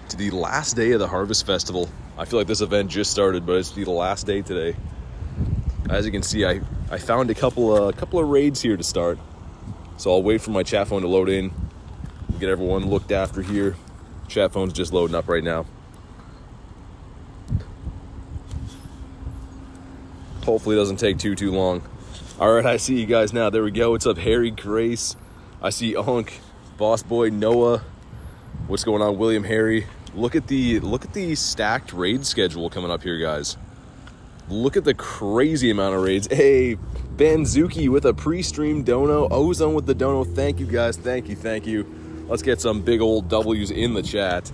to the last day of the Harvest Festival. I feel like this event just started, but it's the last day today. As you can see, I found a couple of raids here to start. So I'll wait for my chat phone to load in, get everyone looked after here. Chat phone's just loading up right now. Hopefully it doesn't take too long. All right, I see you guys now. There we go. What's up, Harry, Grace? I see Unk, Boss Boy, Noah. What's going on, William, Harry? Look at the stacked raid schedule coming up here, guys. Look at the crazy amount of raids. Hey, Banzuki with a pre-stream dono. Ozone with the dono. Thank you, guys. Thank you. Let's get some big old W's in the chat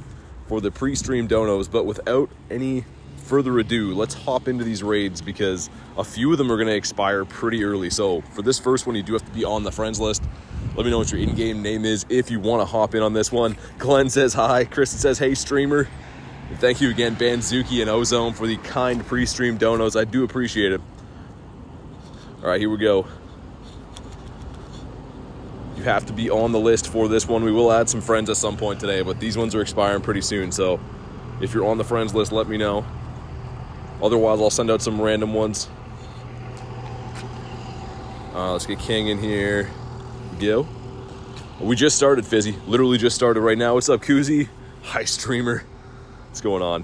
for the pre-stream donos. But without any further ado, let's hop into these raids because a few of them are going to expire pretty early. So for this first one, you do have to be on the friends list. Let me know what your in-game name is if you want to hop in on this one. Glenn says hi. Kristen says, hey, streamer. And thank you again, Banzuki and Ozone, for the kind pre-stream donos. I do appreciate it. All right, here we go. You have to be on the list for this one. We will add some friends at some point today, but these ones are expiring pretty soon. So if you're on the friends list, let me know. Otherwise, I'll send out some random ones. Let's get King in here. Go. We just started, Fizzy. Literally just started right now. What's up, Koozie? Hi, streamer. What's going on?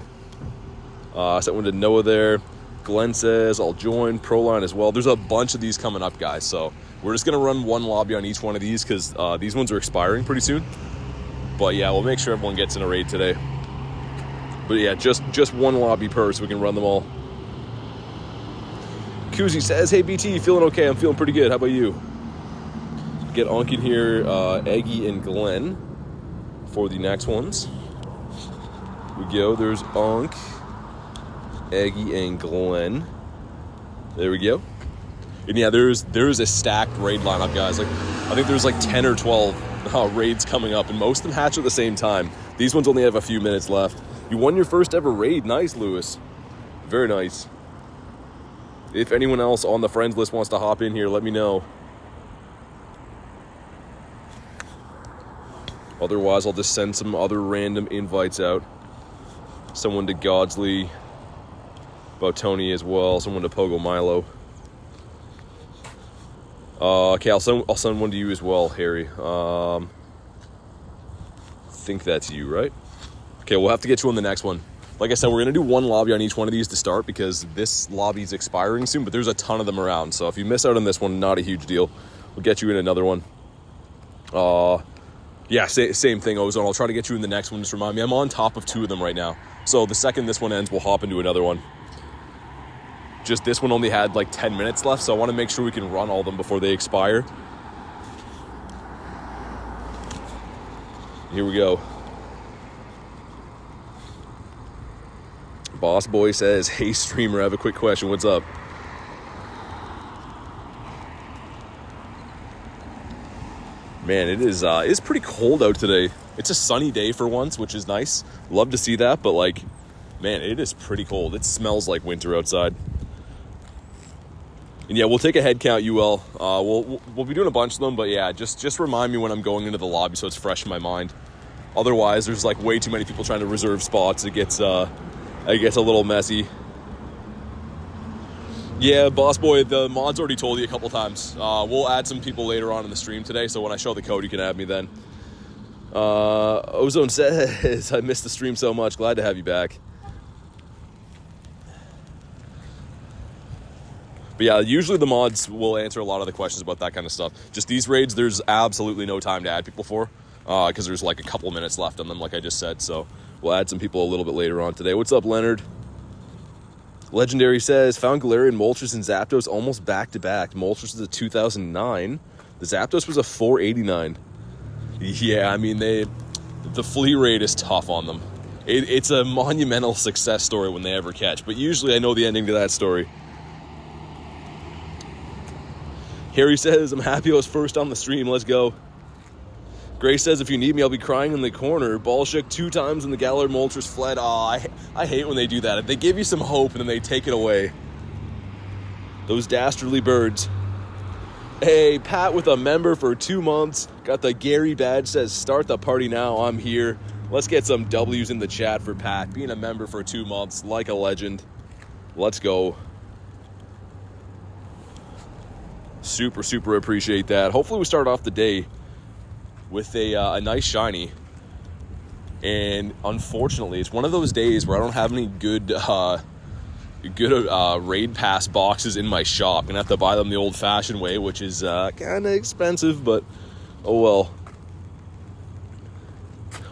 I sent one to Noah there. Glenn says, I'll join Proline as well. There's a bunch of these coming up, guys. So we're just going to run one lobby on each one of these because these ones are expiring pretty soon. But yeah, we'll make sure everyone gets in a raid today. But yeah, just one lobby per so we can run them all. Koozie says, hey, BT, you feeling okay? I'm feeling pretty good. How about you? Get Onk in here, Eggy and Glenn for the next ones. We go. There's Onk, Eggy, and Glenn. There we go. And yeah, there's a stacked raid lineup, guys. Like I think there's like 10 or 12 raids coming up, and most of them hatch at the same time. These ones only have a few minutes left. You won your first ever raid. Nice, Lewis. Very nice. If anyone else on the friends list wants to hop in here, let me know. Otherwise, I'll just send some other random invites out. Someone to Godsley, about Tony as well. Someone to Pogo Milo. Okay, I'll send one to you as well, Harry. Think that's you, right? Okay, we'll have to get you on the next one. Like I said, we're going to do one lobby on each one of these to start because this lobby's expiring soon, but there's a ton of them around. So if you miss out on this one, not a huge deal. We'll get you in another one. Yeah, same thing, Ozone. I'll try to get you in the next one. Just remind me, I'm on top of 2 of them right now. So the second this one ends, we'll hop into another one. Just this one only had like 10 minutes left, so I want to make sure we can run all of them before they expire. Here we go. Boss Boy says, hey, streamer, I have a quick question. What's up? Man, it's pretty cold out today. It's a sunny day for once, which is nice. Love to see that, but like, man, it is pretty cold. It smells like winter outside. And yeah, we'll take a head count, UL. We'll be doing a bunch of them, but yeah, just remind me when I'm going into the lobby so it's fresh in my mind. Otherwise, there's like way too many people trying to reserve spots. It gets a little messy. Yeah, Boss Boy, the mod's already told you a couple times. We'll add some people later on in the stream today, so when I show the code, you can add me then. Ozone says, I missed the stream so much. Glad to have you back. But yeah, usually the mods will answer a lot of the questions about that kind of stuff. Just these raids, there's absolutely no time to add people for, because there's like a couple minutes left on them, like I just said. So we'll add some people a little bit later on today. What's up, Leonard? Legendary says, found Galarian, Moltres, and Zapdos almost back-to-back. Moltres is a 2009. The Zapdos was a 489. Yeah, I mean, the flea rate is tough on them. It's a monumental success story when they ever catch, but usually I know the ending to that story. Harry says, I'm happy I was first on the stream. Let's go. Grace says, if you need me, I'll be crying in the corner. Ball shook 2 times and the Galar Moltres fled. Aw, I hate when they do that. They give you some hope and then they take it away. Those dastardly birds. Hey, Pat with a member for 2 months. Got the Gary badge, says, start the party now. I'm here. Let's get some W's in the chat for Pat. Being a member for 2 months, like a legend. Let's go. Super, super appreciate that. Hopefully we start off the day with a nice shiny. And unfortunately, it's one of those days where I don't have any good raid pass boxes in my shop. I'm going to have to buy them the old-fashioned way, which is kind of expensive, but oh well.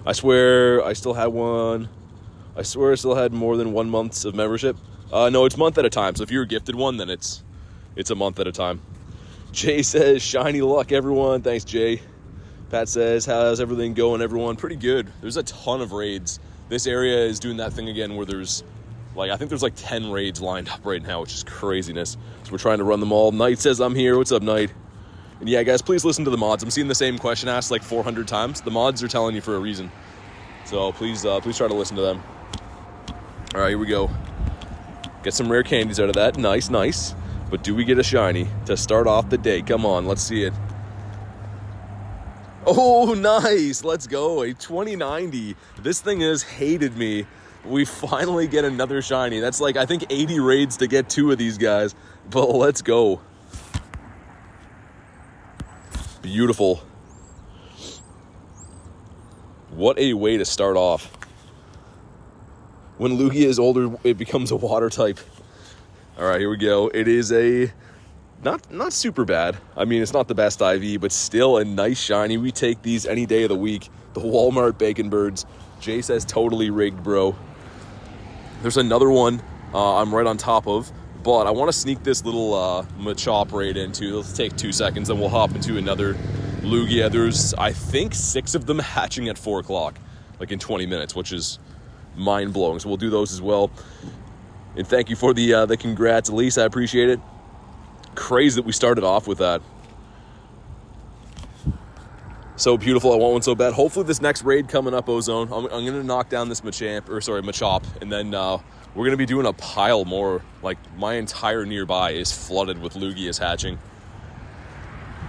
I swear I still had one. I swear I still had more than 1 month of membership. No, it's month at a time. So if you're gifted one, then it's a month at a time. Jay says, shiny luck, everyone. Thanks, Jay. Pat says, how's everything going, everyone? Pretty good. There's a ton of raids. This area is doing that thing again where there's, I think there's 10 raids lined up right now, which is craziness. So we're trying to run them all. Knight says, I'm here. What's up, Knight? And yeah, guys, please listen to the mods. I'm seeing the same question asked 400 times. The mods are telling you for a reason. So please try to listen to them. All right, here we go. Get some rare candies out of that. Nice, nice. But do we get a shiny to start off the day? Come on, let's see it. Oh, nice. Let's go. A 2090. This thing has hated me. We finally get another shiny. That's I think 80 raids to get 2 of these guys. But let's go. Beautiful. What a way to start off. When Lugia is older, it becomes a water type. All right, here we go. It is a not super bad. I mean, it's not the best IV, but still a nice shiny. We take these any day of the week. The Walmart Bacon Birds. Jay says totally rigged, bro. There's another one I'm right on top of, but I want to sneak this little Machop raid into. Let's take 2 seconds, then we'll hop into another Lugia. There's, I think, 6 of them hatching at 4 o'clock, in 20 minutes, which is mind-blowing. So we'll do those as well. And thank you for the congrats, Elise. I appreciate it. Crazy that we started off with that. So beautiful. I want one so bad. Hopefully this next raid coming up, Ozone, I'm going to knock down this Machop, and then we're going to be doing a pile more. My entire nearby is flooded with Lugias hatching,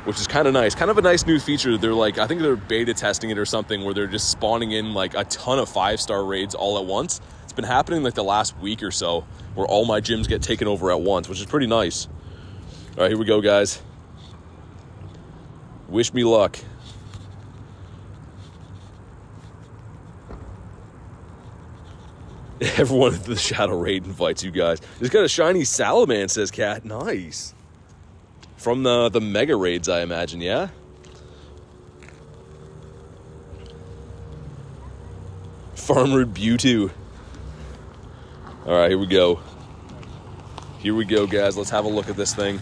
which is kind of nice. Kind of a nice new feature. They're I think they're beta testing it or something, where they're just spawning in a ton of 5-star raids all at once. It's been happening the last week or so, where all my gyms get taken over at once, which is pretty nice. All right, here we go, guys. Wish me luck. Everyone at the Shadow Raid invites you guys. Just got a shiny Salaman, says Cat. Nice. From the Mega Raids, I imagine, yeah? Farmer Mewtwo. All right, here we go. Here we go, guys. Let's have a look at this thing.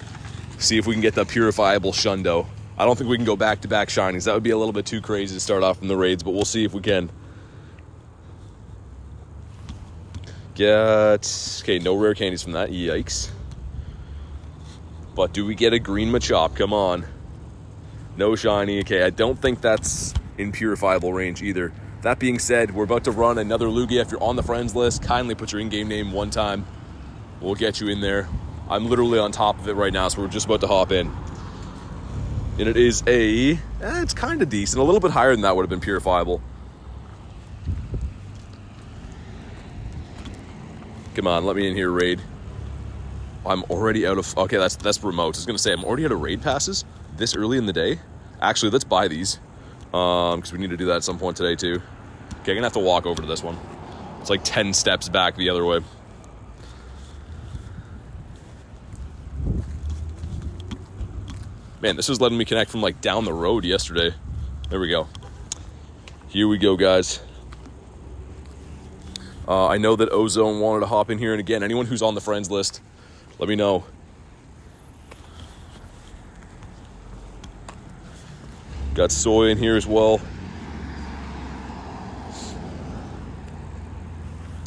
See if we can get the purifiable Shundo. I don't think we can go back-to-back shinies. That would be a little bit too crazy to start off in the raids, but we'll see if we can. Okay, no rare candies from that. Yikes. But do we get a green Machop? Come on. No shiny. Okay, I don't think that's in purifiable range either. That being said, we're about to run another Lugia. If you're on the friends list, kindly put your in-game name one time. We'll get you in there. I'm literally on top of it right now, so we're just about to hop in. And it is it's kind of decent. A little bit higher than that would have been purifiable. Come on, let me in here, raid. I'm already out of... Okay, that's remote. I was going to say, I'm already out of raid passes this early in the day. Actually, let's buy these. Because we need to do that at some point today, too. Okay, I'm going to have to walk over to this one. It's 10 steps back the other way. Man, this was letting me connect from, down the road yesterday. There we go. Here we go, guys. I know that Ozone wanted to hop in here, and again, anyone who's on the friends list, let me know. Got Soy in here as well.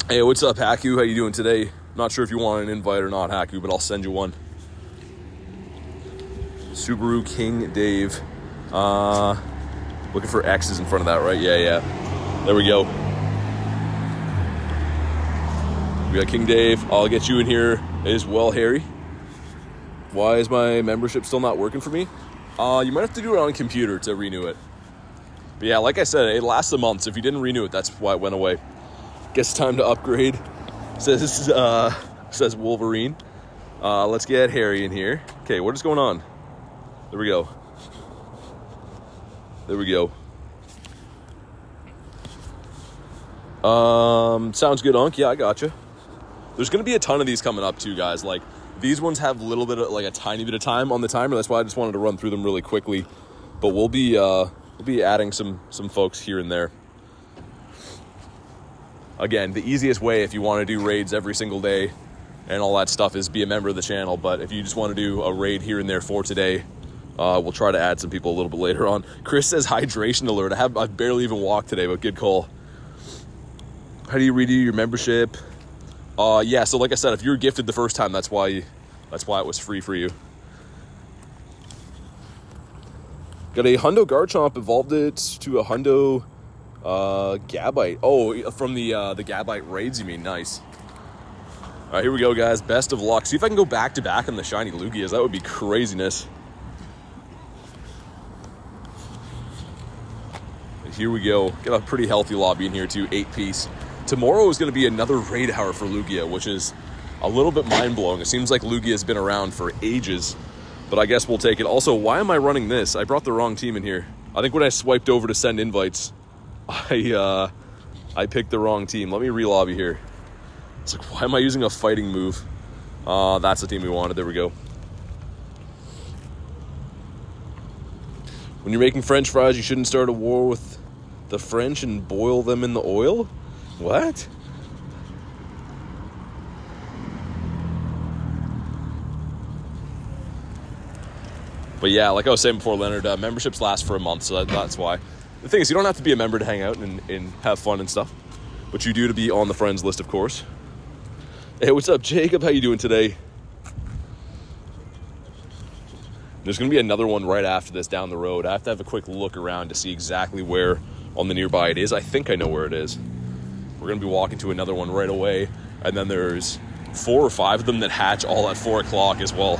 Hey, what's up, Haku? How you doing today? Not sure if you want an invite or not, Haku, but I'll send you one. Subaru King Dave. Looking for X's in front of that, right? Yeah. There we go. We got King Dave. I'll get you in here as well, Harry. Why is my membership still not working for me? You might have to do it on a computer to renew it. But yeah, like I said, it lasts a month, so if you didn't renew it, that's why it went away. Guess time to upgrade. Says Wolverine. Let's get Harry in here. Okay, what is going on? There we go. There we go. Sounds good, Unc. Yeah, I gotcha. There's going to be a ton of these coming up too, guys. Like, these ones have a little bit of, like, a tiny bit of time on the timer. That's why I just wanted to run through them really quickly. But we'll be adding some folks here and there. Again, the easiest way if you want to do raids every single day and all that stuff is be a member of the channel. But if you just want to do a raid here and there for today, we'll try to add some people a little bit later on. Chris says hydration alert. I've barely even walked today, but good call. How do you redo your membership? Yeah, so like I said, if you were gifted the first time, that's why it was free for you. Got a Hundo Garchomp, evolved it to a Hundo Gabite. Oh, from the Gabite raids, you mean? Nice. All right, here we go, guys. Best of luck. See if I can go back-to-back on the shiny Lugias. That would be craziness. Here we go. Got a pretty healthy lobby in here, too. 8-piece. Tomorrow is going to be another raid hour for Lugia, which is a little bit mind-blowing. It seems like Lugia has been around for ages, but I guess we'll take it. Also, why am I running this? I brought the wrong team in here. I think when I swiped over to send invites, I picked the wrong team. Let me re-lobby here. It's like, why am I using a fighting move? That's the team we wanted. There we go. When you're making French fries, you shouldn't start a war with the French and boil them in the oil? What? But yeah, like I was saying before, Leonard, memberships last for a month, so that's why. The thing is, you don't have to be a member to hang out and have fun and stuff, but you do to be on the friends list, of course. Hey, what's up, Jacob? How you doing today? There's going to be another one right after this down the road. I have to have a quick look around to see exactly where on the nearby it is. I think I know where it is. We're going to be walking to another one right away, and then there's 4 or 5 of them that hatch all at 4 o'clock as well.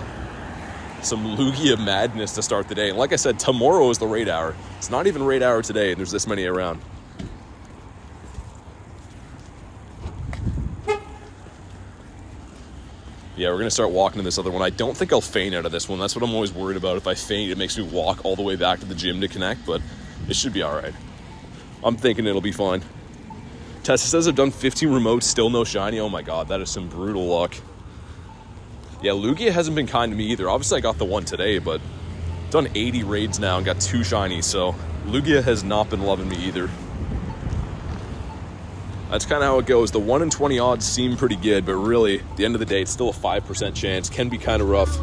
Some Lugia madness to start the day. And like I said, tomorrow is the raid hour. It's not even raid hour today, and there's this many around. Yeah, we're going to start walking to this other one. I don't think I'll faint out of this one. That's what I'm always worried about. If I faint, it makes me walk all the way back to the gym to connect, but it should be all right. I'm thinking it'll be fine. Tessa says I've done 15 remotes, still no shiny. Oh my god, that is some brutal luck. Yeah, Lugia hasn't been kind to me either. Obviously, I got the one today, but I've done 80 raids now and got 2 shinies, so Lugia has not been loving me either. That's kind of how it goes. The 1 in 20 odds seem pretty good, but really, at the end of the day, it's still a 5% chance. Can be kind of rough.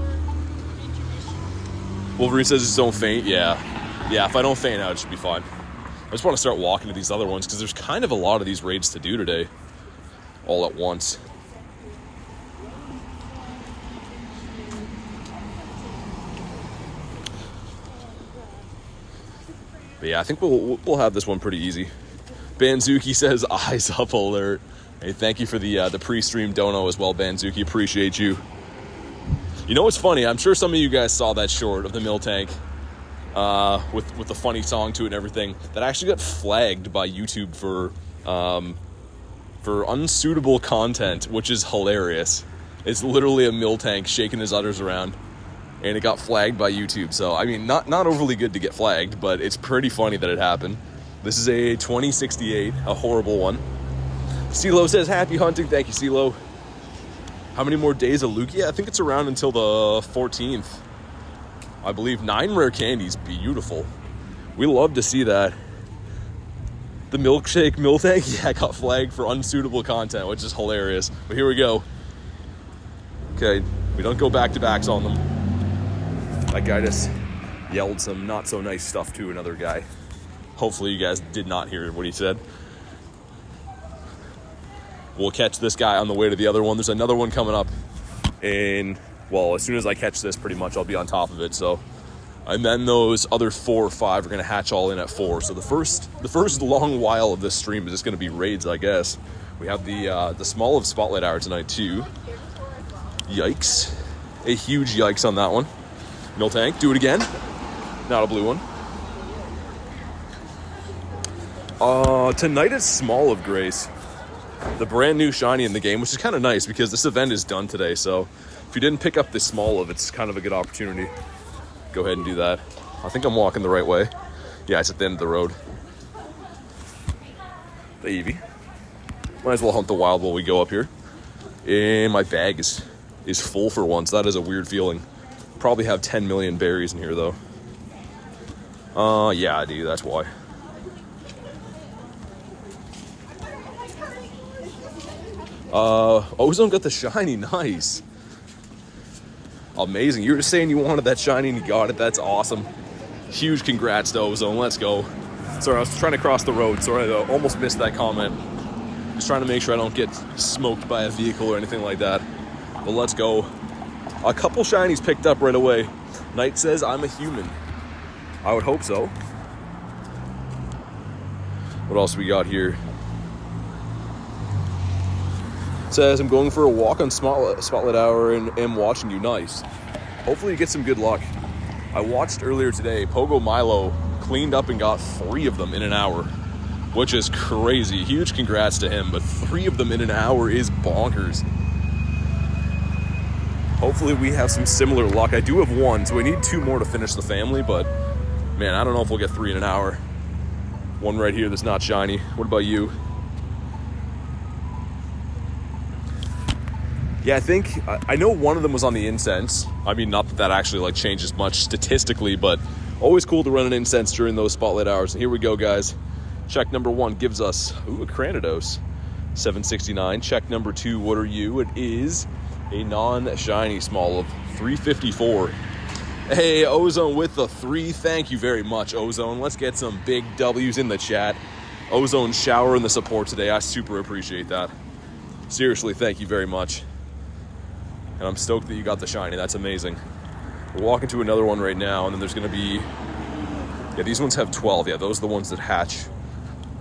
Wolverine says just don't faint. Yeah, if I don't faint out, it should be fine. I just want to start walking to these other ones because there's kind of a lot of these raids to do today, all at once. But yeah, I think we'll have this one pretty easy. Banzuki says eyes up alert. Hey, thank you for the pre-stream dono as well, Banzuki. Appreciate you. You know what's funny? I'm sure some of you guys saw that short of the Miltank. With the funny song to it and everything, that actually got flagged by YouTube for unsuitable content, which is hilarious. It's literally a Miltank shaking his udders around, and it got flagged by YouTube. So I mean, not overly good to get flagged, but it's pretty funny that it happened. This is a 2068, a horrible one. CeeLo says happy hunting. Thank you, CeeLo. How many more days of Lugia? I think it's around until the 14th. I believe 9 rare candies. Beautiful. We love to see that. The milkshake Miltank, yeah, got flagged for unsuitable content, which is hilarious. But here we go. Okay, we don't go back-to-backs on them. That guy just yelled some not so nice stuff to another guy. Hopefully you guys did not hear what he said. We'll catch this guy on the way to the other one. There's another one coming up in... Well, as soon as I catch this, pretty much, I'll be on top of it. So, and then those other 4 or 5 are going to hatch all in at 4. So the first long while of this stream is just going to be raids, I guess. We have the Smoliv Spotlight Hour tonight, too. Yikes. A huge yikes on that one. Miltank, do it again. Not a blue one. Tonight it's Smoliv Grace, the brand new shiny in the game, which is kind of nice because this event is done today. So if you didn't pick up the Smoliv, it's kind of a good opportunity. Go ahead and do that. I think I'm walking the right way. Yeah, it's at the end of the road. The Eevee. Might as well hunt the wild while we go up here. And my bag is full for once. That is a weird feeling. Probably have 10 million berries in here though. Yeah, I do. That's why. Ozone got the shiny. Nice. Amazing. You were just saying you wanted that shiny and you got it. That's awesome. Huge congrats to Ozone. Let's go. Sorry, I was trying to cross the road. Sorry, I almost missed that comment. Just trying to make sure I don't get smoked by a vehicle or anything like that. But let's go. A couple shinies picked up right away. Knight says, I'm a human. I would hope so. What else we got here? Says, I'm going for a walk on Spotlight Hour and am watching you. Nice. Hopefully you get some good luck. I watched earlier today, Pogo Milo cleaned up and got 3 of them in an hour, which is crazy. Huge congrats to him, but 3 of them in an hour is bonkers. Hopefully we have some similar luck. I do have 1, so we need 2 more to finish the family, but man, I don't know if we'll get 3 in an hour. 1 right here that's not shiny. What about you? Yeah, I think, I know one of them was on the incense. I mean, not that actually like changes much statistically, but always cool to run an incense during those spotlight hours. And here we go, guys. Check number 1 gives us, a Cranidos, 769. Check number 2, what are you? It is a non-shiny Smoliv, 354. Hey, Ozone with the 3. Thank you very much, Ozone. Let's get some big W's in the chat. Ozone showering the support today. I super appreciate that. Seriously, thank you very much. And I'm stoked that you got the shiny. That's amazing. We're walking to another one right now, and then there's going to be... Yeah, these ones have 12. Yeah, those are the ones that hatch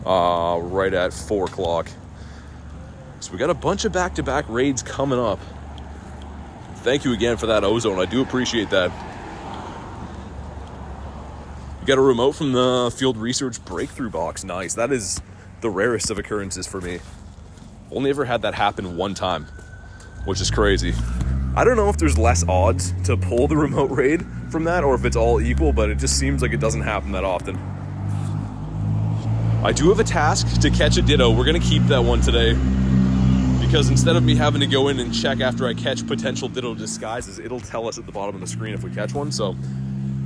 right at 4 o'clock. So we got a bunch of back-to-back raids coming up. Thank you again for that, Ozone. I do appreciate that. You got a remote from the Field Research Breakthrough Box. Nice. That is the rarest of occurrences for me. Only ever had that happen 1 time, which is crazy. I don't know if there's less odds to pull the remote raid from that or if it's all equal, but it just seems like it doesn't happen that often. I do have a task to catch a Ditto. We're going to keep that one today because instead of me having to go in and check after I catch potential Ditto disguises, it'll tell us at the bottom of the screen if we catch one. So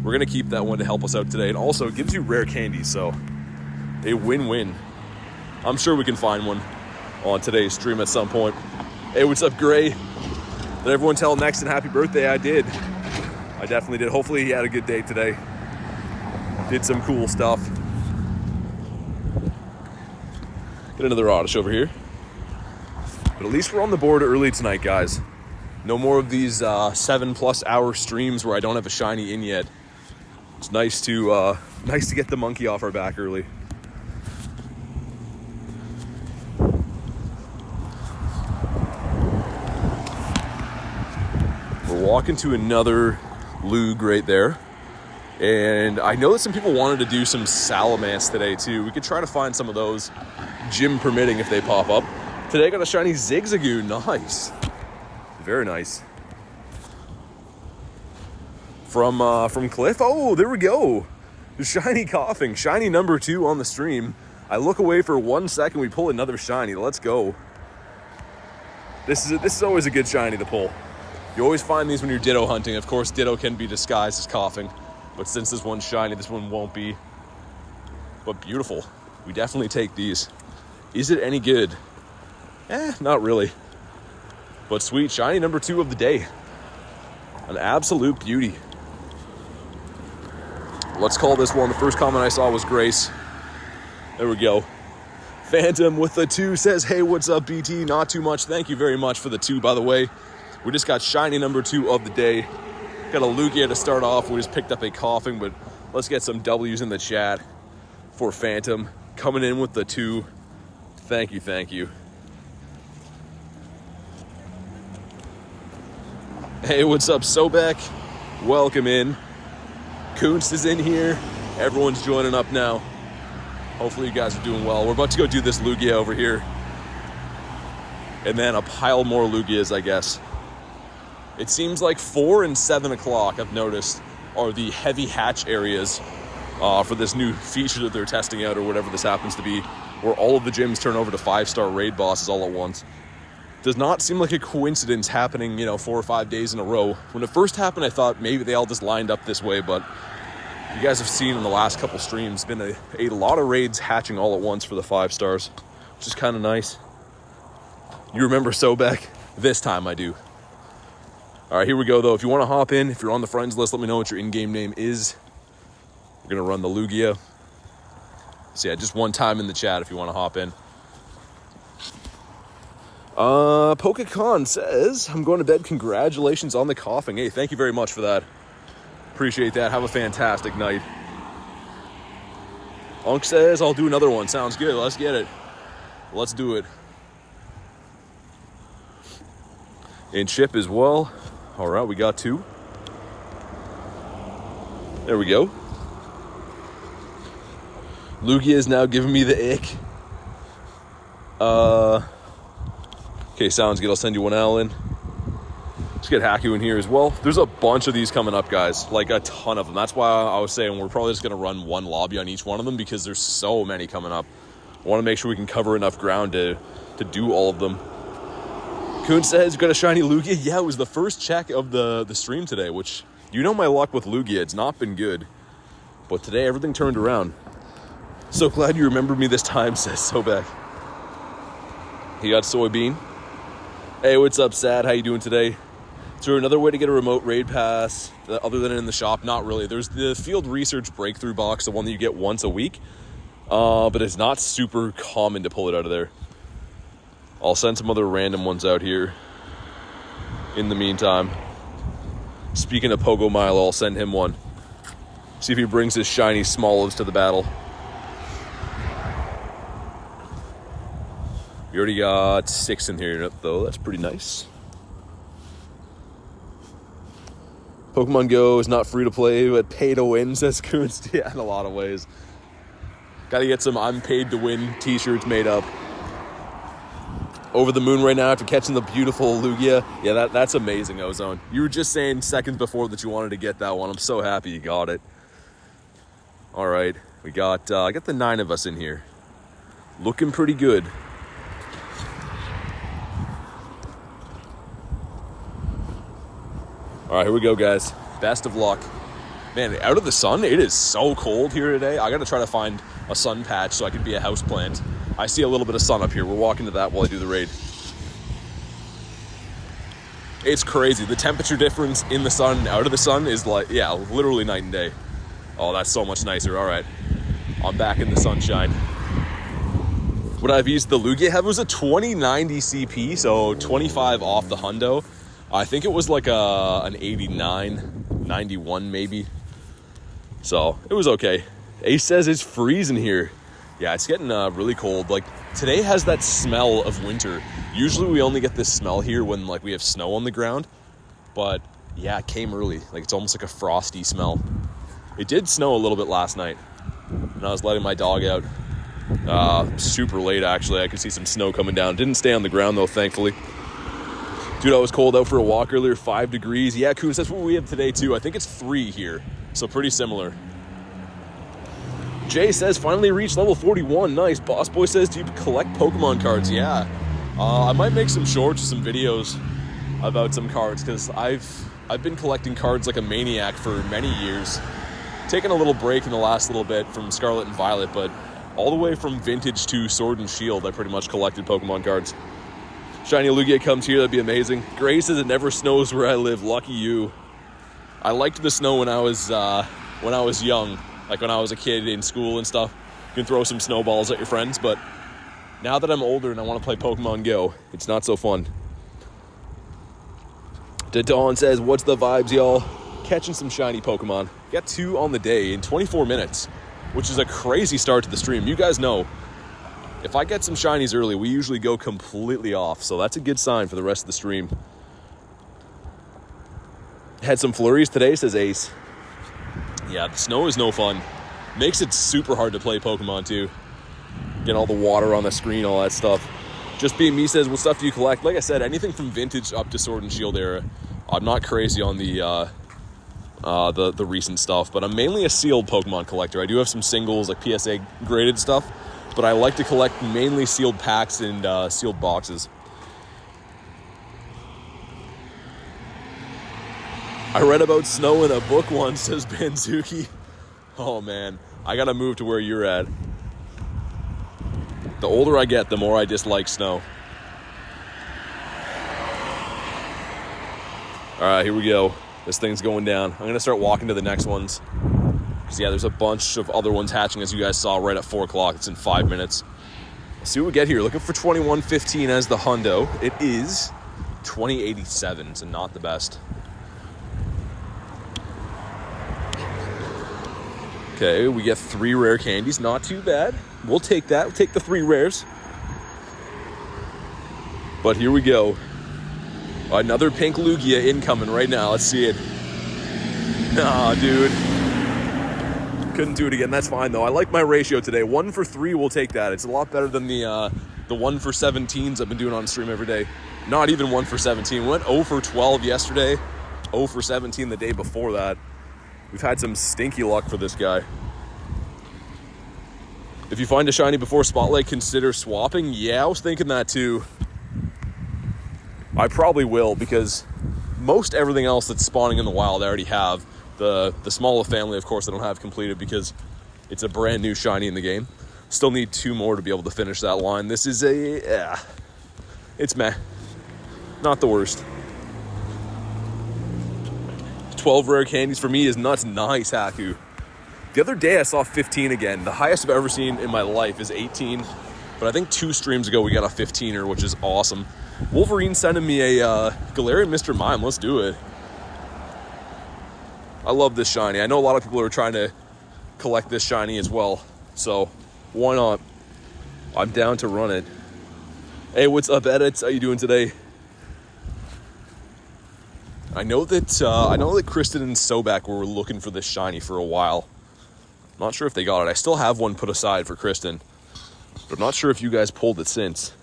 we're going to keep that one to help us out today. And also it gives you rare candy, so a win-win. I'm sure we can find one on today's stream at some point. Hey, what's up, Gray? Did everyone tell Next and happy birthday? I did. I definitely did. Hopefully he had a good day today. Did some cool stuff. Get another Oddish over here. But at least we're on the board early tonight, guys. No more of these 7+ hour streams where I don't have a shiny in yet. It's nice to get the monkey off our back early. We're walking to another Lug right there. And I know that some people wanted to do some Salamence today too. We could try to find some of those, gym permitting, if they pop up. Today I got a shiny Zigzagoon. Nice. Very nice. From Cliff. Oh, there we go. The shiny coughing. Shiny number 2 on the stream. I look away for 1 second. We pull another shiny. Let's go. This is always a good shiny to pull. You always find these when you're Ditto hunting. Of course, Ditto can be disguised as coughing. But since this one's shiny, this one won't be. But beautiful. We definitely take these. Is it any good? Not really. But sweet, shiny number 2 of the day. An absolute beauty. Let's call this one. The first comment I saw was Grace. There we go. Phantom with the 2 says, hey, what's up, BT? Not too much. Thank you very much for the 2, by the way. We just got shiny number 2 of the day. Got a Lugia to start off. We just picked up a coughing, but let's get some W's in the chat for Phantom. Coming in with the 2. Thank you, thank you. Hey, what's up, Sobek? Welcome in. Kunst is in here. Everyone's joining up now. Hopefully you guys are doing well. We're about to go do this Lugia over here. And then a pile more Lugias, I guess. It seems like 4 and 7 o'clock, I've noticed, are the heavy hatch areas for this new feature that they're testing out, or whatever this happens to be, where all of the gyms turn over to 5-star raid bosses all at once. Does not seem like a coincidence happening, 4 or 5 days in a row. When it first happened, I thought maybe they all just lined up this way, but you guys have seen in the last couple streams, been a lot of raids hatching all at once for the 5 stars, which is kind of nice. You remember Sobek? This time I do. All right, here we go, though. If you want to hop in, if you're on the friends list, let me know what your in-game name is. We're going to run the Lugia. So yeah, just one time in the chat if you want to hop in. Pokekon says, I'm going to bed. Congratulations on the coughing. Hey, thank you very much for that. Appreciate that. Have a fantastic night. Unk says, I'll do another one. Sounds good. Let's get it. Let's do it. And Chip as well. All right, we got 2. There we go. Lugia is now giving me the ick. Okay, sounds good. I'll send you one, Alan. Let's get Haku in here as well. There's a bunch of these coming up, guys. Like a ton of them. That's why I was saying we're probably just going to run one lobby on each one of them, because there's so many coming up. I want to make sure we can cover enough ground to do all of them. Kuhn says, got a shiny Lugia. Yeah, it was the first check of the stream today, which, my luck with Lugia. It's not been good. But today, everything turned around. So glad you remembered me this time, says Sobek. He got Soybean. Hey, what's up, Sad? How you doing today? Is there another way to get a remote raid pass other than in the shop? Not really. There's the field research breakthrough box, the one that you get once a week. But it's not super common to pull it out of there. I'll send some other random ones out here in the meantime. Speaking of Pogo Milo, I'll send him one. See if he brings his shiny Smolivs to the battle. We already got 6 in here, though. That's pretty nice. Pokemon Go is not free to play, but pay to win, says Kunst. Yeah, in a lot of ways. Gotta get some I'm paid to win t-shirts made up. Over the moon right now after catching the beautiful Lugia. Yeah, that's amazing, Ozone. You were just saying seconds before that you wanted to get that one. I'm so happy you got it. All right, we got I got the 9 of us in here. Looking pretty good. All right, here we go, guys. Best of luck. Man, out of the sun, it is so cold here today. I got to try to find a sun patch so I can be a houseplant. I see a little bit of sun up here. We'll walk into that while I do the raid. It's crazy. The temperature difference in the sun and out of the sun is like, yeah, literally night and day. Oh, that's so much nicer. All right. I'm back in the sunshine. What I've used the Lugia have was a 2090 CP, so 25 off the hundo. I think it was like an 89, 91 maybe. So it was okay. Ace says it's freezing here. Yeah, it's getting really cold. Like, today has that smell of winter. Usually we only get this smell here when, like, we have snow on the ground. But, yeah, it came early. Like, it's almost like a frosty smell. It did snow a little bit last night. And I was letting my dog out. Super late, actually. I could see some snow coming down. Didn't stay on the ground, though, thankfully. Dude, I was cold out for a walk earlier, 5 degrees. Yeah, Coons, that's what we have today, too. I think it's 3 here. So pretty similar. Jay says, finally reached level 41. Nice. Boss Boy says, do you collect Pokemon cards? Yeah. I might make some shorts or some videos about some cards, because I've been collecting cards like a maniac for many years. Taking a little break in the last little bit from Scarlet and Violet, but all the way from Vintage to Sword and Shield, I pretty much collected Pokemon cards. Shiny Lugia comes here, that'd be amazing. Gray says it never snows where I live. Lucky you. I liked the snow when I was young. Like when I was a kid in school and stuff, you can throw some snowballs at your friends, but now that I'm older and I want to play Pokemon Go, it's not so fun. Dawn says, what's the vibes, y'all? Catching some shiny Pokemon. Got 2 on the day in 24 minutes, which is a crazy start to the stream. You guys know, if I get some shinies early, we usually go completely off, so that's a good sign for the rest of the stream. Had some flurries today, says Ace. Yeah, the snow is no fun. Makes it super hard to play Pokemon, too. getting all the water on the screen, all that stuff. Just Being Me says, what stuff do you collect? Like I said, anything from vintage up to Sword and Shield era. I'm not crazy on the recent stuff, but I'm mainly a sealed Pokemon collector. I do have some singles, like PSA graded stuff, but I like to collect mainly sealed packs and sealed boxes. I read about snow in a book once, says Banzuki. Oh man, I gotta move to where you're at. The older I get, the more I dislike snow. All right, here we go. This thing's going down. I'm going to start walking to the next ones. Because, yeah, there's a bunch of other ones hatching, as you guys saw, right at 4 o'clock. It's in 5 minutes. Let's see what we get here. Looking for 2115 as the hundo. It is 2087, so not the best. Okay, we get 3 rare candies. Not too bad. We'll take that. We'll take the 3 rares. But here we go. Another pink Lugia incoming right now. Let's see it. Nah, dude. Couldn't do it again. That's fine, though. I like my ratio today. 1 for 3, we'll take that. It's a lot better than the 1 for 17s I've been doing on stream every day. Not even 1 for 17. We went 0 for 12 yesterday. 0 for 17 the day before that. We've had some stinky luck for this guy. If you find a shiny before Spotlight, consider swapping. Yeah, I was thinking that too. I probably will, because most everything else that's spawning in the wild I already have. The Smoliv family, of course, I don't have completed because it's a brand new shiny in the game. Still need 2 more to be able to finish that line. This is it's meh. Not the worst. 12 rare candies for me is nuts. Nice, Haku. The other day I saw 15 again. The highest I've ever seen in my life is 18. But I think 2 streams ago we got a 15er, which is awesome. Wolverine sending me a Galarian Mr. Mime. Let's do it. I love this shiny. I know a lot of people are trying to collect this shiny as well. So, why not? I'm down to run it. Hey, what's up, Edits? How you doing today? I know that Kristen and Sobek were looking for this shiny for a while. I'm not sure if they got it. I still have one put aside for Kristen, but I'm not sure if you guys pulled it since.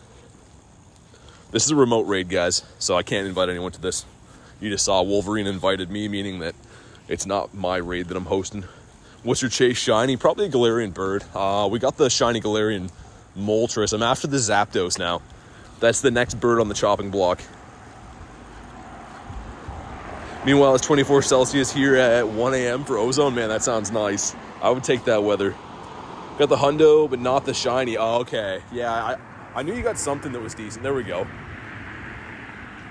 This is a remote raid, guys, so I can't invite anyone to this. You just saw Wolverine invited me, meaning that it's not my raid that I'm hosting. What's your chase shiny? Probably a Galarian bird. We got the shiny Galarian Moltres. I'm after the Zapdos now. That's the next bird on the chopping block. Meanwhile, it's 24 Celsius here at 1 a.m. for Ozone. Man, that sounds nice. I would take that weather. Got the hundo, but not the shiny. Oh, okay. Yeah, I knew you got something that was decent. There we go.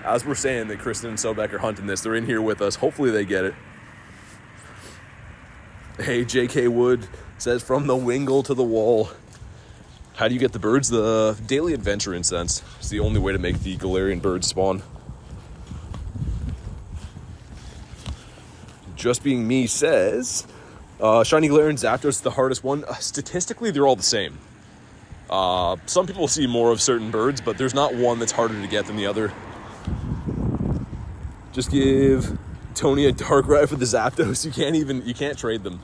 As we're saying that Kristen and Sobek are hunting this, they're in here with us. Hopefully they get it. Hey, J.K. Wood says, from the wingle to the wall. How do you get the birds? The daily adventure incense. It's the only way to make the Galarian bird spawn. Just Being Me says, shiny Galarian Zapdos is the hardest one. Statistically, they're all the same. Some people see more of certain birds, but there's not one that's harder to get than the other. Just give Tony a Darkrai for the Zapdos. You can't trade them.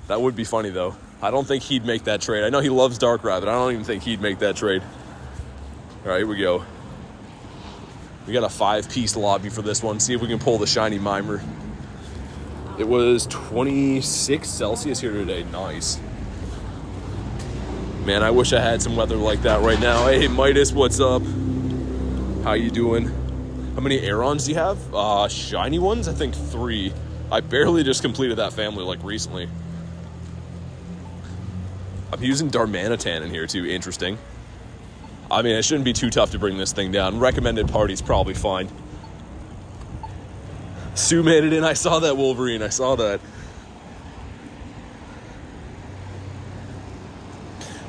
That would be funny though. I don't think he'd make that trade. I know he loves Darkrai, but I don't even think he'd make that trade. All right, here we go. We got a 5-piece lobby for this one. See if we can pull the shiny Mimer. It was 26 Celsius here today. Nice. Man, I wish I had some weather like that right now. Hey, Midas, what's up? How you doing? How many Aerons do you have? Shiny ones? I think 3. I barely just completed that family, like, recently. I'm using Darmanitan in here, too. Interesting. I mean, it shouldn't be too tough to bring this thing down. Recommended party's probably fine. Sue made it in. I saw that, Wolverine. I saw that.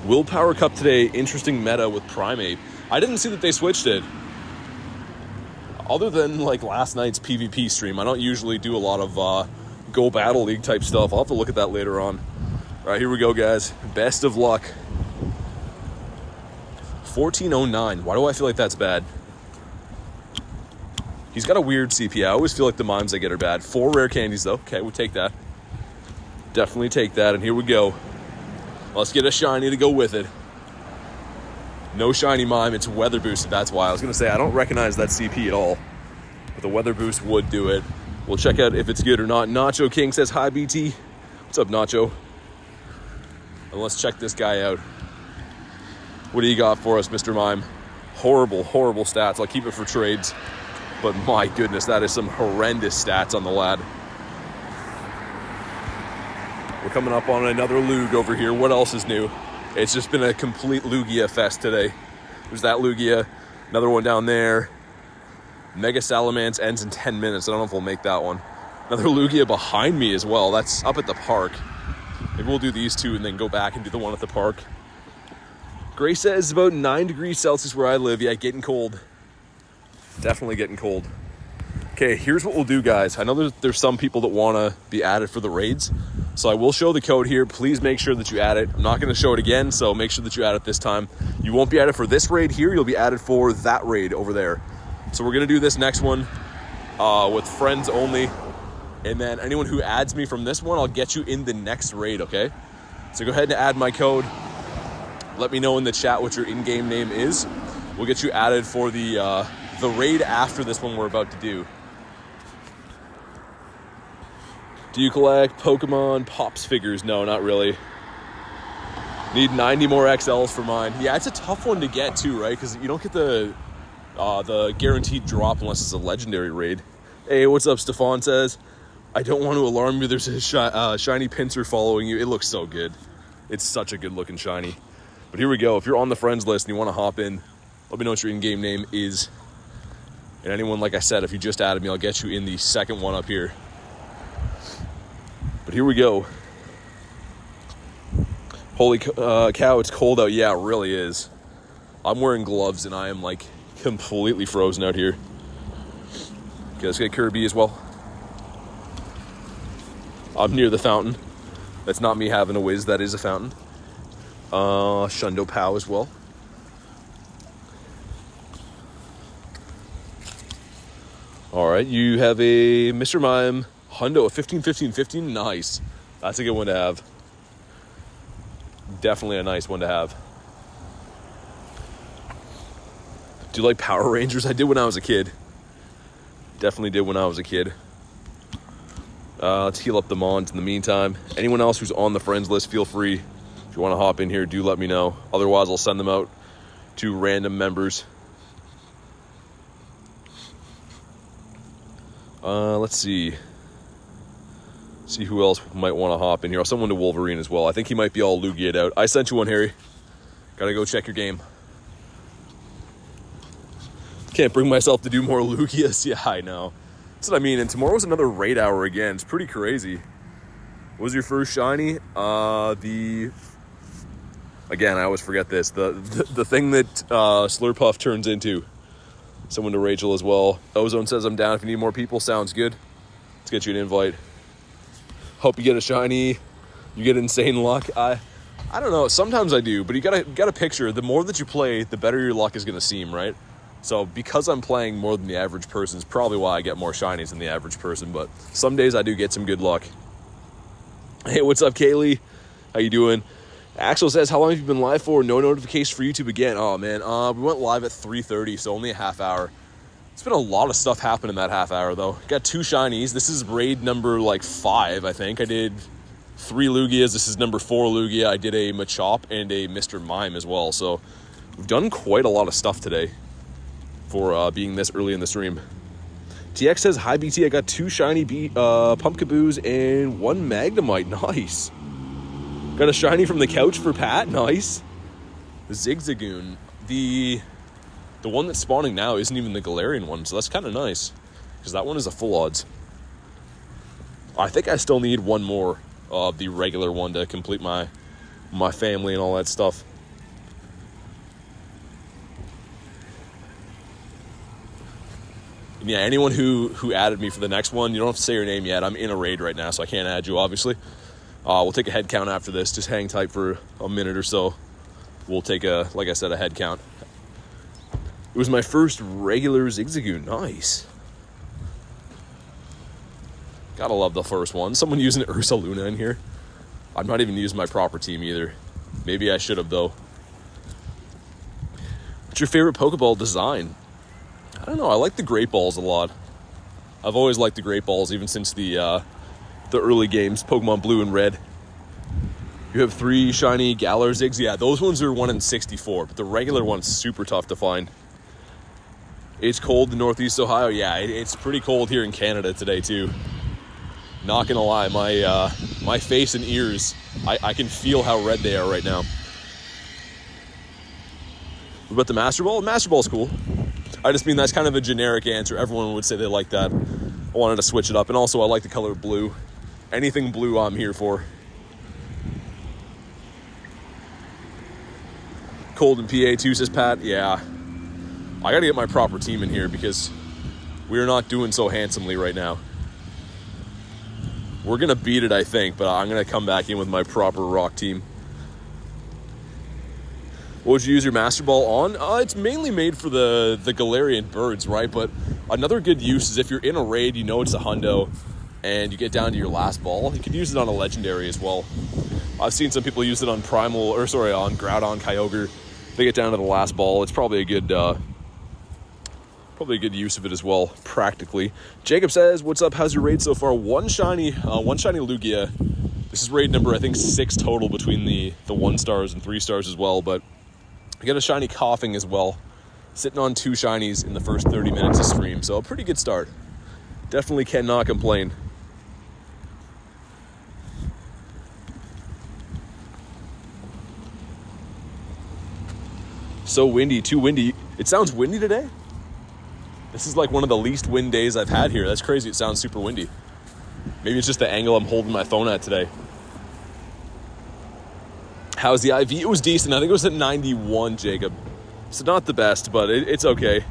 Willpower Cup today. Interesting meta with Primeape. I didn't see that they switched it. Other than, like, last night's PvP stream, I don't usually do a lot of Go Battle League type stuff. I'll have to look at that later on. All right, here we go, guys. Best of luck. 1409. Why do I feel like that's bad? He's got a weird CP. I always feel like the mimes I get are bad. 4 rare candies, though. Okay, we'll take that. Definitely take that. And here we go. Let's get a shiny to go with it. No shiny mime, it's weather boosted, that's why. I was gonna say, I don't recognize that CP at all, but the weather boost would do it. We'll check out if it's good or not. Nacho King says, hi BT. What's up, Nacho? And let's check this guy out. What do you got for us, Mr. Mime? Horrible, horrible stats. I'll keep it for trades, but my goodness, that is some horrendous stats on the lad. We're coming up on another Lug over here. What else is new? It's just been a complete Lugia fest today. There's that Lugia, another one down there. Mega Salamence ends in 10 minutes. I don't know if we'll make that one. Another Lugia behind me as well. That's up at the park. Maybe we'll do these two and then go back and do the one at the park. Gray says about 9 degrees Celsius where I live. Yeah, getting cold. Definitely getting cold. Okay, here's what we'll do, guys. I know there's some people that want to be added for the raids. So I will show the code here. Please make sure that you add it. I'm not going to show it again, so make sure that you add it this time. You won't be added for this raid here. You'll be added for that raid over there. So we're going to do this next one with friends only. And then anyone who adds me from this one, I'll get you in the next raid, okay? So go ahead and add my code. Let me know in the chat what your in-game name is. We'll get you added for the raid after this one we're about to do. Do you collect Pokemon Pops figures? No, not really. Need 90 more XLs for mine. Yeah, it's a tough one to get too, right? Because you don't get the guaranteed drop unless it's a legendary raid. Hey, what's up, Stefan says. I don't want to alarm you. There's a shiny pincer following you. It looks so good. It's such a good looking shiny. But here we go. If you're on the friends list and you want to hop in, let me know what your in-game name is. And anyone, like I said, if you just added me, I'll get you in the second one up here. But here we go. Holy cow, it's cold out. Yeah, it really is. I'm wearing gloves and I am like completely frozen out here. Okay, let's get Kirby as well. I'm near the fountain. That's not me having a whiz, that is a fountain. Shundo Pow as well. All right, you have a Mr. Mime Hundo, a 15-15-15. Nice. That's a good one to have. Definitely a nice one to have. Do you like Power Rangers? I did when I was a kid. Definitely did when I was a kid. Let's heal up the Mons in the meantime. Anyone else who's on the friends list, feel free. If you want to hop in here, do let me know. Otherwise, I'll send them out to random members. Let's see. See who else might want to hop in here. I'll send one to Wolverine as well. I think he might be all Lugia'd out. I sent you one, Harry. Gotta go check your game. Can't bring myself to do more Lugias. Yeah, I know. That's what I mean. And tomorrow's another raid hour again. It's pretty crazy. What was your first shiny? Again, I always forget this. The thing that Slurpuff turns into. Someone to Rachel as well. Ozone says I'm down if you need more people. Sounds good. Let's get you an invite. Hope you get a shiny. You get insane luck. I don't know. Sometimes I do, but you gotta picture. The more that you play, the better your luck is gonna seem, right? So because I'm playing more than the average person is probably why I get more shinies than the average person. But some days I do get some good luck. Hey, what's up, Kaylee? How you doing? Axel says, how long have you been live for? No notification for YouTube again. Oh, man. We went live at 3:30, so only a half hour. It's been a lot of stuff happening in that half hour, though. Got 2 shinies. This is raid number, 5, I think. I did 3 Lugias. This is number 4 Lugia. I did a Machop and a Mr. Mime as well. So we've done quite a lot of stuff today for being this early in the stream. TX says, hi, BT. I got 2 shiny Pumpkaboos and 1 Magnemite. Nice. Got a shiny from the couch for Pat. Nice. The Zigzagoon. The one that's spawning now isn't even the Galarian one, so that's kind of nice. Because that one is a full odds. I think I still need 1 more of the regular one to complete my family and all that stuff. And yeah, anyone who added me for the next one, you don't have to say your name yet. I'm in a raid right now, so I can't add you, obviously. We'll take a head count after this. Just hang tight for a minute or so. We'll take like I said, a head count. It was my first regular Zigzagoon. Nice. Gotta love the first one. Someone using Ursa Luna in here. I'm not even using my proper team either. Maybe I should have, though. What's your favorite Pokeball design? I don't know. I like the Great Balls a lot. I've always liked the Great Balls, even since the early games, Pokemon Blue and Red. You have 3 shiny Galarians. Yeah, those ones are 1 in 64, but the regular one's super tough to find. It's cold in Northeast Ohio. Yeah, it's pretty cold here in Canada today too. Not gonna lie, my face and ears, I can feel how red they are right now. What about the Master Ball? Master Ball's cool. I just mean that's kind of a generic answer. Everyone would say they like that. I wanted to switch it up, and also I like the color blue. Anything blue I'm here for. Cold in PA too, says Pat. Yeah. I gotta get my proper team in here because we're not doing so handsomely right now. We're gonna beat it, I think, but I'm gonna come back in with my proper rock team. What would you use your Master Ball on? It's mainly made for the Galarian birds, right? But another good use is if you're in a raid, you know it's a hundo, and you get down to your last ball, you could use it on a legendary as well. I've seen some people use it on on Groudon, Kyogre. They get down to the last ball. It's probably a good use of it as well, practically. Jacob says, what's up? How's your raid so far? One shiny Lugia. This is raid number, I think, 6 total between the 1 stars and 3 stars as well, but I got a shiny Coughing as well. Sitting on 2 shinies in the first 30 minutes of stream, so a pretty good start. Definitely cannot complain. So windy, too windy. It sounds windy today? This is like one of the least wind days I've had here. That's crazy. It sounds super windy. Maybe it's just the angle I'm holding my phone at today. How's the IV? It was decent. I think it was at 91, Jacob. So not the best, but it's okay.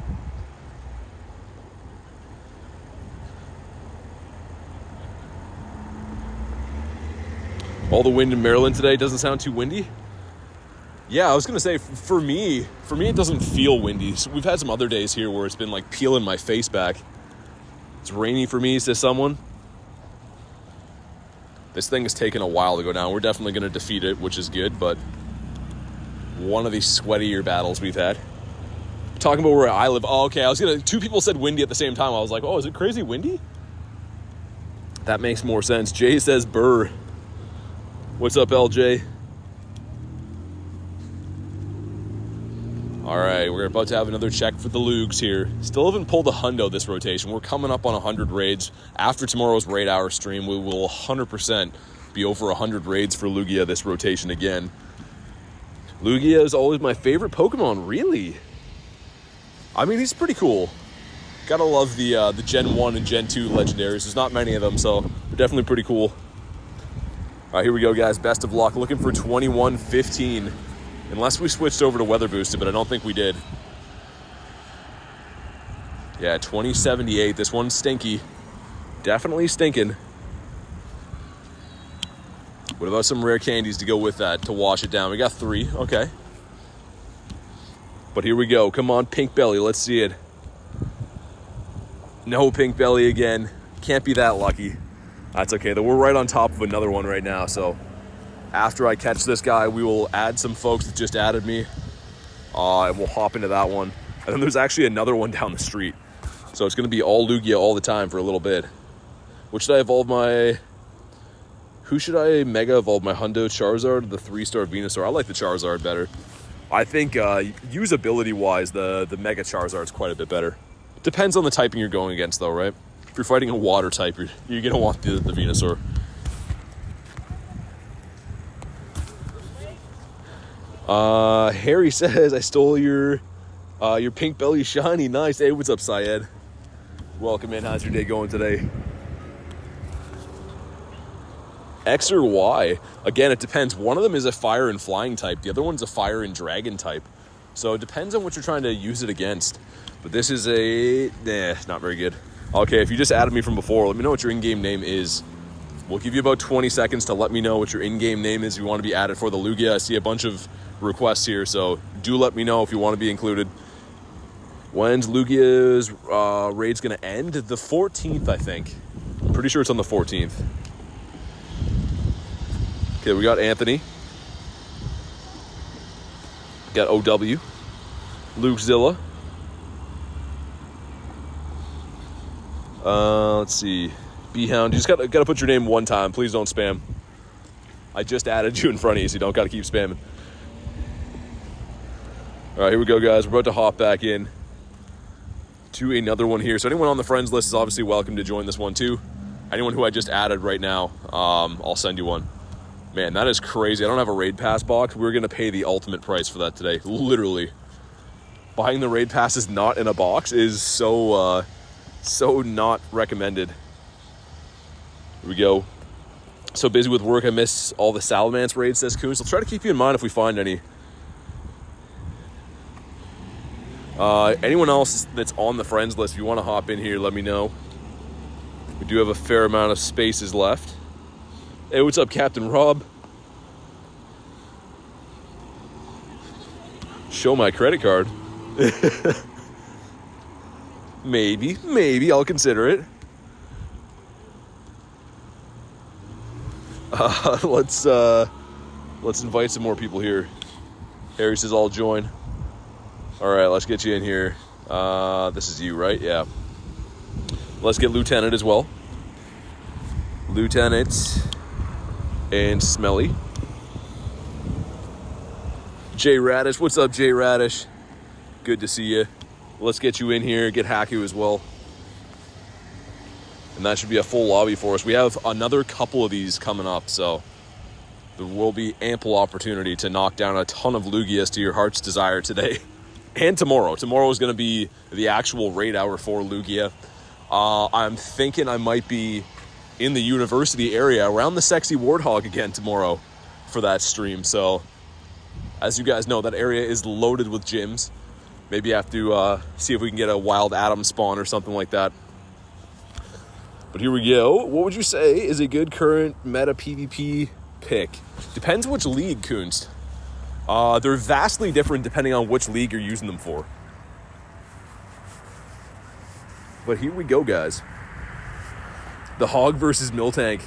All the wind in Maryland today doesn't sound too windy. Yeah, I was going to say, for me, it doesn't feel windy. So we've had some other days here where it's been like peeling my face back. It's rainy for me, says someone. This thing has taken a while to go down. We're definitely going to defeat it, which is good, but one of these sweatier battles we've had. Talking about where I live. Oh, okay, 2 people said windy at the same time. I was like, oh, is it crazy windy? That makes more sense. Jay says burr. What's up, LJ? All right, we're about to have another check for the Lugs here. Still haven't pulled a hundo this rotation. We're coming up on 100 raids. After tomorrow's raid hour stream, we will 100% be over 100 raids for Lugia this rotation again. Lugia is always my favorite Pokemon, really? I mean, he's pretty cool. Gotta love the Gen 1 and Gen 2 legendaries. There's not many of them, so they're definitely pretty cool. All right, here we go, guys. Best of luck. Looking for 21-15. Unless we switched over to weather boosted, but I don't think we did. Yeah, 2078. This one's stinky. Definitely stinking. What about some rare candies to go with that to wash it down? We got 3. Okay. But here we go. Come on, Pink Belly. Let's see it. No Pink Belly again. Can't be that lucky. That's okay, though. We're right on top of another one right now, so after I catch this guy, we will add some folks that just added me, and we'll hop into that one. And then there's actually another one down the street. So it's going to be all Lugia all the time for a little bit. Which should I evolve my... Who should I Mega Evolve? My Hundo Charizard or the 3-star Venusaur? I like the Charizard better. I think usability-wise, the Mega Charizard is quite a bit better. Depends on the typing you're going against, though, right? If you're fighting a water type, you're going to want the Venusaur. Harry says, I stole your Pink Belly shiny. Nice. Hey, what's up, Syed? Welcome in. How's your day going today? X or Y? Again, it depends. One of them is a fire and flying type. The other one's a fire and dragon type. So it depends on what you're trying to use it against. But this is not very good. Okay, if you just added me from before, let me know what your in-game name is. We'll give you about 20 seconds to let me know what your in-game name is if you want to be added for the Lugia. I see a bunch of requests here, so do let me know if you want to be included. When's Lugia's raid's going to end? The 14th, I think. I'm pretty sure it's on the 14th. Okay, we got Anthony. Got OW. Lukezilla. Let's see. B-Hound. You just gotta put your name one time. Please don't spam. I just added you in front of you, so you don't gotta keep spamming. All right, here we go, guys. We're about to hop back in to another one here. So anyone on the friends list is obviously welcome to join this one too. Anyone who I just added right now, I'll send you one. Man, that is crazy. I don't have a raid pass box. We're gonna pay the ultimate price for that today. Literally. Buying the raid passes not in a box is so not recommended. Here we go. So busy with work, I miss all the Salamence raids, says Coons. I'll try to keep you in mind if we find any. Anyone else that's on the friends list, if you want to hop in here, let me know. We do have a fair amount of spaces left. Hey, what's up, Captain Rob? Show my credit card. Maybe I'll consider it. Let's invite some more people here. Harry says I'll join. All right, let's get you in here. This is you, right? Yeah. Let's get Lieutenant as well. Lieutenant and Smelly. Jay Radish, what's up, Jay Radish? Good to see you. Let's get you in here. Get Haku as well. And that should be a full lobby for us. We have another couple of these coming up, so there will be ample opportunity to knock down a ton of Lugias to your heart's desire today. And tomorrow. Tomorrow is going to be the actual raid hour for Lugia. I'm thinking I might be in the university area around the Sexy Warthog again tomorrow for that stream. So, as you guys know, that area is loaded with gyms. Maybe have to see if we can get a Wild Atom spawn or something like that. But here we go. What would you say is a good current meta PvP pick? Depends which league, Kunst. They're vastly different depending on which league you're using them for. But here we go, guys. The Hog versus Miltank.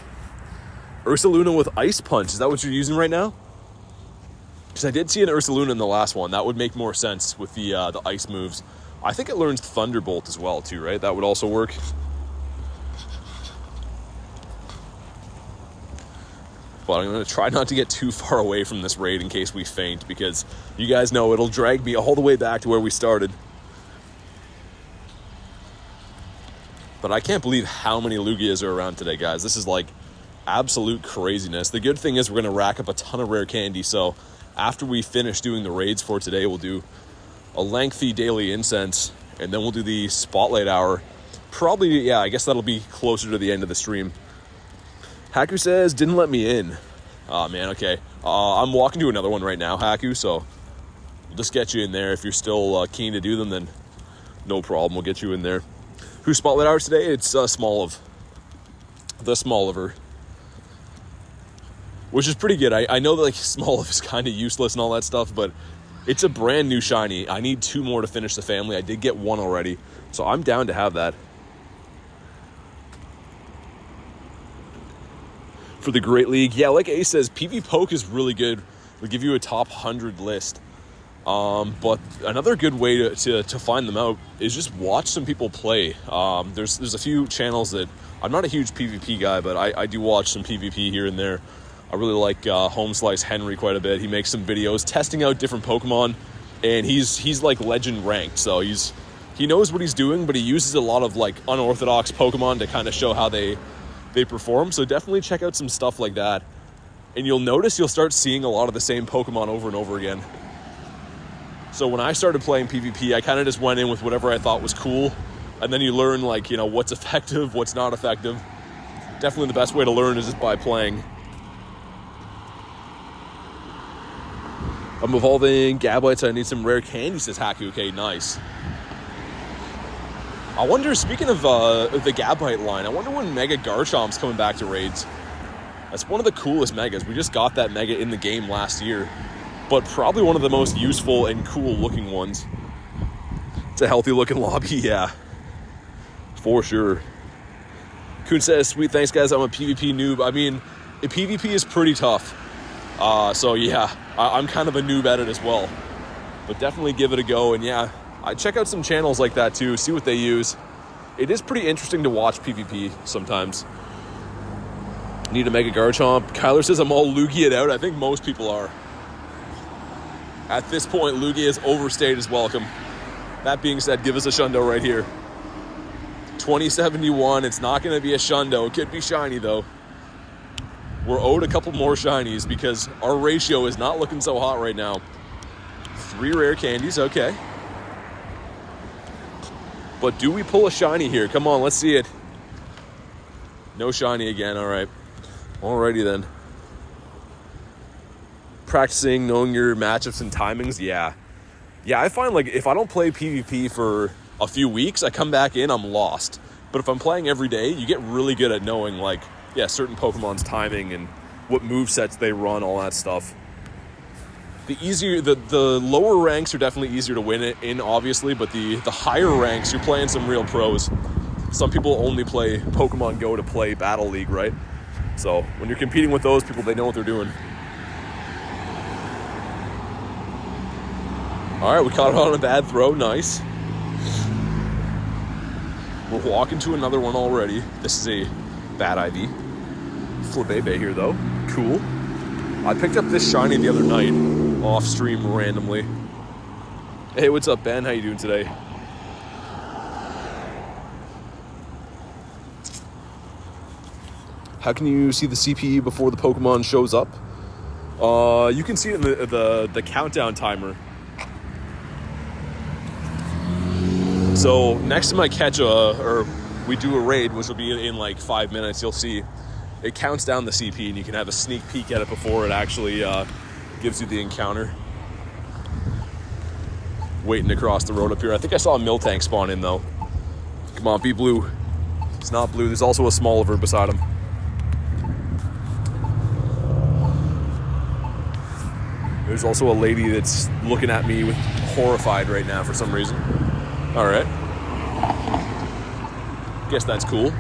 Ursaluna with Ice Punch. Is that what you're using right now? Because I did see an Ursaluna in the last one. That would make more sense with the ice moves. I think it learns Thunderbolt as well, too, right? That would also work. But I'm going to try not to get too far away from this raid in case we faint, because you guys know it'll drag me all the way back to where we started. But I can't believe how many Lugias are around today, guys. This is like absolute craziness. The good thing is we're going to rack up a ton of rare candy, so after we finish doing the raids for today, we'll do a lengthy daily incense, and then we'll do the spotlight hour. Probably, yeah, I guess that'll be closer to the end of the stream. Haku says, didn't let me in. Oh, man, okay. I'm walking to another one right now, Haku, so we'll just get you in there. If you're still keen to do them, then no problem. We'll get you in there. Who's spotlight hours today? It's Smoliv. The Smoliver. Which is pretty good. I know that like Smoliv is kind of useless and all that stuff, but it's a brand new shiny. I need 2 more to finish the family. I did get 1 already, so I'm down to have that. For the Great League, yeah, like Ace says, PV Poke is really good. It'll give you a top 100 list. But another good way to find them out is just watch some people play. There's a few channels that I'm not a huge PvP guy, but I do watch some PvP here and there. I really like Home Slice Henry quite a bit. He makes some videos testing out different Pokemon, and he's like legend ranked, so he knows what he's doing, but he uses a lot of like unorthodox Pokemon to kind of show how they perform. So definitely check out some stuff like that, and you'll notice you'll start seeing a lot of the same Pokemon over and over again. So when I started playing PvP, I kind of just went in with whatever I thought was cool, and then you learn like, you know, what's effective, what's not effective. Definitely the best way to learn is just by playing. I'm evolving Gablites. I need some rare candy, says Haku. Okay, nice. I wonder, speaking of the Gabite line, I wonder when Mega Garchomp's coming back to raids. That's one of the coolest Megas. We just got that Mega in the game last year, but probably one of the most useful and cool looking ones. It's a healthy looking lobby, yeah. For sure. Kun says, sweet, thanks guys, I'm a PvP noob. I mean, PvP is pretty tough. So yeah, I'm kind of a noob at it as well. But definitely give it a go. And yeah, I check out some channels like that too, see what they use. It is pretty interesting to watch PvP sometimes. Need a Mega Garchomp. Kyler says I'm all Lugia'd out. I think most people are. At this point, Lugia has overstayed his welcome. That being said, give us a Shundo right here. 2071, it's not going to be a Shundo. It could be shiny, though. We're owed a couple more shinies because our ratio is not looking so hot right now. 3 rare candies, okay. But do we pull a shiny here? Come on, let's see it. No shiny again, all right. Alrighty then. Practicing, knowing your matchups and timings, yeah. Yeah, I find like if I don't play PvP for a few weeks, I come back in, I'm lost. But if I'm playing every day, you get really good at knowing like, yeah, certain Pokemon's timing and what movesets they run, all that stuff. The lower ranks are definitely easier to win it in, obviously, but the higher ranks, you're playing some real pros. Some people only play Pokemon Go to play Battle League, right? So when you're competing with those people, they know what they're doing. All right, we caught it on a bad throw. Nice. We're walking to another one already. This is a bad IV. Flabébé here, though. Cool. I picked up this shiny the other night off stream randomly. Hey, what's up, Ben? How you doing today? How can you see the CP before the Pokemon shows up? You can see it in the countdown timer. So next time I catch or we do a raid, which will be in like 5 minutes, you'll see it counts down the CP and you can have a sneak peek at it before it actually gives you the encounter. Waiting to cross the road up here. I think I saw a Miltank spawn in though. Come on, be blue. It's not blue. There's also a Smoliv beside him. There's also a lady that's looking at me with horrified right now for some reason. All right. Guess that's cool.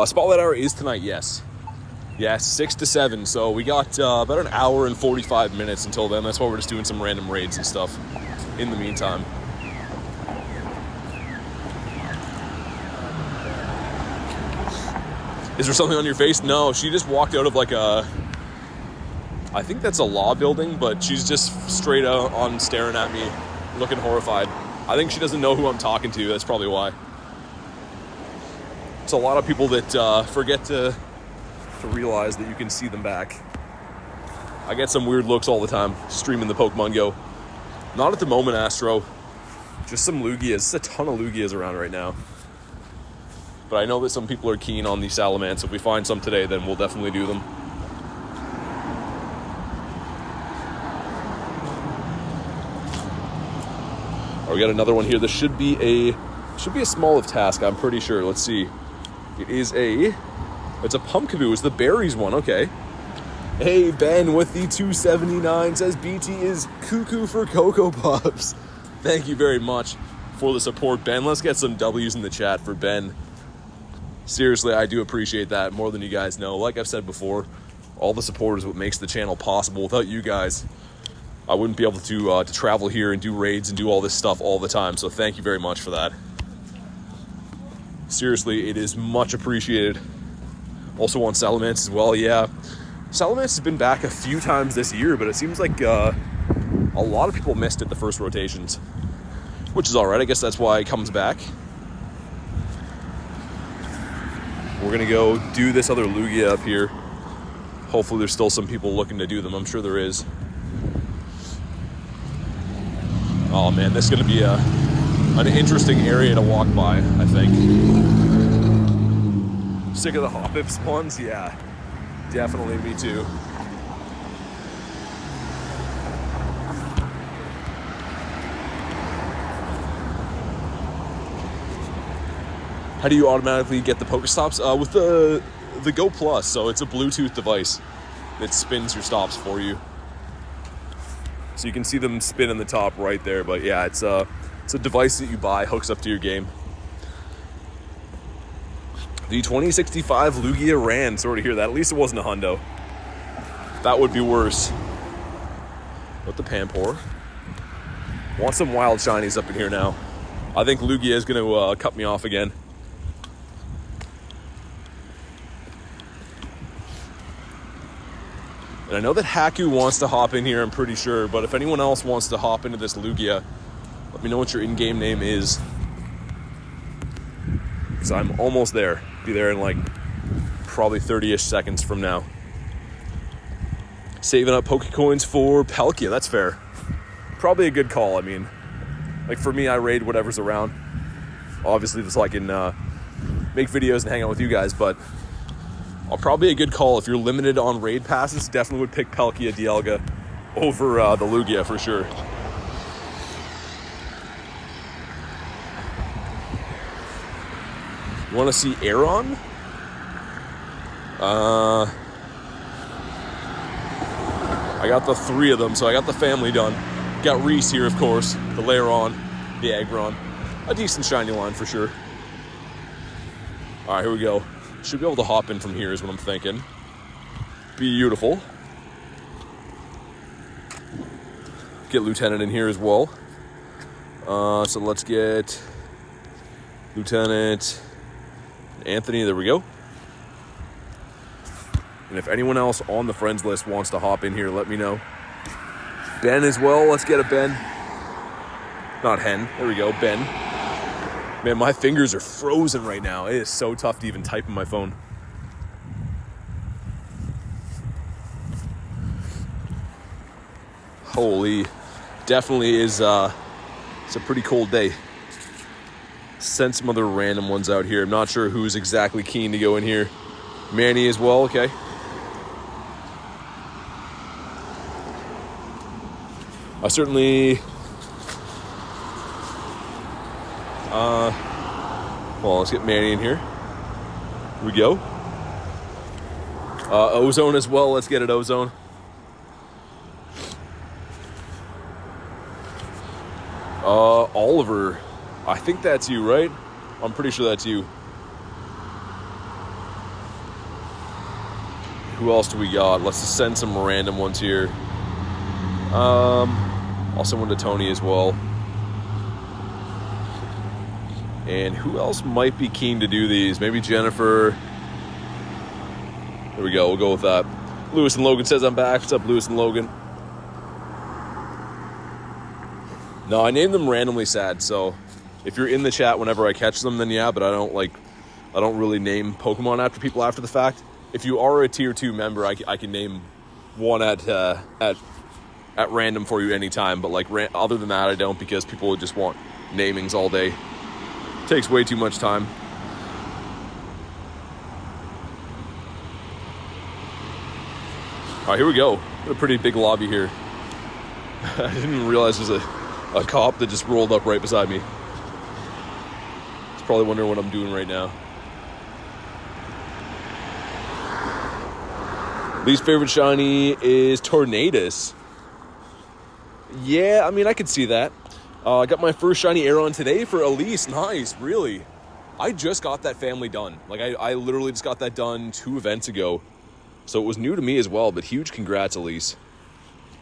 Spotlight hour is tonight, yes. Yeah, 6 to 7. So we got about an hour and 45 minutes until then. That's why we're just doing some random raids and stuff in the meantime. Is there something on your face? No, she just walked out of like I think that's a law building, but she's just straight out on staring at me, looking horrified. I think she doesn't know who I'm talking to. That's probably why. It's a lot of people that forget to realize that you can see them back. I get some weird looks all the time streaming the Pokemon Go. Not at the moment, Astro. Just some Lugias. There's a ton of Lugias around right now. But I know that some people are keen on these Salamence. So if we find some today, then we'll definitely do them. We got another one here. This should be a Smoliv task, I'm pretty sure. Let's see. It's a Pumpkaboo. It's the berries one. Okay. Hey, Ben with the 279 says BT is cuckoo for Cocoa Puffs. Thank you very much for the support, Ben. Let's get some W's in the chat for Ben. Seriously, I do appreciate that more than you guys know. Like I've said before, all the support is what makes the channel possible. Without you guys, I wouldn't be able to travel here and do raids and do all this stuff all the time. So thank you very much for that. Seriously, it is much appreciated. Also on Salamence as well. Yeah, Salamence has been back a few times this year, but it seems like a lot of people missed it the first rotations, which is all right. I guess that's why it comes back. We're gonna go do this other Lugia up here. Hopefully there's still some people looking to do them. I'm sure there is. Oh man, this is gonna be an interesting area to walk by, I think. Sick of the Hoppip spawns? Yeah, definitely, me too. How do you automatically get the Pokestops? With the Go Plus, so it's a Bluetooth device that spins your stops for you. So you can see them spin in the top right there, but yeah, it's a device that you buy, hooks up to your game. The 2065 Lugia ran, sorry to hear that. At least it wasn't a hundo. That would be worse. With the Pampor. Want some wild shinies up in here now. I think Lugia is going to cut me off again. And I know that Haku wants to hop in here, I'm pretty sure. But if anyone else wants to hop into this Lugia, let me know what your in-game name is. Because I'm almost there. Be there in like probably 30-ish seconds from now. Saving up Pokecoins for Palkia, that's fair. Probably a good call, I mean. Like for me, I raid whatever's around. Obviously, just so I can make videos and hang out with you guys, but probably a good call. If you're limited on raid passes, definitely would pick Palkia Dialga over the Lugia for sure. You want to see Aeron? I got the 3 of them, so I got the family done. Got Reese here, of course. The Lairon, the Aggron. A decent shiny line for sure. All right, here we go. Should be able to hop in from here is what I'm thinking. Beautiful. Get Lieutenant in here as well. So let's get Lieutenant Anthony. There we go. And if anyone else on the friends list wants to hop in here, let me know. Ben as well. Let's get a Ben. Not Hen. There we go. Ben. Man, my fingers are frozen right now. It is so tough to even type in my phone. Holy. Definitely is, it's a pretty cold day. Sent some other random ones out here. I'm not sure who's exactly keen to go in here. Manny as well. Okay. I certainly, well, let's get Manny in here. Here we go. Ozone as well. Let's get it, Ozone. Oliver. I think that's you, right? I'm pretty sure that's you. Who else do we got? Let's just send some random ones here. I'll send one to Tony as well. And who else might be keen to do these? Maybe Jennifer. There we go. We'll go with that. Lewis and Logan says I'm back. What's up, Lewis and Logan? No, I named them randomly sad. So if you're in the chat whenever I catch them, then yeah. But I don't really name Pokemon after people after the fact. If you are a tier 2 member, I can name one at random for you anytime, but like other than that I don't, because people would just want namings all day. It takes way too much time. All right, here we go. A pretty big lobby here. I didn't even realize there's a cop that just rolled up right beside me. He's probably wondering what I'm doing right now. Least favorite shiny is Tornadus. Yeah, I mean, I could see that. I got my first shiny Aeron today for Elise. Nice, really. I just got that family done. Like, I literally just got that done 2 events ago. So it was new to me as well, but huge congrats, Elise.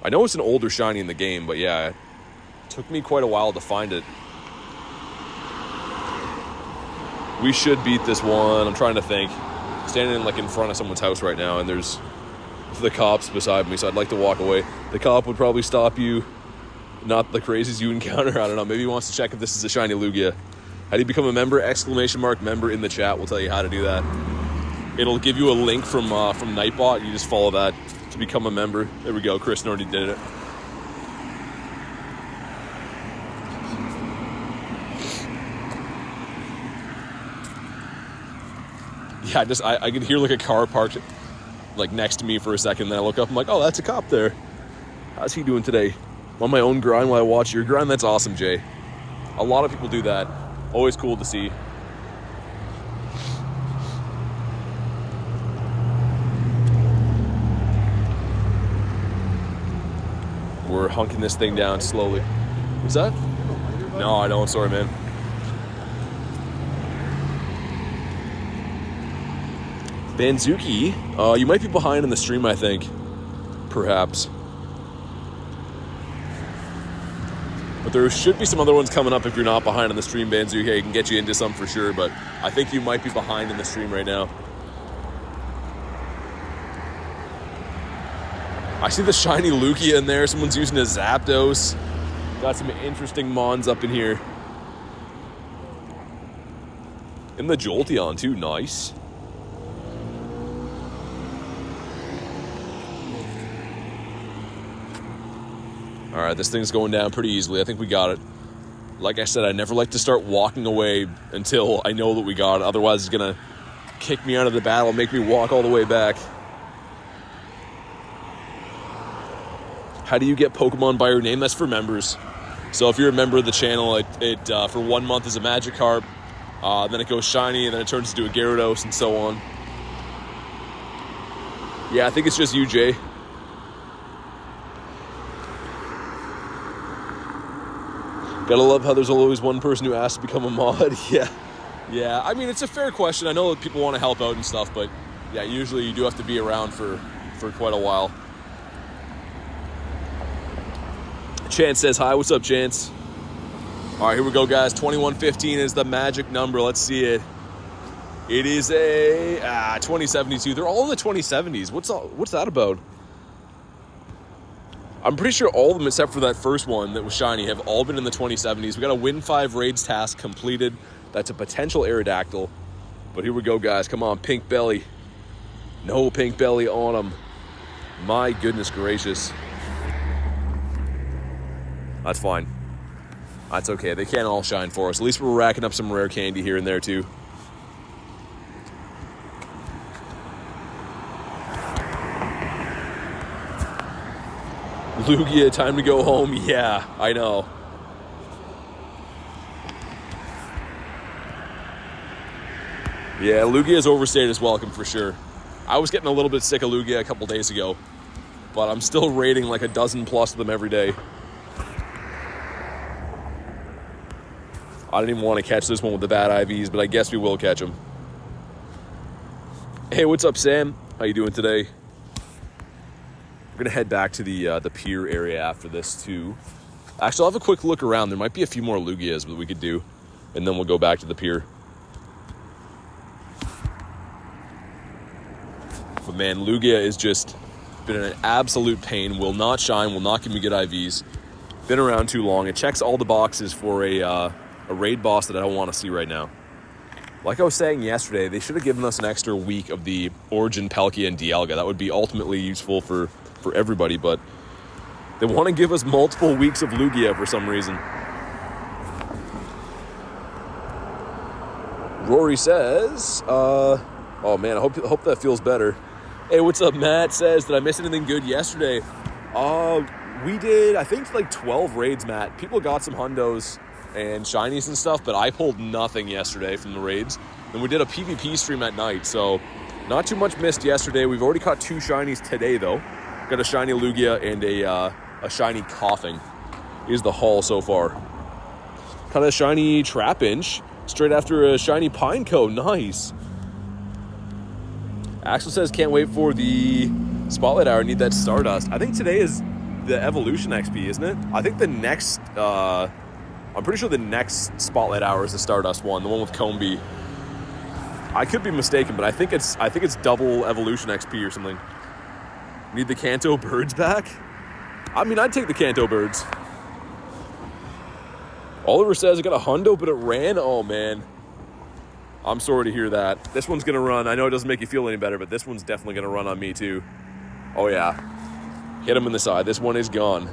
I know it's an older shiny in the game, but yeah, it took me quite a while to find it. We should beat this one. I'm trying to think. Standing like in front of someone's house right now, and there's the cops beside me, so I'd like to walk away. The cop would probably stop you. Not the crazies you encounter. I don't know. Maybe he wants to check if this is a shiny Lugia. How do you become a member? ! Member in the chat. We'll tell you how to do that. It'll give you a link from Nightbot. You just follow that to become a member. There we go. Chris already did it. Yeah, I could hear like a car parked like next to me for a second. Then I look up. I'm like, oh, that's a cop there. How's he doing today? I'm on my own grind while I watch your grind. That's awesome, Jay. A lot of people do that. Always cool to see. We're hunking this thing down slowly. What's that? No, I don't. Sorry, man. Banzuki, you might be behind in the stream, I think. perhaps. But there should be some other ones coming up if you're not behind on the stream, Banzuke. I can get you into some for sure, but I think you might be behind in the stream right now. I see the shiny Lugia in there. Someone's using a Zapdos. Got some interesting mons up in here. And the Jolteon too, nice. All right, this thing's going down pretty easily. I think we got it. Like I said, I never like to start walking away until I know that we got it. Otherwise, it's going to kick me out of the battle, make me walk all the way back. How do you get Pokemon by your name? That's for members. So if you're a member of the channel, it for 1 month is a Magikarp. Then it goes shiny, and then it turns into a Gyarados, and so on. Yeah, I think it's just you, Jay. Gotta love how there's always one person who asks to become a mod. Yeah. I mean, it's a fair question. I know that people want to help out and stuff, but yeah, usually you do have to be around for quite a while. Chance says hi. What's up, Chance? All right, here we go, guys. 2115 is the magic number. Let's see it. It is a 2072. They're all in the 2070s. What's that about? I'm pretty sure all of them, except for that first one that was shiny, have all been in the 2070s. We got a Win 5 raids task completed. That's a potential Aerodactyl. But here we go, guys. Come on, pink belly. No pink belly on them. My goodness gracious. That's fine. That's okay. They can't all shine for us. At least we're racking up some rare candy here and there, too. Lugia, time to go home. Yeah, I know. Yeah, Lugia's overstayed his welcome for sure. I was getting a little bit sick of Lugia a couple days ago, but I'm still raiding like a dozen plus of them every day. I didn't even want to catch this one with the bad IVs, but I guess we will catch them. Hey, what's up, Sam? How you doing today? We're going to head back to the pier area after this, too. Actually, I'll have a quick look around. There might be a few more Lugias that we could do, and then we'll go back to the pier. But, man, Lugia is just been an absolute pain. Will not shine, will not give me good IVs. Been around too long. It checks all the boxes for a raid boss that I don't want to see right now. Like I was saying yesterday, they should have given us an extra week of the Origin, Palkia, and Dialga. That would be ultimately useful for everybody, but they want to give us multiple weeks of Lugia for some reason. Rory says, oh man, I hope that feels better. Hey, what's up? Matt says, did I miss anything good yesterday? We did, I think, like 12 raids, Matt. People got some hundos and shinies and stuff, but I pulled nothing yesterday from the raids. And we did a PvP stream at night, so not too much missed yesterday. We've already caught 2 shinies today, though. Got a shiny Lugia and a shiny Coughing. Here's the haul so far. Kind of shiny Trapinch straight after a shiny Pineco. Nice. Axel says, can't wait for the Spotlight Hour. Need that Stardust. I think today is the Evolution XP, isn't it? I think the next... I'm pretty sure the next Spotlight Hour is the Stardust one, the one with Combee. I could be mistaken, but I think it's double Evolution XP or something. Need the Kanto birds back? I mean, I'd take the Kanto birds. Oliver says, I got a hundo, but it ran. Oh, man. I'm sorry to hear that. This one's going to run. I know it doesn't make you feel any better, but this one's definitely going to run on me, too. Oh, yeah. Hit him in the side. This one is gone.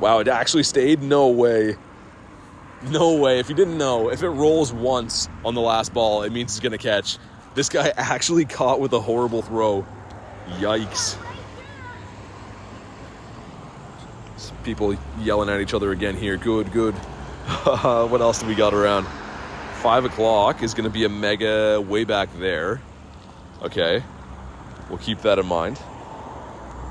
Wow, it actually stayed? No way. No way. If you didn't know, if it rolls once on the last ball, it means it's going to catch. This guy actually caught with a horrible throw. Yikes. People yelling at each other again here. Good. What else do we got around? 5 o'clock is going to be a mega way back there. Okay. We'll keep that in mind.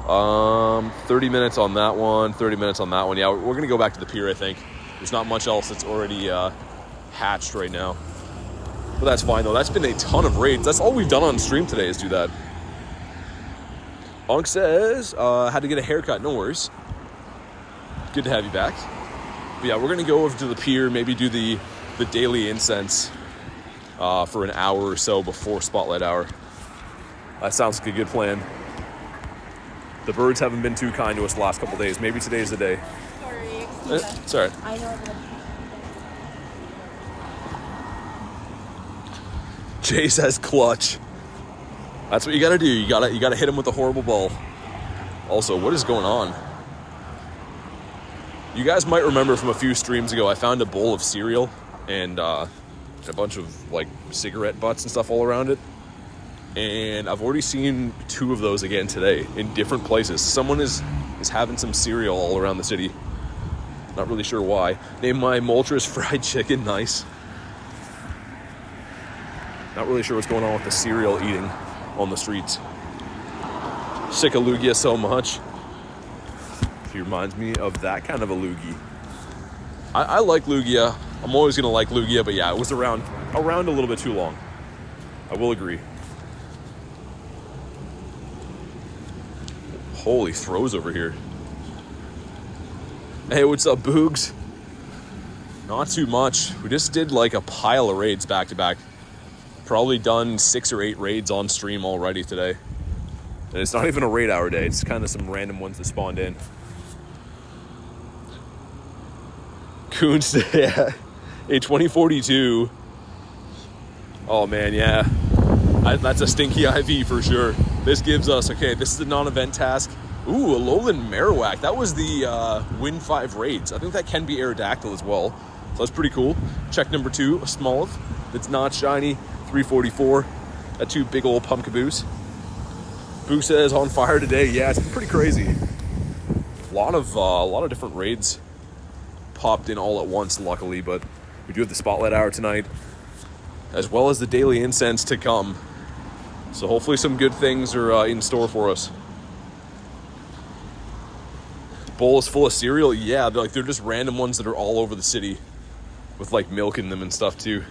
30 minutes on that one. 30 minutes on that one. Yeah, we're going to go back to the pier, I think. There's not much else that's already hatched right now. But that's fine, though. That's been a ton of raids. That's all we've done on stream today is do that. Onk says, had to get a haircut. No worries. Good to have you back. But yeah, we're going to go over to the pier, maybe do the daily incense for an hour or so before Spotlight Hour. That sounds like a good plan. The birds haven't been too kind to us the last couple days. Maybe today's the day. Sorry, excuse us. It's all right. I know that. Jay says clutch. That's what you gotta do. You gotta hit him with a horrible ball. Also, what is going on? You guys might remember from a few streams ago, I found a bowl of cereal and a bunch of like cigarette butts and stuff all around it. And I've already seen 2 of those again today in different places. Someone is having some cereal all around the city. Not really sure why. Name my Moltres fried chicken. Nice. Not really sure what's going on with the cereal eating on the streets. Sick of Lugia so much. He reminds me of that kind of a loogie. I like Lugia. I'm always gonna like Lugia, but yeah, it was around a little bit too long. I will agree. Holy throws over here. Hey, what's up, Boogs? Not too much. We just did like a pile of raids back to back. Probably done 6 or 8 raids on stream already today. And it's not even a raid hour day. It's kind of some random ones that spawned in. Coons, yeah. A 2042. Oh man, yeah. That's a stinky IV for sure. This gives us, okay, this is the non-event task. Ooh, a Lowland Marowak. That was the Win 5 raids. I think that can be Aerodactyl as well. So that's pretty cool. Check number 2, a Smoliv. That's not shiny. 344. That 2 big old pumpkaboos. Boo says on fire today. Yeah, it's been pretty crazy. A lot of different raids popped in all at once, luckily, but we do have the Spotlight Hour tonight, as well as the daily incense to come. So hopefully some good things are in store for us. Bowl is full of cereal. Yeah, they're just random ones that are all over the city with like milk in them and stuff too.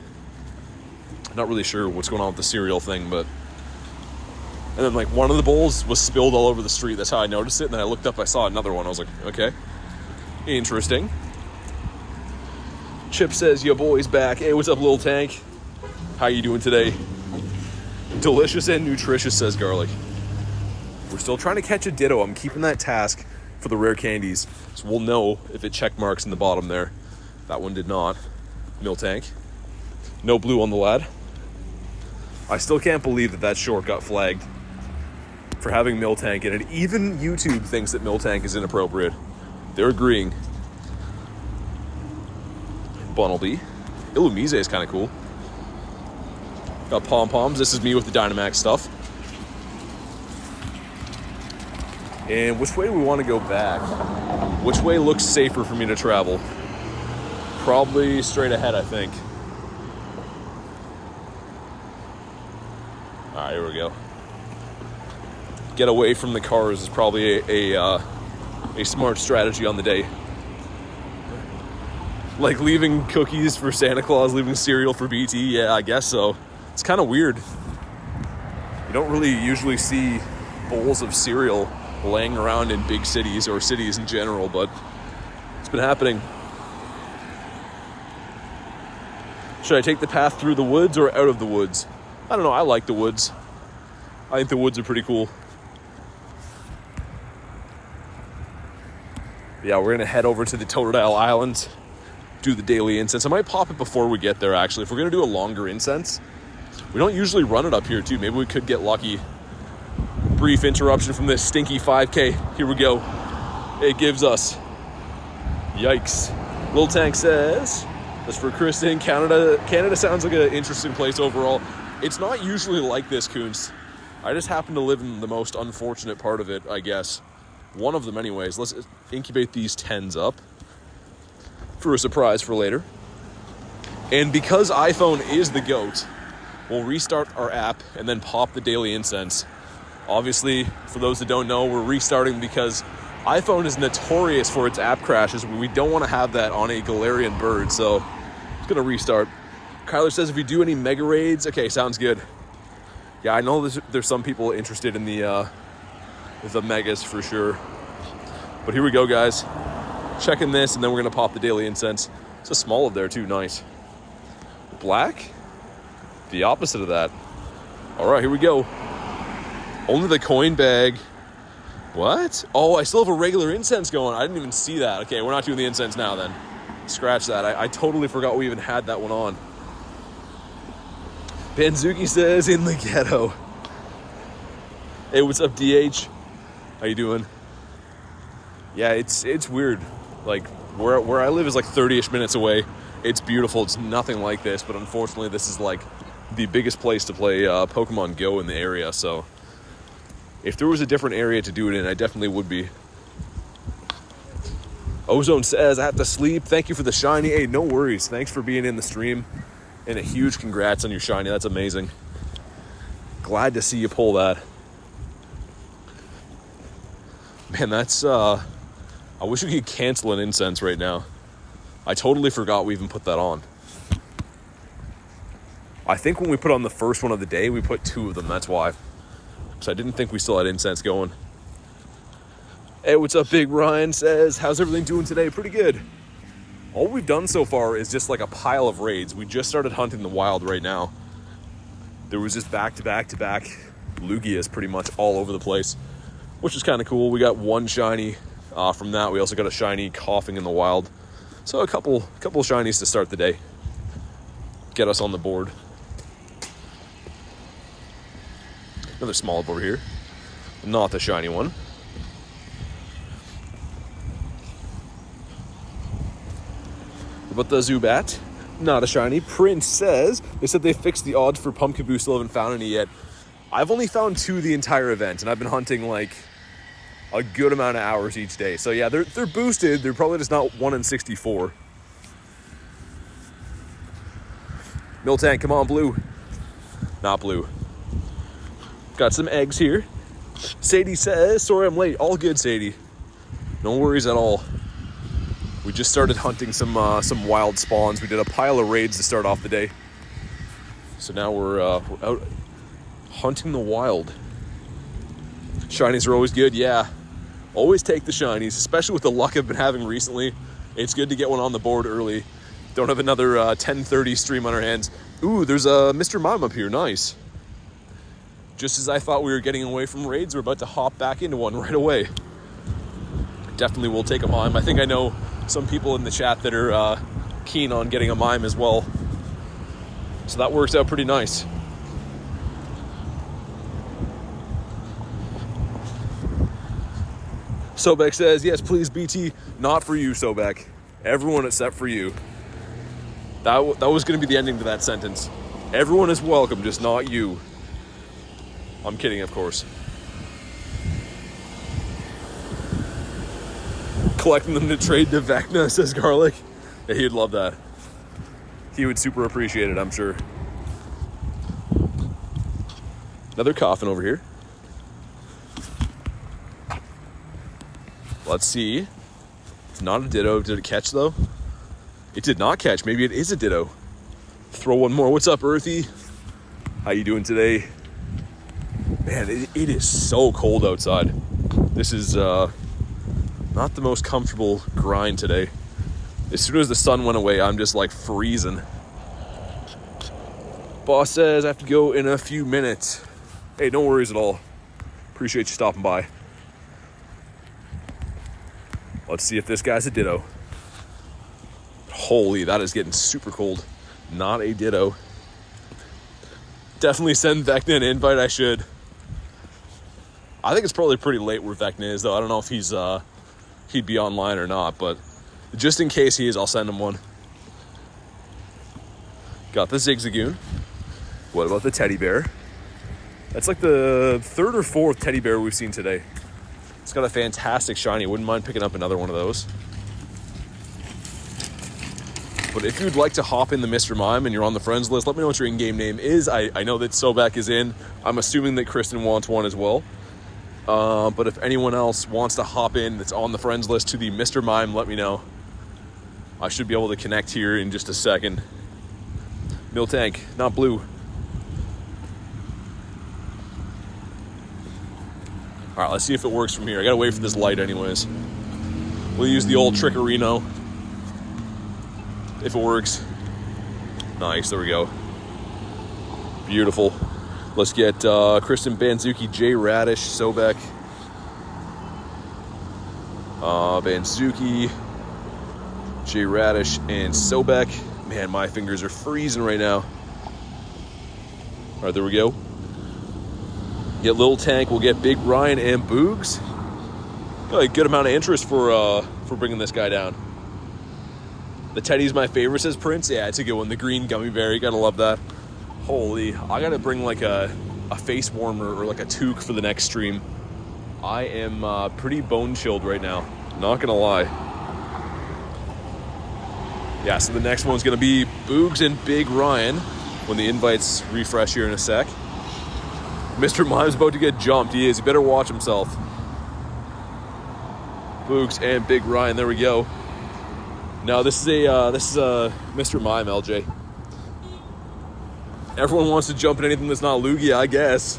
Not really sure what's going on with the cereal thing, but... And then like one of the bowls was spilled all over the street. That's how I noticed it. And then I looked up, I saw another one. I was like, okay, interesting. Chip says, yo boy's back. Hey, what's up, little tank? How you doing today? Delicious and nutritious, says Garlic. We're still trying to catch a Ditto. I'm keeping that task for the rare candies, so we'll know if it check marks in the bottom there. That one did not. Mill tank. No blue on the lad. I still can't believe that short got flagged for having Mill Tank in it. Even YouTube thinks that Mill Tank is inappropriate. They're agreeing. Bunnelby. Illumise is kind of cool. Got pom-poms. This is me with the Dynamax stuff. And which way do we want to go back? Which way looks safer for me to travel? Probably straight ahead, I think. All right, here we go. Get away from the cars is probably a smart strategy on the day. Like leaving cookies for Santa Claus, leaving cereal for BT. Yeah, I guess so. It's kind of weird. You don't really usually see bowls of cereal laying around in big cities or cities in general, but it's been happening. Should I take the path through the woods or out of the woods? I don't know. I like the woods. I think the woods are pretty cool. Yeah, we're going to head over to the Totodile Islands, do the daily incense. I might pop it before we get there, actually. If we're going to do a longer incense, we don't usually run it up here, too. Maybe we could get lucky. Brief interruption from this stinky 5K. Here we go. It gives us. Yikes. Lil Tank says, that's for Kristen. Canada sounds like an interesting place overall. It's not usually like this, Coons. I just happen to live in the most unfortunate part of it, I guess. One of them anyways. Let's incubate these 10s up for a surprise for later. And because iPhone is the GOAT, we'll restart our app and then pop the daily incense. Obviously, for those that don't know, we're restarting because iPhone is notorious for its app crashes. We don't want to have that on a Galarian bird, so it's going to restart. Kyler says if you do any mega raids, okay, sounds good. Yeah, I know there's some people interested in the the megas for sure. But here we go, guys. Checking this, and then we're going to pop the daily incense. It's a Smoliv there, too. Nice. Black? The opposite of that. All right, here we go. Only the coin bag. What? Oh, I still have a regular incense going. I didn't even see that. Okay, we're not doing the incense now then. Scratch that. I totally forgot we even had that one on. Banzuki says, in the ghetto. Hey, what's up, DH? How you doing? Yeah, it's weird. Like, where I live is like 30-ish minutes away. It's beautiful. It's nothing like this, but unfortunately, this is like the biggest place to play Pokemon Go in the area, so if there was a different area to do it in, I definitely would be. Ozone says, I have to sleep. Thank you for the shiny. Hey, no worries. Thanks for being in the stream. And a huge congrats on your shiny. That's amazing. Glad to see you pull that. Man, that's... I wish we could cancel an incense right now. I totally forgot we even put that on. I think when we put on the first one of the day, we put 2 of them. That's why. So I didn't think we still had incense going. Hey, what's up, Big Ryan says, how's everything doing today? Pretty good. All we've done so far is just like a pile of raids. We just started hunting the wild right now. There was just back-to-back Lugias pretty much all over the place, which is kind of cool. We got 1 shiny from that. We also got a shiny coughing in the wild. So a couple shinies to start the day. Get us on the board. Another Smoliv over here. Not the shiny one. What about the Zubat? Not a shiny. Prince says, they said they fixed the odds for Pumpkin Boo. Still haven't found any yet. I've only found 2 the entire event, and I've been hunting like a good amount of hours each day. So yeah, they're boosted. They're probably just not 1 in 64. Miltank, come on, blue. Not blue. Got some eggs here. Sadie says, sorry I'm late. All good, Sadie. No worries at all. We just started hunting some wild spawns. We did a pile of raids to start off the day. So now we're out hunting the wild. Shinies are always good, yeah. Always take the shinies, especially with the luck I've been having recently. It's good to get one on the board early. Don't have another 10:30 stream on our hands. Ooh, there's a Mr. Mime up here, nice. Just as I thought we were getting away from raids, we're about to hop back into one right away. Definitely will take a mime. I think I know some people in the chat that are keen on getting a mime as well. So that works out pretty nice. Sobek says, yes, please, BT. Not for you, Sobek. Everyone except for you. That was going to be the ending to that sentence. Everyone is welcome, just not you. I'm kidding, of course. Collecting them to trade to Vecna, says Garlic. Yeah, he'd love that. He would super appreciate it, I'm sure. Another coffin over here. Let's see. It's not a Ditto. Did it catch, though? It did not catch. Maybe it is a Ditto. Throw one more. What's up, Earthy? How you doing today? Man, it is so cold outside. This is not the most comfortable grind today. As soon as the sun went away, I'm just like freezing. Boss says I have to go in a few minutes. Hey, no worries at all. Appreciate you stopping by. Let's see if this guy's a Ditto. Holy, that is getting super cold. Not a Ditto. Definitely send Vecna an invite, I should. I think it's probably pretty late where Vecna is, though. I don't know if he'd be online or not, but just in case he is, I'll send him one. Got the Zigzagoon. What about the teddy bear? That's like the 3rd or 4th teddy bear we've seen today. It's got a fantastic shiny. Wouldn't mind picking up another one of those. But if you'd like to hop in the Mr. Mime and you're on the friends list, let me know what your in-game name is. I know that Sobek is in. I'm assuming that Kristen wants one as well. But if anyone else wants to hop in that's on the friends list to the Mr. Mime, let me know. I should be able to connect here in just a second. Miltank, not blue. All right, let's see if it works from here. I gotta wait for this light anyways. We'll use the old Trickerino. If it works. Nice, there we go. Beautiful. Let's get Kristen Banzuki, Jay Radish, Sobek. Banzuki, Jay Radish, and Sobek. Man, my fingers are freezing right now. All right, there we go. Get Little Tank. We'll get Big Ryan and Boogs. Got a good amount of interest for bringing this guy down. The Teddy's my favorite, says Prince. Yeah, it's a good one. The green gummy berry. Gotta love that. Holy, I gotta bring like a face warmer or like a toque for the next stream. I am pretty bone chilled right now. Not gonna lie. Yeah, so the next one's gonna be Boogs and Big Ryan when the invites refresh here in a sec. Mr. Mime's about to get jumped. He is. He better watch himself. Boogs and Big Ryan. There we go. Now this is a Mr. Mime, LJ. Everyone wants to jump in anything that's not Lugia, I guess.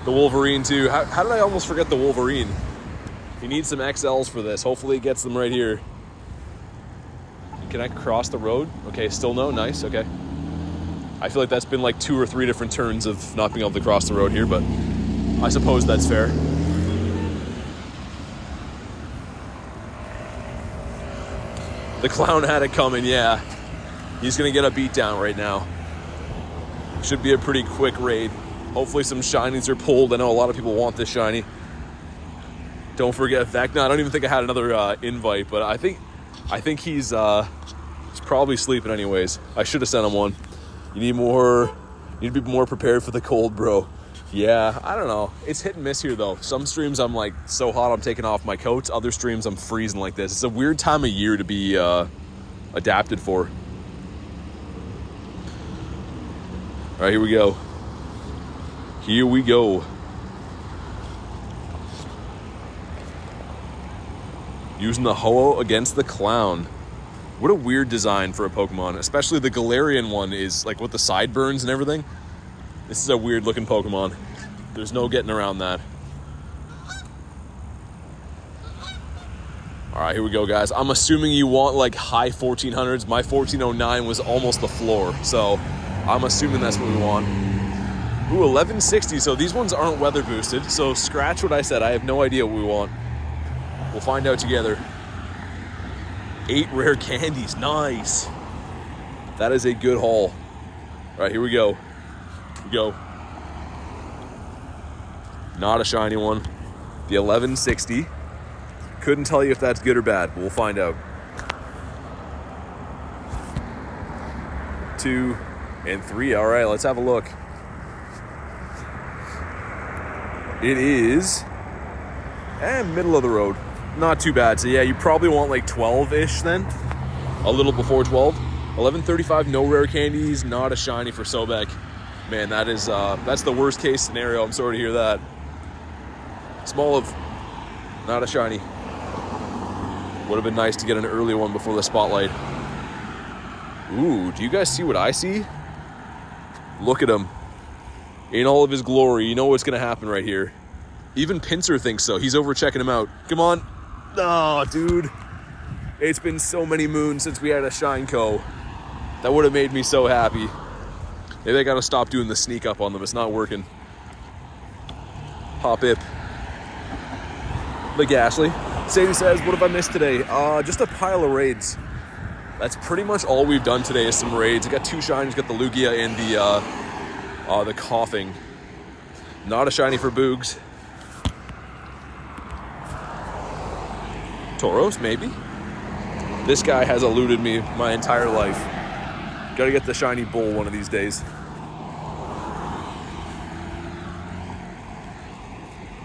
The Wolverine too. How did I almost forget the Wolverine? He needs some XLs for this. Hopefully he gets them right here. Can I cross the road? Okay, still no. Nice. Okay. I feel like that's been like 2 or 3 different turns of not being able to cross the road here, but I suppose that's fair. The clown had it coming, yeah. He's gonna get a beat down right now. Should be a pretty quick raid. Hopefully some shinies are pulled. I know a lot of people want this shiny. Don't forget Vecna. I don't even think I had another invite, but I think he's probably sleeping anyways. I should have sent him one. You need to be more prepared for the cold, bro. Yeah, I don't know. It's hit and miss here, though. Some streams I'm like so hot I'm taking off my coats. Other streams I'm freezing like this. It's a weird time of year to be adapted for. All right, here we go. Here we go. Using the Ho-Oh against the Clown. What a weird design for a Pokemon. Especially the Galarian one is like with the sideburns and everything. This is a weird looking Pokemon. There's no getting around that. All right, here we go, guys. I'm assuming you want like high 1400s. My 1409 was almost the floor. So I'm assuming that's what we want. Ooh, 1160. So these ones aren't weather boosted. So scratch what I said. I have no idea what we want. We'll find out together. 8 rare candies. Nice. That is a good haul. All right, here we go. Go. Not a shiny one. The 1160. Couldn't tell you if that's good or bad. We'll find out. 2 and 3. All right, let's have a look. It is middle of the road. Not too bad. So yeah, you probably want like 12-ish then. A little before 12. 1135, no rare candies, not a shiny for Sobek. Man, that's the worst case scenario. I'm sorry to hear that. Smoliv, not a shiny. Would have been nice to get an early one before the spotlight. Ooh, do you guys see what I see? Look at him. In all of his glory. You know what's going to happen right here. Even Pincer thinks so. He's over checking him out. Come on. Oh, dude. It's been so many moons since we had a Shineco. That would have made me so happy. Maybe I gotta stop doing the sneak up on them. It's not working. Hop Ip. The Ghastly. Sadie says, what have I missed today? Just a pile of raids. That's pretty much all we've done today is some raids. I got 2 shinies, got the Lugia and the Coughing. Not a shiny for Boogs. Tauros, maybe? This guy has eluded me my entire life. Gotta get the shiny bull one of these days.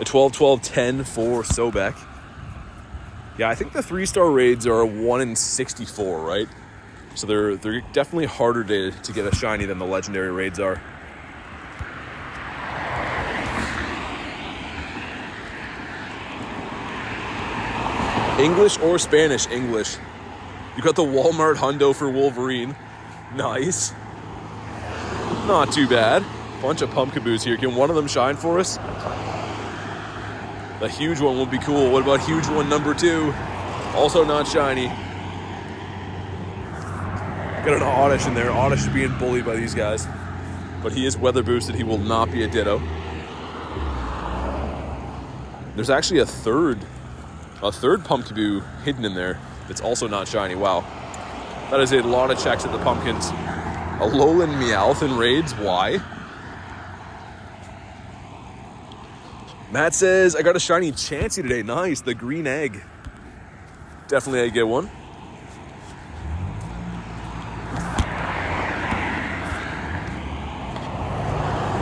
A 12-12-10 for Sobek. Yeah, I think the 3-star raids are 1 in 64, right? So they're definitely harder to get a shiny than the legendary raids are. English or Spanish? English. You got the Walmart hundo for Wolverine. Nice. Not too bad. Bunch of pumpkaboos here. Can one of them shine for us? The huge one would be cool. What about huge one number 2? Also not shiny. Got an Oddish in there. Oddish is being bullied by these guys. But he is weather boosted. He will not be a Ditto. There's actually a third Pumpkaboo hidden in there that's also not shiny. Wow. That is a lot of checks at the pumpkins. A Alolan Meowth in raids. Why? Matt says, I got a shiny Chansey today. Nice. The green egg. Definitely a good one.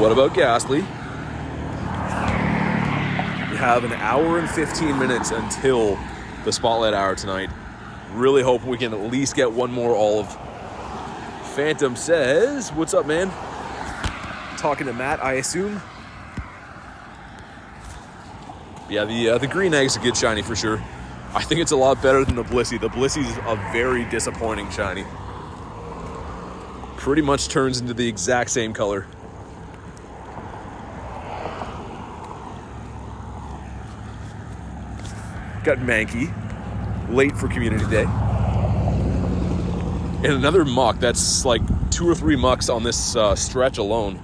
What about Ghastly? We have an hour and 15 minutes until the Spotlight Hour tonight. Really hope we can at least get one more olive. Phantom says, what's up, man? Talking to Matt, I assume. Yeah, the green egg's a good shiny for sure. I think it's a lot better than the Blissey. The Blissey's a very disappointing shiny. Pretty much turns into the exact same color. Got Mankey, late for Community Day. And another muck. That's like 2 or 3 mucks on this stretch alone.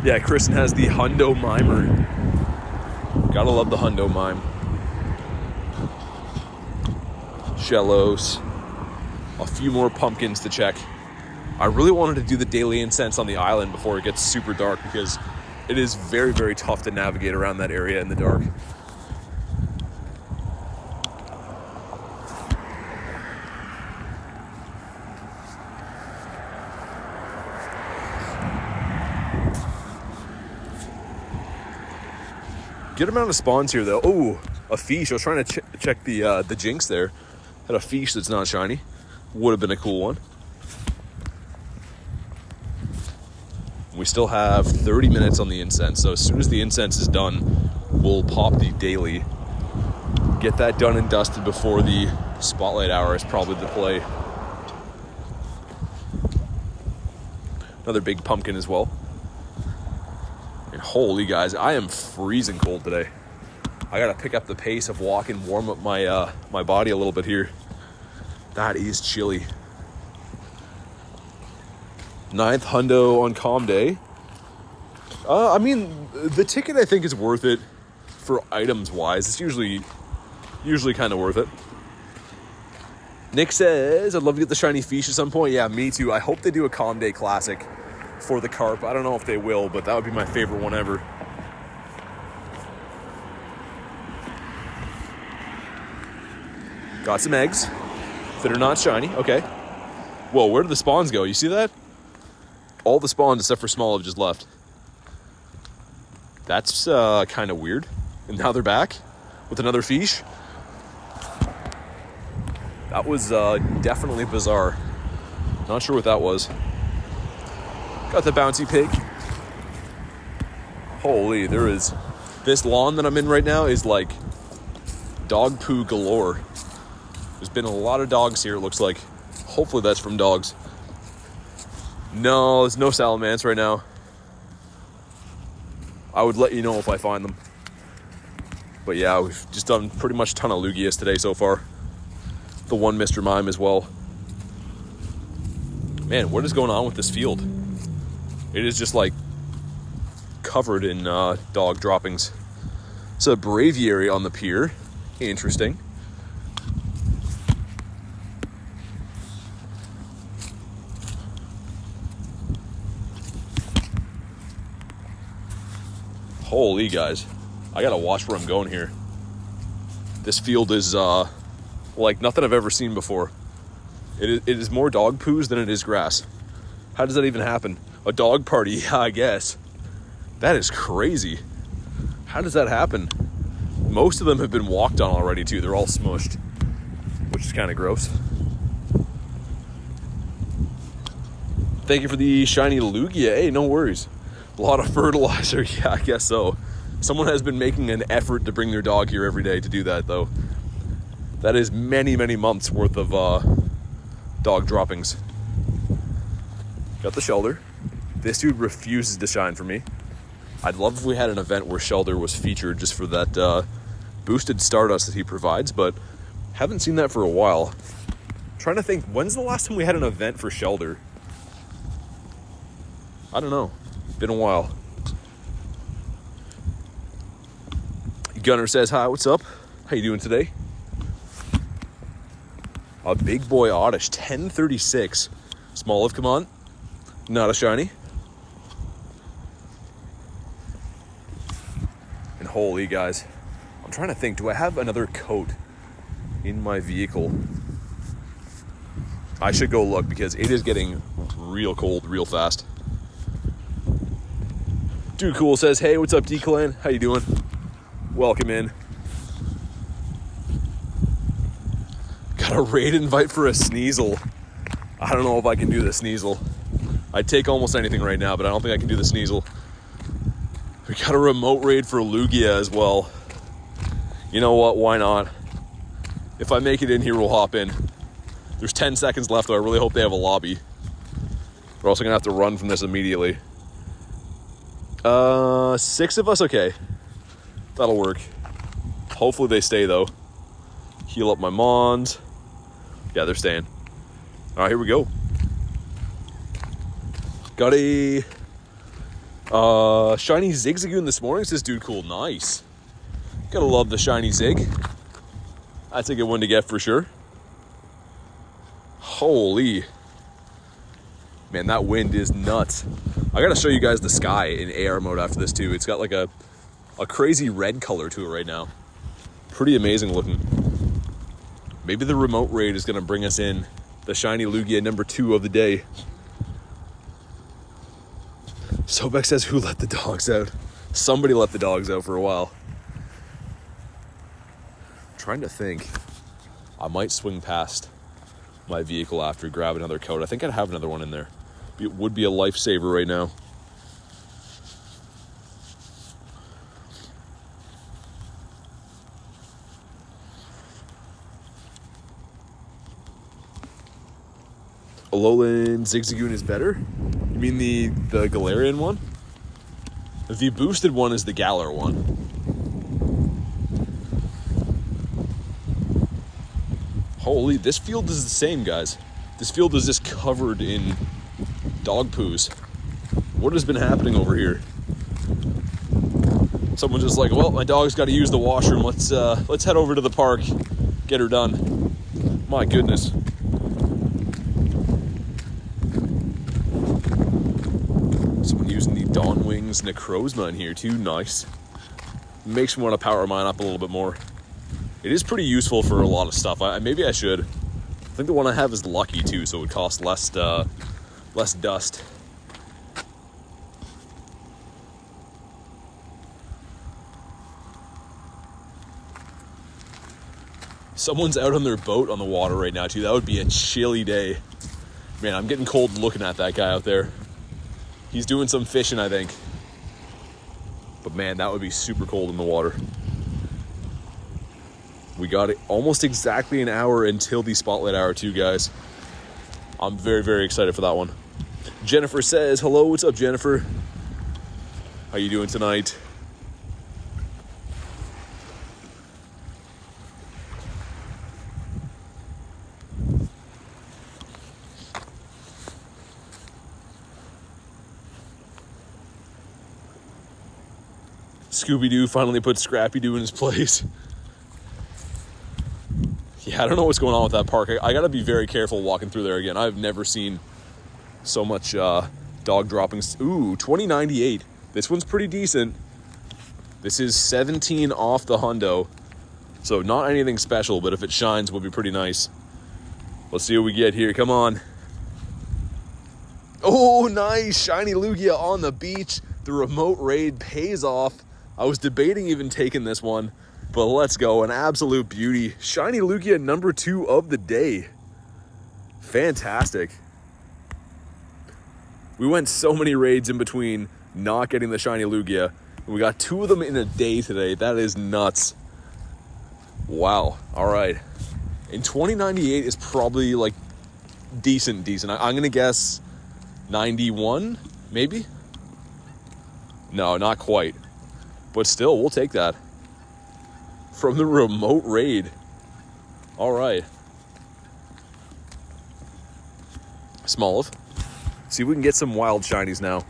Yeah, Kristen has the Hundo Mimer. Gotta love the Hundo Mime. Shellos. A few more pumpkins to check. I really wanted to do the daily incense on the island before it gets super dark because it is very, very tough to navigate around that area in the dark. Good amount of spawns here, though. Oh, a Fish. I was trying to check the Jinx there. Had a Fish that's not shiny. Would have been a cool one. We still have 30 minutes on the incense, so as soon as the incense is done, we'll pop the daily. Get that done and dusted before the Spotlight Hour is probably the play. Another big pumpkin as well. And holy guys, I am freezing cold today. I gotta pick up the pace of walking, warm up my my body a little bit here. That is chilly. 9th hundo on Calm Day. I mean, the ticket I think is worth it for items wise. It's usually kind of worth it. Nick says, I'd love to get the shiny Fish at some point. Yeah, me too. I hope they do a Calm Day Classic for the carp. I don't know if they will, but that would be my favorite one ever. Got some eggs that are not shiny. Okay. Whoa, where did the spawns go? You see that? All the spawns except for Smoliv just left. That's kind of weird. And now they're back with another Fish. That was definitely bizarre. Not sure what that was. Got the Bouncy Pig. Holy, there is... This lawn that I'm in right now is like dog poo galore. There's been a lot of dogs here, it looks like. Hopefully that's from dogs. No, there's no salamanders right now. I would let you know if I find them. But yeah, we've just done pretty much a ton of Lugias today so far. The one Mr. Mime as well. Man, what is going on with this field? It is just like covered in dog droppings. It's a Braviary on the pier. Interesting. Holy guys, I gotta watch where I'm going here. This field is like nothing I've ever seen before. It is more dog poos than it is grass. How does that even happen? A dog party, yeah, I guess. That is crazy. How does that happen? Most of them have been walked on already too. They're all smushed, which is kind of gross. Thank you for the shiny Lugia. Hey, no worries. A lot of fertilizer. Yeah, I guess so. Someone has been making an effort to bring their dog here every day to do that, though. That is many, many months worth of dog droppings. Got the Shelter. This dude refuses to shine for me. I'd love if we had an event where Shelder was featured just for that boosted Stardust that he provides, but haven't seen that for a while. Trying to think, when's the last time we had an event for Shelder? I don't know. Been a while. Gunner says, hi, what's up? How you doing today? A big boy Oddish, 1036. Smoliv, come on. Not a shiny. And holy guys, I'm trying to think, do I have another coat in my vehicle? I should go look because it is getting real cold real fast. Dude Cool says, hey, what's up, D-Clan? How you doing? Welcome in. Got a raid invite for a Sneasel. I don't know if I can do the Sneasel. I'd take almost anything right now, but I don't think I can do the Sneasel. We got a remote raid for Lugia as well. You know what? Why not? If I make it in here, we'll hop in. There's 10 seconds left, though. I really hope they have a lobby. We're also going to have to run from this immediately. 6 of us? Okay. That'll work. Hopefully they stay, though. Heal up my Mons. Yeah, they're staying. All right, here we go. Got a shiny Zigzagoon this morning, says Dude Cool. Nice. Gotta love the shiny Zig. That's a good one to get for sure. Holy. Man, that wind is nuts. I gotta show you guys the sky in AR mode after this too. It's got like a crazy red color to it right now. Pretty amazing looking. Maybe the remote raid is gonna bring us in the shiny Lugia number 2 of the day. Sobek says, who let the dogs out? Somebody let the dogs out for a while. I'm trying to think. I might swing past my vehicle after, grab another coat. I think I'd have another one in there. It would be a lifesaver right now. Alolan Zigzagoon is better? You mean the Galarian one? The boosted one is the Galar one. Holy, this field is the same, guys. This field is just covered in dog poos. What has been happening over here? Someone's just like, well, my dog's got to use the washroom. Let's head over to the park, get her done. My goodness. Someone using the Dawn Wings Necrozma in here too. Nice. Makes me want to power mine up a little bit more. It is pretty useful for a lot of stuff. Maybe I should. I think the one I have is lucky too, so it would cost less dust. Someone's out on their boat on the water right now too. That would be a chilly day. Man, I'm getting cold looking at that guy out there. He's doing some fishing, I think. But man, that would be super cold in the water. We got it almost exactly an hour until the Spotlight Hour too, guys. I'm very, very excited for that one. Jennifer says, hello, what's up, Jennifer? How you doing tonight? Scooby-Doo finally put Scrappy-Doo in his place. Yeah, I don't know what's going on with that park. I gotta be very careful walking through there again. I've never seen so much dog droppings. Ooh, 2098. This one's pretty decent. This is 17 off the hundo. So not anything special, but if it shines, it will be pretty nice. Let's see what we get here. Come on. Oh, nice. Shiny Lugia on the beach. The remote raid pays off. I was debating even taking this one, but let's go. An absolute beauty. Shiny Lugia number 2 of the day. Fantastic. We went so many raids in between not getting the shiny Lugia. And we got 2 of them in a day today. That is nuts. Wow. All right. And 2098 is probably like decent. I'm going to guess 91, maybe? No, not quite. But still, we'll take that. From the remote raid. All right. Smoliv. See if we can get some wild shinies now.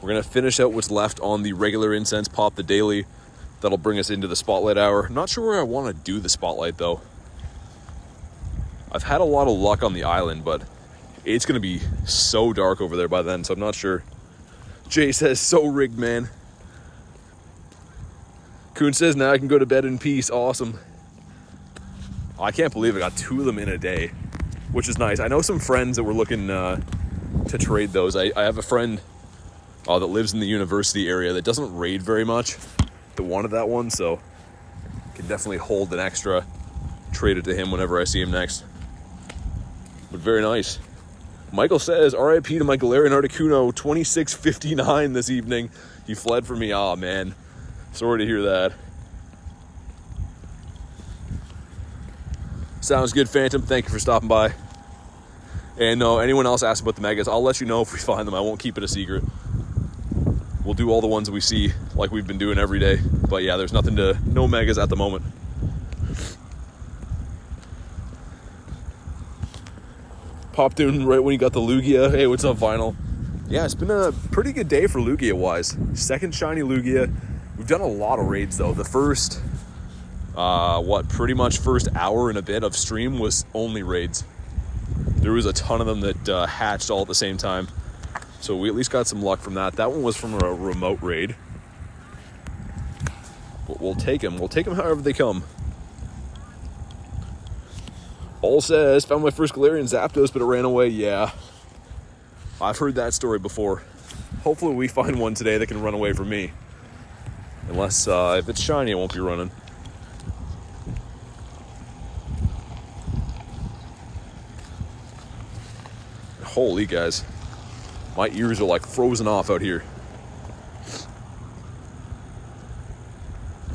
We're going to finish out what's left on the regular incense, pop the daily. That'll bring us into the spotlight hour. Not sure where I want to do the spotlight, though. I've had a lot of luck on the island, but it's going to be so dark over there by then, so I'm not sure. Jay says, so rigged, man. Kuhn says, now I can go to bed in peace. Awesome. I can't believe I got 2 of them in a day, which is nice. I know some friends that were looking to trade those. I have a friend that lives in the university area that doesn't raid very much that wanted that one, so can definitely hold an extra, trade it to him whenever I see him next. But very nice. Michael says, RIP to my Galarian Articuno, 2659 this evening. He fled from me. Aw, man. Sorry to hear that. Sounds good, Phantom. Thank you for stopping by. And no, anyone else asks about the megas, I'll let you know if we find them. I won't keep it a secret. We'll do all the ones that we see like we've been doing every day. But yeah, there's no megas at the moment. Popped in right when you got the Lugia. Hey, what's up, Vinyl? Yeah, it's been a pretty good day for Lugia-wise. Second shiny Lugia. We've done a lot of raids, though. The first, pretty much first hour and a bit of stream was only raids. There was a ton of them that hatched all at the same time. So we at least got some luck from that. That one was from a remote raid. But we'll take them. We'll take them however they come. All says, found my first Galarian Zapdos, but it ran away. Yeah. I've heard that story before. Hopefully we find one today that can run away from me. Unless, if it's shiny, it won't be running. Holy guys. My ears are like frozen off out here.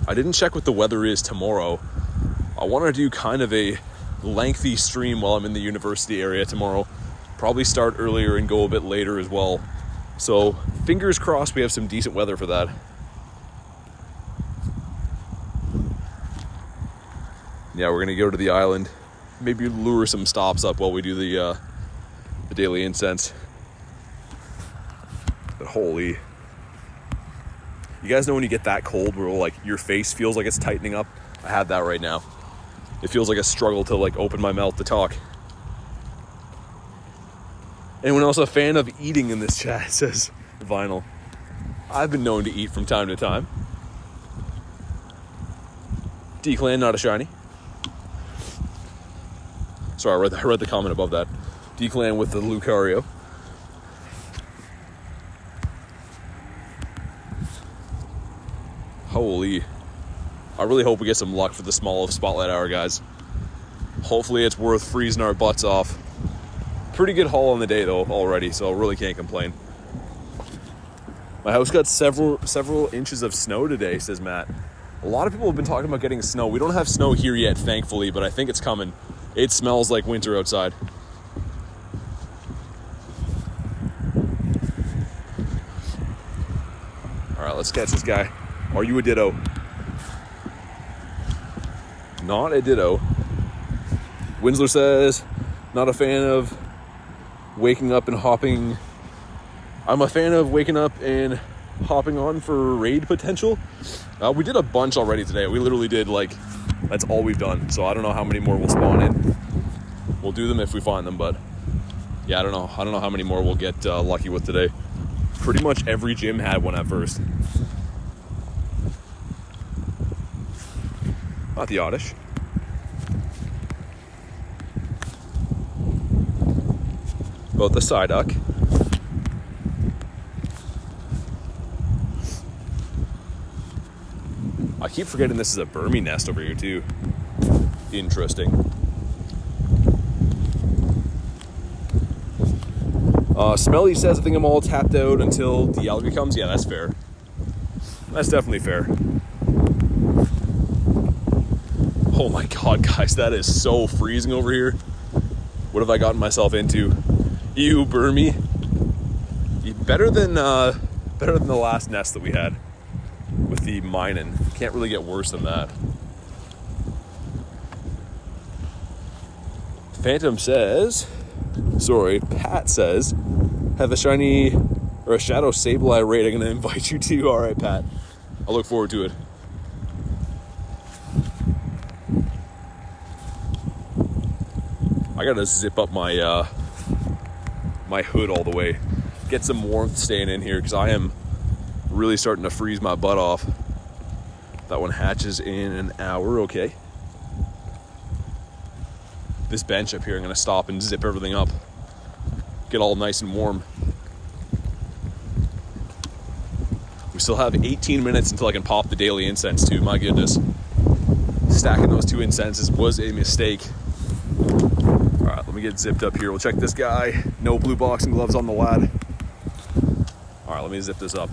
I didn't check what the weather is tomorrow. I want to do kind of a lengthy stream while I'm in the university area tomorrow. Probably start earlier and go a bit later as well. So fingers crossed we have some decent weather for that. Yeah, we're gonna go to the island. Maybe lure some stops up while we do the daily incense. But holy. You guys know when you get that cold where like your face feels like it's tightening up? I have that right now. It feels like a struggle to like open my mouth to talk. Anyone else a fan of eating in this chat, says Vinyl. I've been known to eat from time to time. D-Clan, not a shiny. Sorry, I read the comment above that. D-Clan with the Lucario. Holy. I really hope we get some luck for the Smoliv Spotlight Hour, guys. Hopefully it's worth freezing our butts off. Pretty good haul on the day, though, already, so I really can't complain. My house got several inches of snow today, says Matt. A lot of people have been talking about getting snow. We don't have snow here yet, thankfully, but I think it's coming. It smells like winter outside. All right, let's catch this guy. Are you a ditto? Not a ditto. Winslow says, not a fan of waking up and hopping. I'm a fan of waking up and hopping on for raid potential. We did a bunch already today. We literally did that's all we've done. So I don't know how many more will spawn in. We'll do them if we find them, but yeah, I don't know. I don't know how many more we'll get lucky with today. Pretty much every gym had one at first. Not the oddish. About the Psyduck. I keep forgetting this is a Burmy nest over here too. Interesting. Smelly says I think I'm all tapped out until Dialga comes. Yeah, that's fair. That's definitely fair. Oh my god, guys, that is so freezing over here. What have I gotten myself into? Ew, Burmy. Better than Better than the last nest that we had with the mining. Can't really get worse than that. Phantom says, Pat says, have a shiny or a shadow Sableye raid. I'm going to invite you to. All right, Pat. I'll look forward to it. I got to zip up my my hood all the way. Get some warmth staying in here because I am really starting to freeze my butt off. That one hatches in an hour. Okay. This bench up here, I'm going to stop and zip everything up. Get all nice and warm. We still have 18 minutes until I can pop the daily incense too. My goodness. Stacking those 2 incenses was a mistake. All right, let me get zipped up here. We'll check this guy. No blue boxing gloves on the lad. All right, let me zip this up.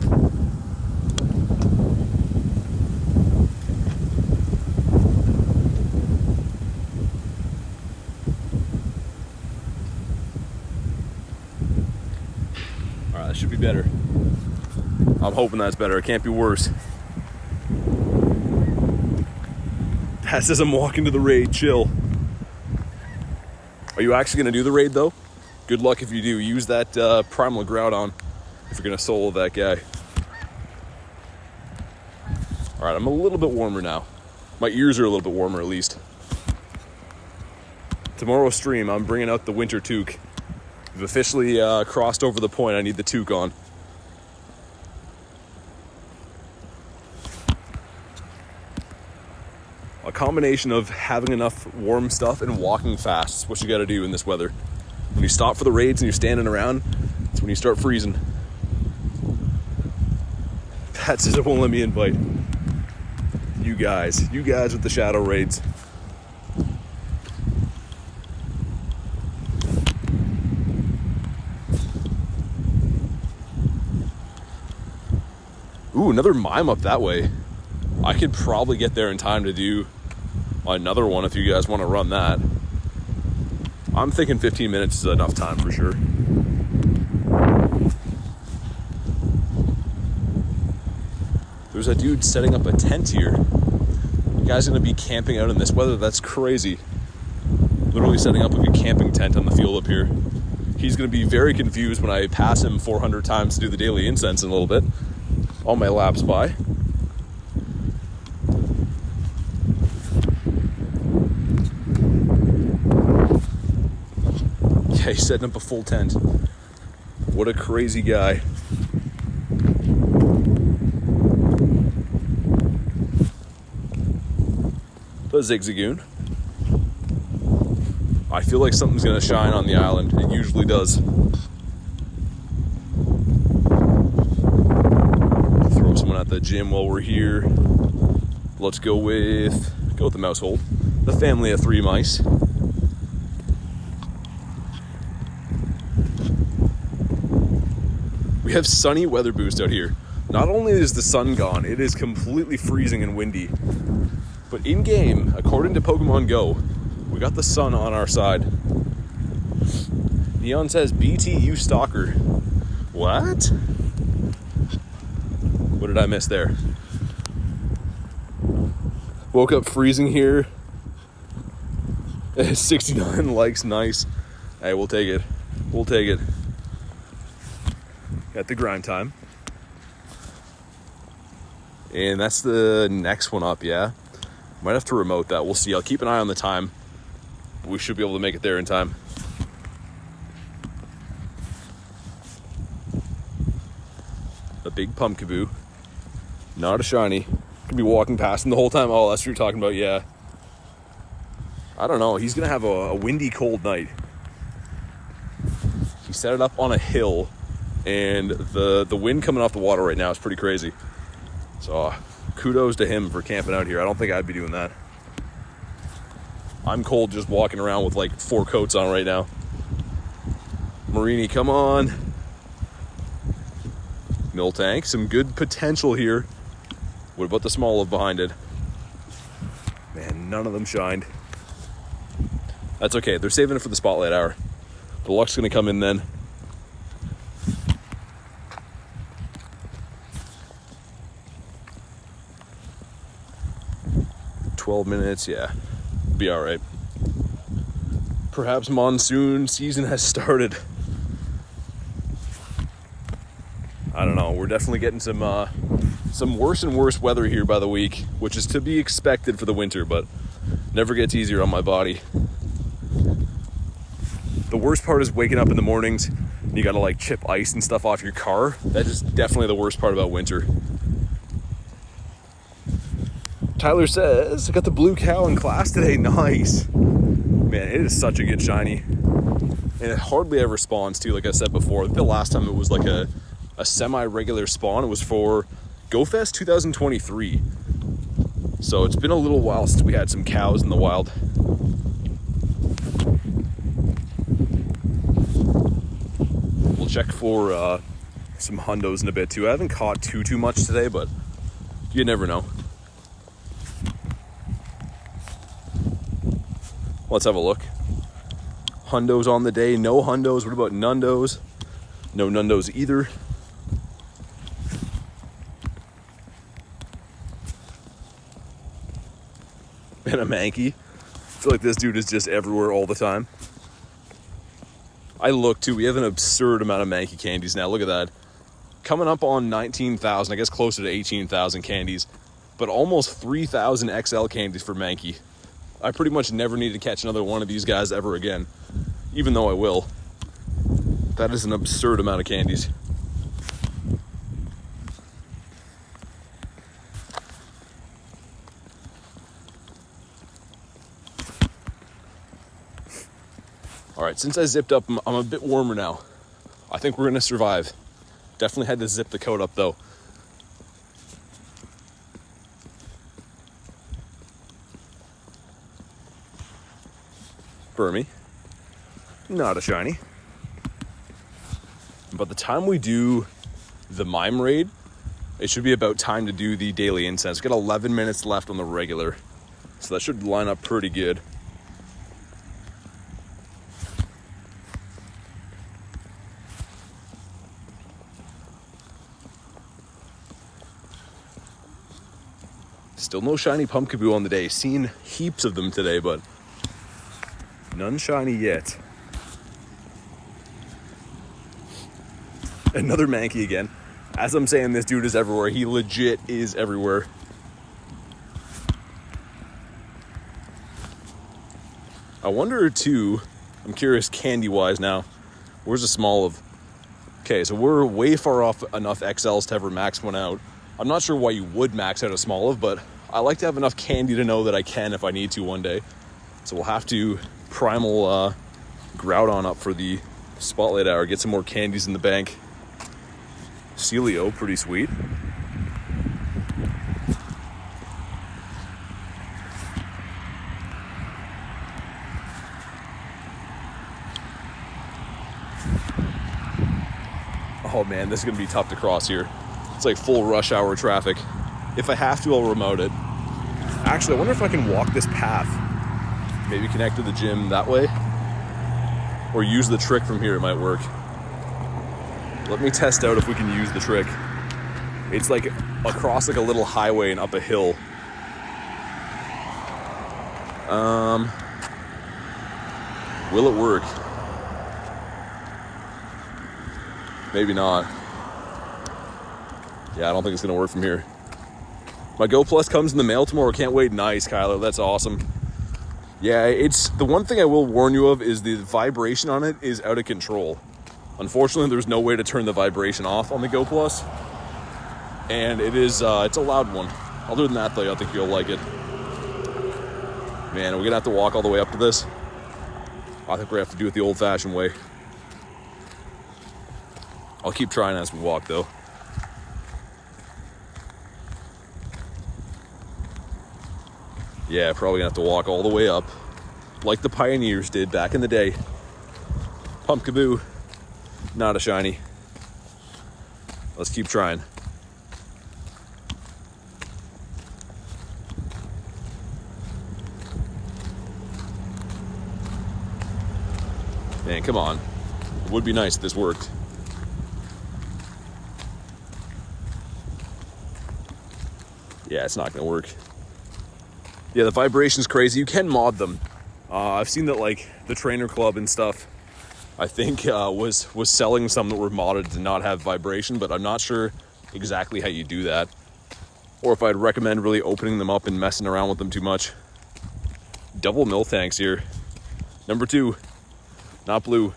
All right, that should be better. I'm hoping that's better. It can't be worse. That says I'm walking to the raid. Chill. Are you actually going to do the raid, though? Good luck if you do. Use that Primal Groudon if you're going to solo that guy. All right, I'm a little bit warmer now. My ears are a little bit warmer, at least. Tomorrow's stream, I'm bringing out the winter toque. We've officially crossed over the point. I need the toque on. A combination of having enough warm stuff and walking fast is what you got to do in this weather. When you stop for the raids and you're standing around, that's when you start freezing. Pat says it won't let me invite. You guys with the shadow raids. Ooh, another mime up that way. I could probably get there in time to do another one if you guys want to run that. I'm thinking 15 minutes is enough time for sure. There's a dude setting up a tent here. The guy's gonna be camping out in this weather. That's crazy. Literally setting up like a camping tent on the field up here. He's gonna be very confused when I pass him 400 times to do the daily incense in a little bit. All my laps by. Yeah, he's setting up a full tent. What a crazy guy. The Zigzagoon. I feel like something's gonna shine on the island. It usually does. Throw someone at the gym while we're here. Let's go with the mousehold. The family of 3 mice. We have sunny weather boost out here. Not only is the sun gone, it is completely freezing and windy. But in-game, according to Pokemon Go, we got the sun on our side. Neon says, BTU stalker. What? What did I miss there? Woke up freezing here. 69 likes, nice. Hey, we'll take it. We'll take it. At the grind time. And that's the next one up, yeah. Might have to remote that. We'll see. I'll keep an eye on the time. We should be able to make it there in time. A big pumpkaboo. Not a shiny. Could be walking past him the whole time. Oh, that's what you're talking about, yeah. I don't know. He's going to have a windy, cold night. He set it up on a hill. And the wind coming off the water right now is pretty crazy. So kudos to him for camping out here. I don't think I'd be doing that. I'm cold just walking around with like 4 coats on right now. Marini, come on. Miltank, some good potential here. What about the Smoliv behind it? Man, none of them shined. That's okay. They're saving it for the spotlight hour. The luck's going to come in then. 12 minutes. Yeah, be all right. Perhaps monsoon season has started. I don't know. We're definitely getting some worse and worse weather here by the week, which is to be expected for the winter, but never gets easier on my body. The worst part is waking up in the mornings and you gotta like chip ice and stuff off your car. That is definitely the worst part about winter. Tyler says, I got the blue cow in class today. Nice. Man, it is such a good shiny. And it hardly ever spawns too, like I said before. The last time it was like a semi-regular spawn, it was for GoFest 2023. So it's been a little while since we had some cows in the wild. We'll check for some hundos in a bit too. I haven't caught too much today, but you never know. Let's have a look. Hundos on the day. No hundos. What about nundos? No nundos either. And a manky. I feel like this dude is just everywhere all the time. I look too. We have an absurd amount of manky candies now. Look at that. Coming up on 19,000. I guess closer to 18,000 candies. But almost 3,000 XL candies for manky. I pretty much never need to catch another one of these guys ever again, even though I will. That is an absurd amount of candies. All right, since I zipped up, I'm a bit warmer now. I think we're gonna survive. Definitely had to zip the coat up though. Burmy, not a shiny. By the time we do the mime raid, it should be about time to do the daily incense. We've got 11 minutes left on the regular, so that should line up pretty good. Still no shiny pumpkaboo on the day. Seen heaps of them today, but none shiny yet. Another manky again. As I'm saying, this dude is everywhere. He legit is everywhere. I wonder too, I'm curious candy-wise now, where's a Smoliv? Okay, so we're way far off enough XLs to ever max one out. I'm not sure why you would max out a Smoliv, but I like to have enough candy to know that I can if I need to one day. So we'll have to primal Groudon up for the spotlight hour, get some more candies in the bank. Celio, pretty sweet. Oh man, this is gonna be tough to cross here. It's like full rush hour traffic. If I have to, I'll remote it. Actually, I wonder if I can walk this path. Maybe connect to the gym that way. Or use the trick from here, it might work. Let me test out if we can use the trick. It's like across like a little highway and up a hill. Will it work? Maybe not. Yeah, I don't think it's gonna work from here. My Go Plus comes in the mail tomorrow. Can't wait. Nice, Kyler. That's awesome. Yeah, it's the one thing I will warn you of is the vibration on it is out of control. Unfortunately, there's no way to turn the vibration off on the Go Plus. And it is, it's a loud one. Other than that, though, I think you'll like it. Man, are we gonna have to walk all the way up to this? I think we're gonna have to do it the old-fashioned way. I'll keep trying as we walk, though. Yeah, probably gonna have to walk all the way up, like the pioneers did back in the day. Pumpkaboo, not a shiny. Let's keep trying. Man, come on. It would be nice if this worked. Yeah, it's not gonna work. Yeah, the vibration's crazy. You can mod them. I've seen that like the Trainer Club and stuff, I think was selling some that were modded to not have vibration, but I'm not sure exactly how you do that. Or if I'd recommend really opening them up and messing around with them too much. Double mill tanks here. Number 2, not blue.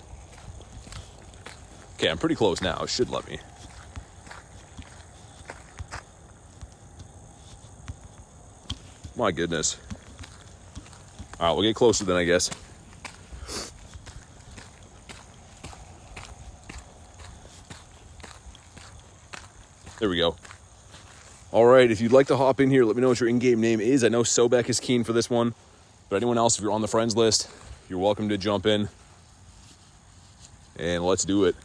Okay, I'm pretty close now. It should let me. My goodness. All right, we'll get closer then, I guess. There we go. All right, if you'd like to hop in here, let me know what your in-game name is. I know Sobek is keen for this one, but anyone else, if you're on the friends list, you're welcome to jump in. And let's do it.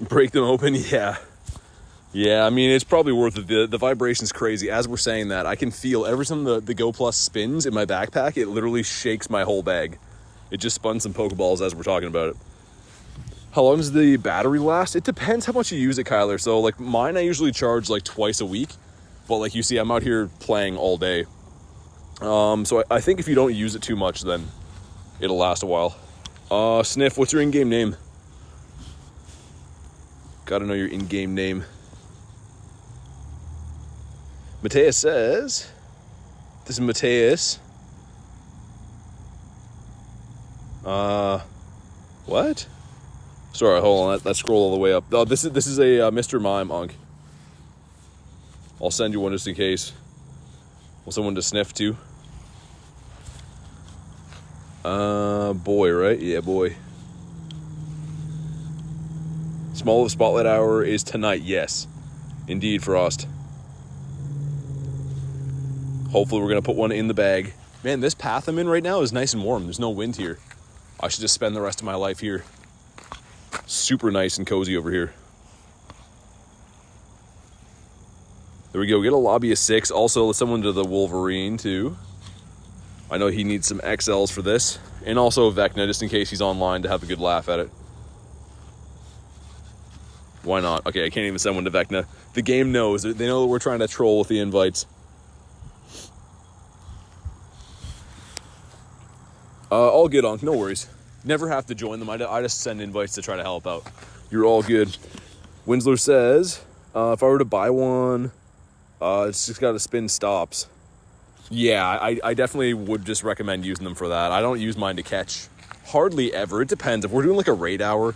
Break them open, yeah. Yeah, I mean, it's probably worth it. The vibration's crazy. As we're saying that, I can feel every time the Go Plus spins in my backpack, it literally shakes my whole bag. It just spun some Pokeballs as we're talking about it. How long does the battery last? It depends how much you use it, Kyler. So, like, mine I usually charge, like, twice a week. But, like, you see, I'm out here playing all day. So I think if you don't use it too much, then it'll last a while. Sniff, what's your in-game name? Gotta know your in-game name. Mateus says, this is Mateus. What? Sorry, hold on. Let's scroll all the way up. Oh, this is a Mr. Mime, Unk. I'll send you one just in case. Want someone to sniff too? Boy, right? Yeah, boy. Smoliv Spotlight Hour is tonight. Yes, indeed, Frost. Hopefully we're going to put one in the bag. Man, this path I'm in right now is nice and warm. There's no wind here. I should just spend the rest of my life here. Super nice and cozy over here. There we go. Get a lobby of 6. Also, let's send one to the Wolverine, too. I know he needs some XLs for this. And also Vecna, just in case he's online to have a good laugh at it. Why not? Okay, I can't even send one to Vecna. The game knows. They know that we're trying to troll with the invites. All good, Unk. No worries. Never have to join them. I just send invites to try to help out. You're all good. Winsler says, if I were to buy one, it's just got to spin stops. Yeah, I definitely would just recommend using them for that. I don't use mine to catch hardly ever. It depends. If we're doing like a raid hour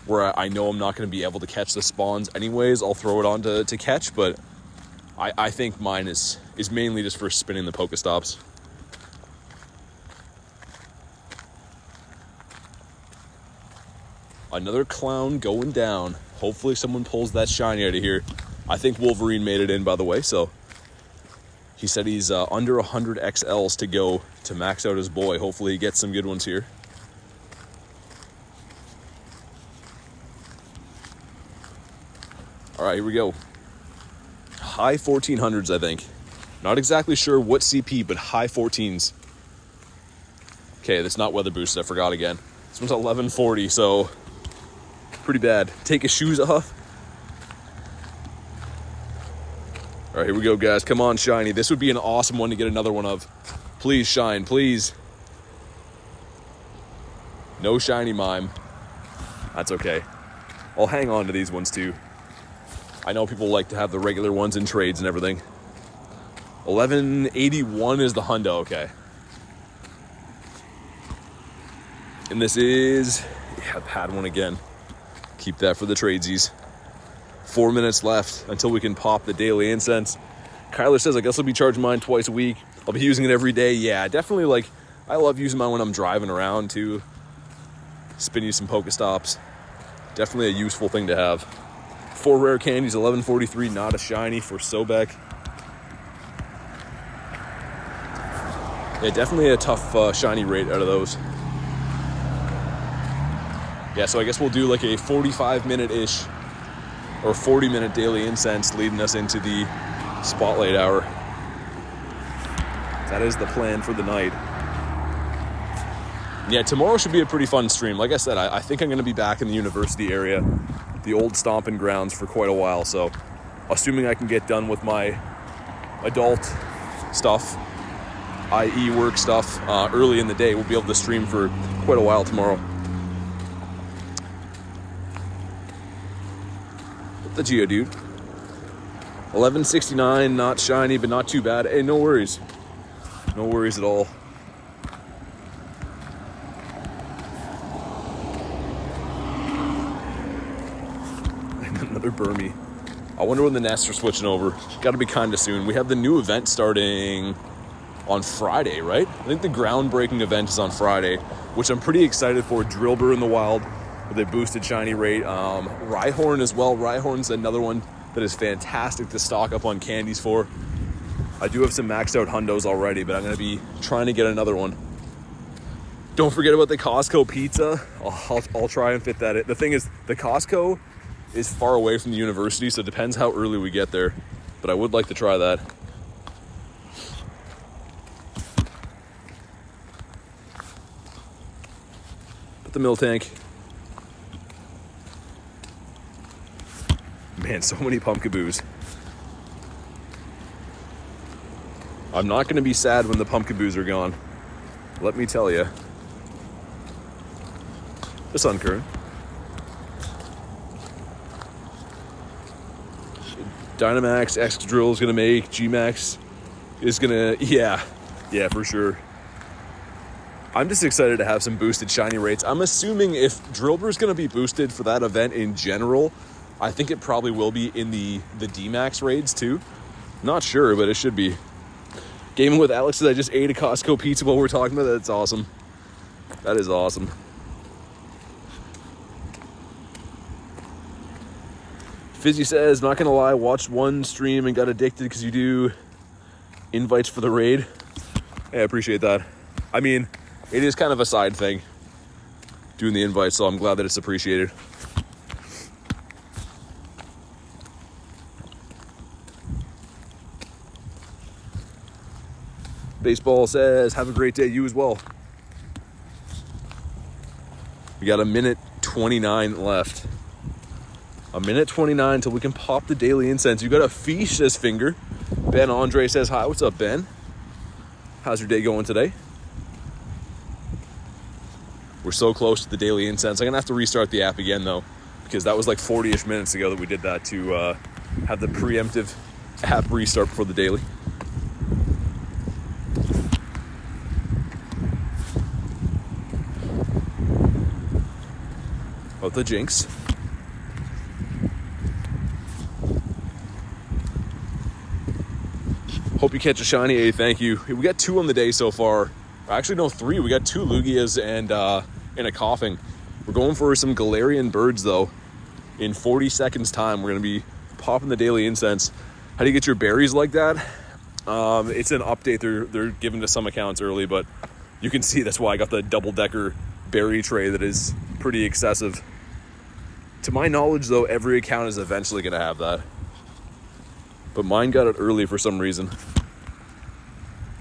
where I know I'm not going to be able to catch the spawns anyways, I'll throw it on to catch. But I think mine is mainly just for spinning the Pokestops. Another clown going down. Hopefully someone pulls that shiny out of here. I think Wolverine made it in, by the way, so he said he's under 100 XLs to go to max out his boy. Hopefully he gets some good ones here. All right, here we go. High 1400s, I think. Not exactly sure what CP, but high 14s. Okay, that's not weather boosted. I forgot again. This one's 1140, so pretty bad. Take his shoes off. All right, here we go, guys. Come on, shiny. This would be an awesome one to get another one of. Please shine, please. No shiny mime. That's okay. I'll hang on to these ones too. I know people like to have the regular ones in trades and everything. 1181 is the hundo, okay. And this is, yeah, I've had one again. Keep that for the tradesies. 4 minutes left until we can pop the daily incense. Kyler says, I guess I'll be charging mine twice a week. I'll be using it every day. Yeah, definitely, like, I love using mine when I'm driving around too. Spin you some Pokestops. Definitely a useful thing to have. 4 rare candies, 1143, not a shiny for Sobek. Yeah, definitely a tough shiny rate out of those. Yeah, so I guess we'll do like a 45-minute-ish or 40-minute daily incense leading us into the spotlight hour. That is the plan for the night. Yeah, tomorrow should be a pretty fun stream. Like I said, I think I'm going to be back in the university area, the old stomping grounds, for quite a while. So assuming I can get done with my adult stuff, i.e. work stuff, early in the day, we'll be able to stream for quite a while tomorrow. The Geodude. 1169, not shiny, but not too bad. Hey, no worries. No worries at all. Another Burmy. I wonder when the nests are switching over. Got to be kind of soon. We have the new event starting on Friday, right? I think the groundbreaking event is on Friday, which I'm pretty excited for. Drillbur in the wild with a boosted shiny rate. Rhyhorn as well. Rhyhorn's another one that is fantastic to stock up on candies for. I do have some maxed out hundos already, but I'm going to be trying to get another one. Don't forget about the Costco pizza. I'll try and fit that in. The thing is, the Costco is far away from the university, so it depends how early we get there. But I would like to try that. Put the Miltank. Man, so many Pumpkaboos. I'm not going to be sad when the Pumpkaboos are gone. Let me tell you. The Sunkern. Dynamax, Excadrill is going to make. Gmax is going to... Yeah, for sure. I'm just excited to have some boosted shiny rates. I'm assuming if Drillbur is going to be boosted for that event in general, I think it probably will be in the D-Max raids too. Not sure, but it should be. Gaming with Alex says I just ate a Costco pizza while we're talking about it. That's awesome. That is awesome. Fizzy says, not gonna lie, watched one stream and got addicted because you do invites for the raid. Hey, I appreciate that. I mean, it is kind of a side thing, doing the invites, so I'm glad that it's appreciated. Baseball says, have a great day, you as well. We got a minute 29 left. A minute 29 till we can pop the daily incense. You got a fish, says Finger. Ben Andre says, hi, what's up, Ben? How's your day going today? We're so close to the daily incense. I'm gonna have to restart the app again though, because that was like 40-ish minutes ago that we did that to have the preemptive app restart before the daily. About the Jinx. Hope you catch a shiny. Hey, thank you. We got 2 on the day so far. Actually, no, 3. We got 2 Lugias and a coughing. We're going for some Galarian birds though. In 40 seconds time, we're gonna be popping the daily incense. How do you get your berries like that? It's an update they're giving to some accounts early, but you can see that's why I got the double-decker berry tray that is pretty excessive. To my knowledge though, every account is eventually gonna have that. But mine got it early for some reason,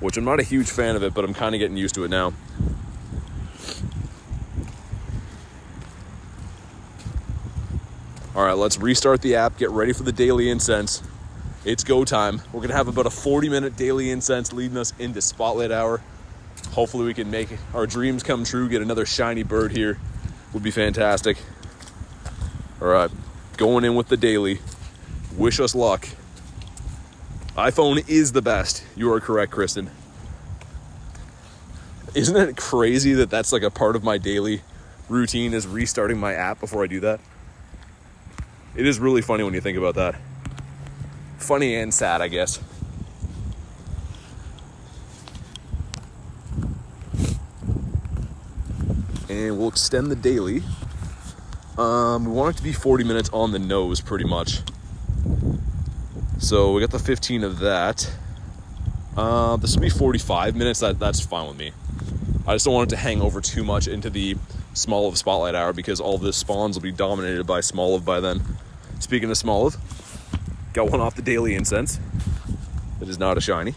which I'm not a huge fan of it, but I'm kind of getting used to it now. All right, let's restart the app, get ready for the daily incense. It's go time. We're gonna have about a 40-minute daily incense leading us into Spotlight Hour. Hopefully we can make our dreams come true, get another shiny bird here. Would be fantastic. All right, going in with the daily. Wish us luck. iPhone is the best. You are correct, Kristen. Isn't it crazy that that's like a part of my daily routine is restarting my app before I do that? It is really funny when you think about that. Funny and sad, I guess. And we'll extend the daily. We want it to be 40 minutes on the nose, pretty much. So we got the 15 of that. This will be 45 minutes. That's fine with me. I just don't want it to hang over too much into the Smoliv Spotlight Hour because all of the spawns will be dominated by Smoliv by then. Speaking of Smoliv, got one off the daily incense. It is not a shiny.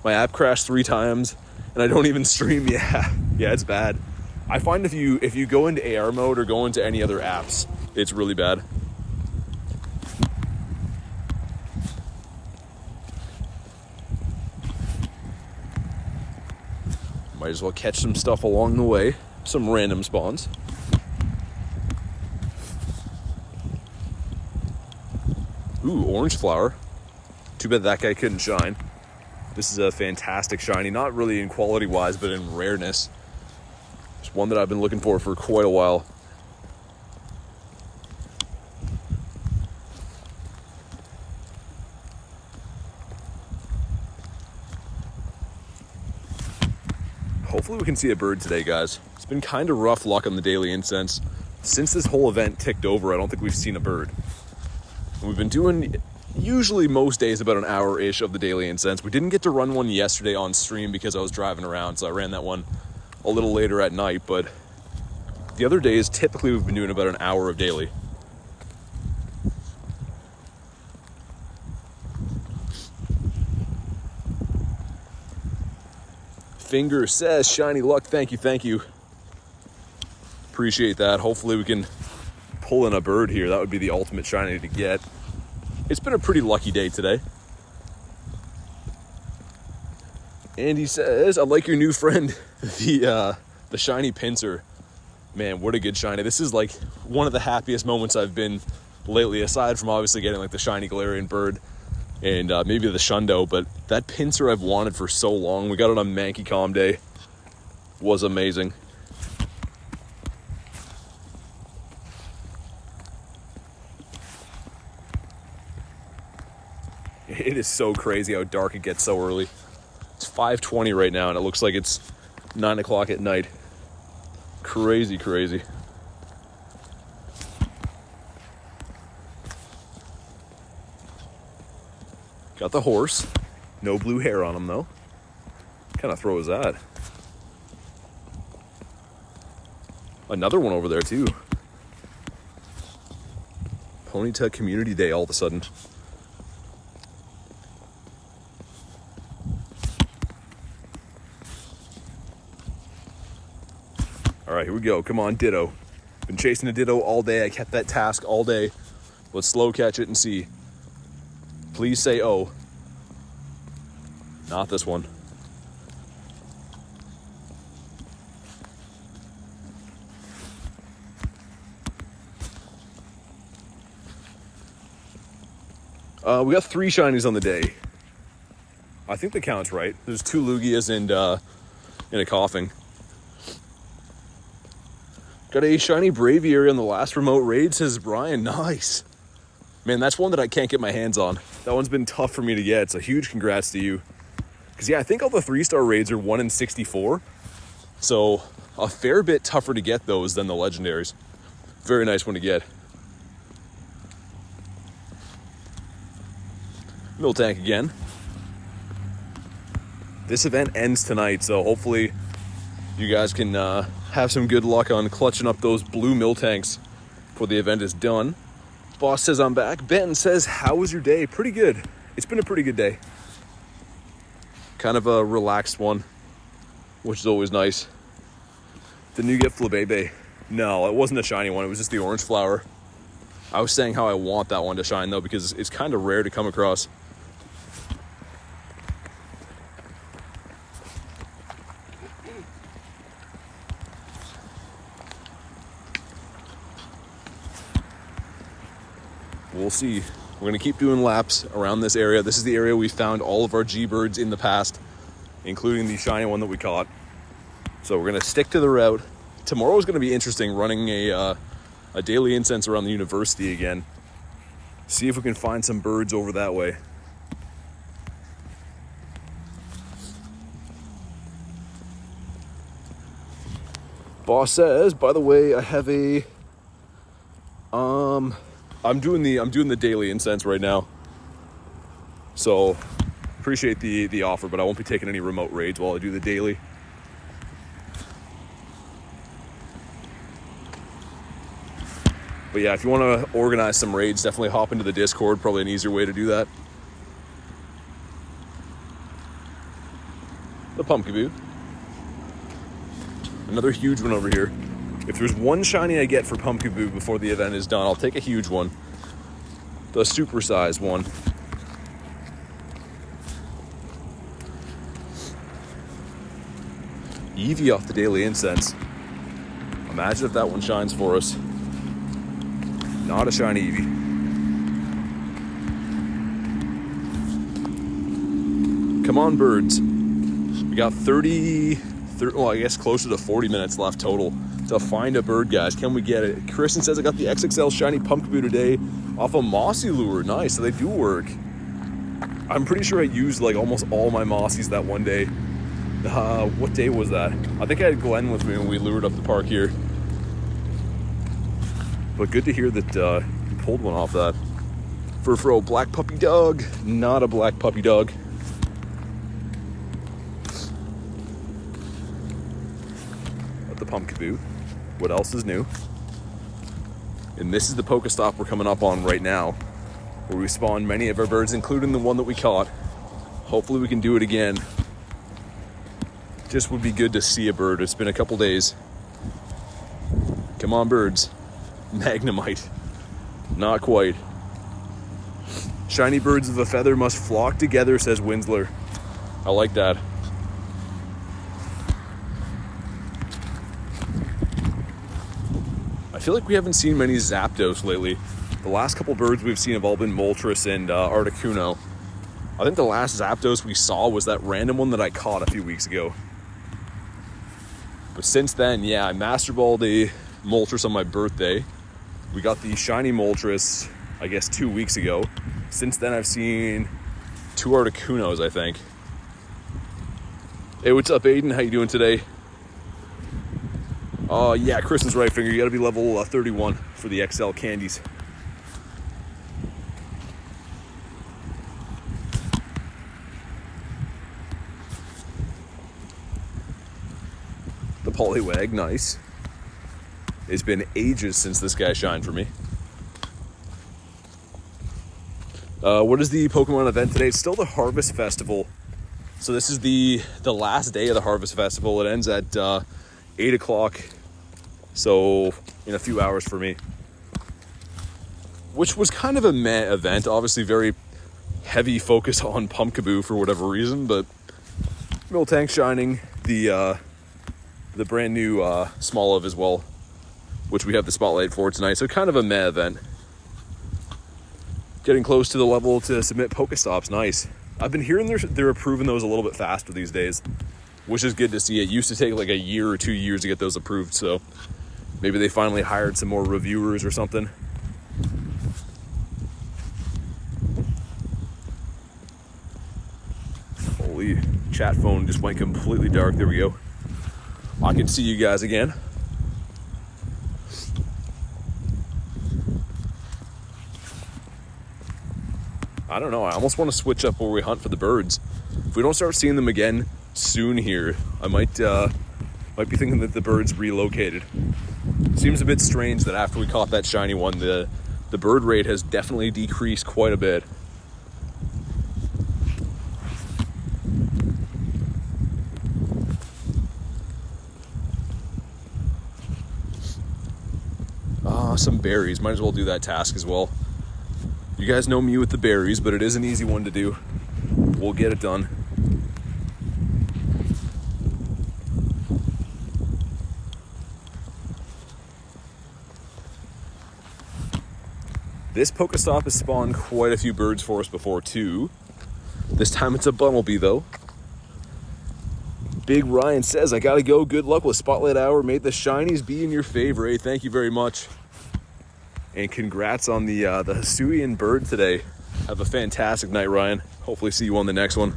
My app crashed 3 times and I don't even stream. Yeah, it's bad. I find if you go into AR mode or go into any other apps, it's really bad. Might as well catch some stuff along the way. Some random spawns. Ooh, orange flower. Too bad that guy couldn't shine. This is a fantastic shiny. Not really in quality-wise, but in rareness. It's one that I've been looking for quite a while. Hopefully we can see a bird today, guys. It's been kind of rough luck on the daily incense. Since this whole event ticked over, I don't think we've seen a bird. And we've been doing usually most days about an hour-ish of the daily incense. We didn't get to run one yesterday on stream because I was driving around, so I ran that one a little later at night, but the other days, typically we've been doing about an hour of daily. Finger says, shiny luck, thank you, thank you. Appreciate that. Hopefully we can pull in a bird here. That would be the ultimate shiny to get. It's been a pretty lucky day today. And he says, I like your new friend, the shiny pincer. Man, what a good shiny. This is like one of the happiest moments I've been lately, aside from obviously getting like the shiny Galarian bird and maybe the Shundo, but that pincer I've wanted for so long. We got it on Mankey Com Day. Was amazing. It is so crazy how dark it gets so early. It's 5:20 right now and it looks like it's 9 o'clock at night. Crazy, crazy. Got the horse. No blue hair on him though. What kind of throw is that? Another one over there too. Ponyta Community Day all of a sudden. All right, here we go. Come on, Ditto. Been chasing a Ditto all day. I kept that task all day. Let's slow catch it and see. Please say oh. Not this one. We got 3 shinies on the day. I think the count's right. There's 2 Lugias and a coughing. Got a shiny Braviary on the last remote raid, says Brian. Nice. Man, that's one that I can't get my hands on. That one's been tough for me to get, so huge congrats to you. Because, yeah, I think all the 3-star raids are 1 in 64. So, a fair bit tougher to get those than the legendaries. Very nice one to get. Miltank again. This event ends tonight, so hopefully you guys can have some good luck on clutching up those blue Miltanks before the event is done. Boss says I'm back. Ben says, how was your day? Pretty good. It's been a pretty good day. Kind of a relaxed one, which is always nice. Didn't you get Flabebe? No, it wasn't a shiny one. It was just the orange flower. I was saying how I want that one to shine, though, because it's kind of rare to come across. We'll see. We're going to keep doing laps around this area. This is the area we found all of our G-birds in the past, including the shiny one that we caught. So we're going to stick to the route. Tomorrow is going to be interesting, running a daily incense around the university again. See if we can find some birds over that way. Boss says, by the way, I have a I'm doing the daily incense right now. So appreciate the offer, but I won't be taking any remote raids while I do the daily. But yeah, if you want to organize some raids, definitely hop into the Discord. Probably an easier way to do that. The Pumpkaboo. Another huge one over here. If there's one shiny I get for Pumpkaboo before the event is done, I'll take a huge one. The supersized one. Eevee off the Daily Incense. Imagine if that one shines for us. Not a shiny Eevee. Come on, birds. We got 30, well, I guess closer to 40 minutes left total to find a bird, guys. Can we get it? Kristen says I got the XXL shiny Pumpkaboo today off a Mossy lure. Nice, so they do work. I'm pretty sure I used like almost all my Mossies that one day. What day was that? I think I had Glenn with me when we lured up the park here. But good to hear that you pulled one off that. Furfro, black puppy dog. Not a black puppy dog. The Pumpkaboo. What else is new? And this is the Pokestop we're coming up on right now, where we spawned many of our birds, including the one that we caught. Hopefully we can do it again. Just would be good to see a bird. It's been a couple days. Come on, birds. Magnemite. Not quite. Shiny birds of a feather must flock together, says Winsler. I like that. I feel like we haven't seen many Zapdos lately. The last couple birds we've seen have all been Moltres and Articuno. I think the last Zapdos we saw was that random one that I caught a few weeks ago. But since then, yeah, I Master Balled a Moltres on my birthday. We got the shiny Moltres, I guess, 2 weeks ago. Since then, I've seen 2 Articunos, I think. Hey, what's up, Aiden? How you doing today? Yeah, Kristen's right, Finger. You gotta be level 31 for the XL candies. The Poliwag, nice. It's been ages since this guy shined for me. What is the Pokemon event today? It's still the Harvest Festival. So this is the last day of the Harvest Festival. It ends at 8 o'clock. So in a few hours for me. Which was kind of a meh event. Obviously very heavy focus on Pumpkaboo for whatever reason. But Miltank shining. The brand new Smoliv as well, which we have the spotlight for tonight. So kind of a meh event. Getting close to the level to submit Pokestops, nice. I've been hearing they're approving those a little bit faster these days, which is good to see. It used to take like a year or 2 years to get those approved, so maybe they finally hired some more reviewers or something. Holy, chat phone just went completely dark. There we go. I can see you guys again. I don't know. I almost want to switch up where we hunt for the birds. If we don't start seeing them again soon here, I might be thinking that the birds relocated. Seems a bit strange that after we caught that shiny one, the bird rate has definitely decreased quite a bit. Some berries. Might as well do that task as well. You guys know me with the berries, but it is an easy one to do. We'll get it done. This Pokestop has spawned quite a few birds for us before too. This time it's a Bunnelby though. Big Ryan says, I gotta go. Good luck with Spotlight Hour. May the shinies be in your favor. Hey, thank you very much. And congrats on the Hisuian bird today. Have a fantastic night, Ryan. Hopefully see you on the next one.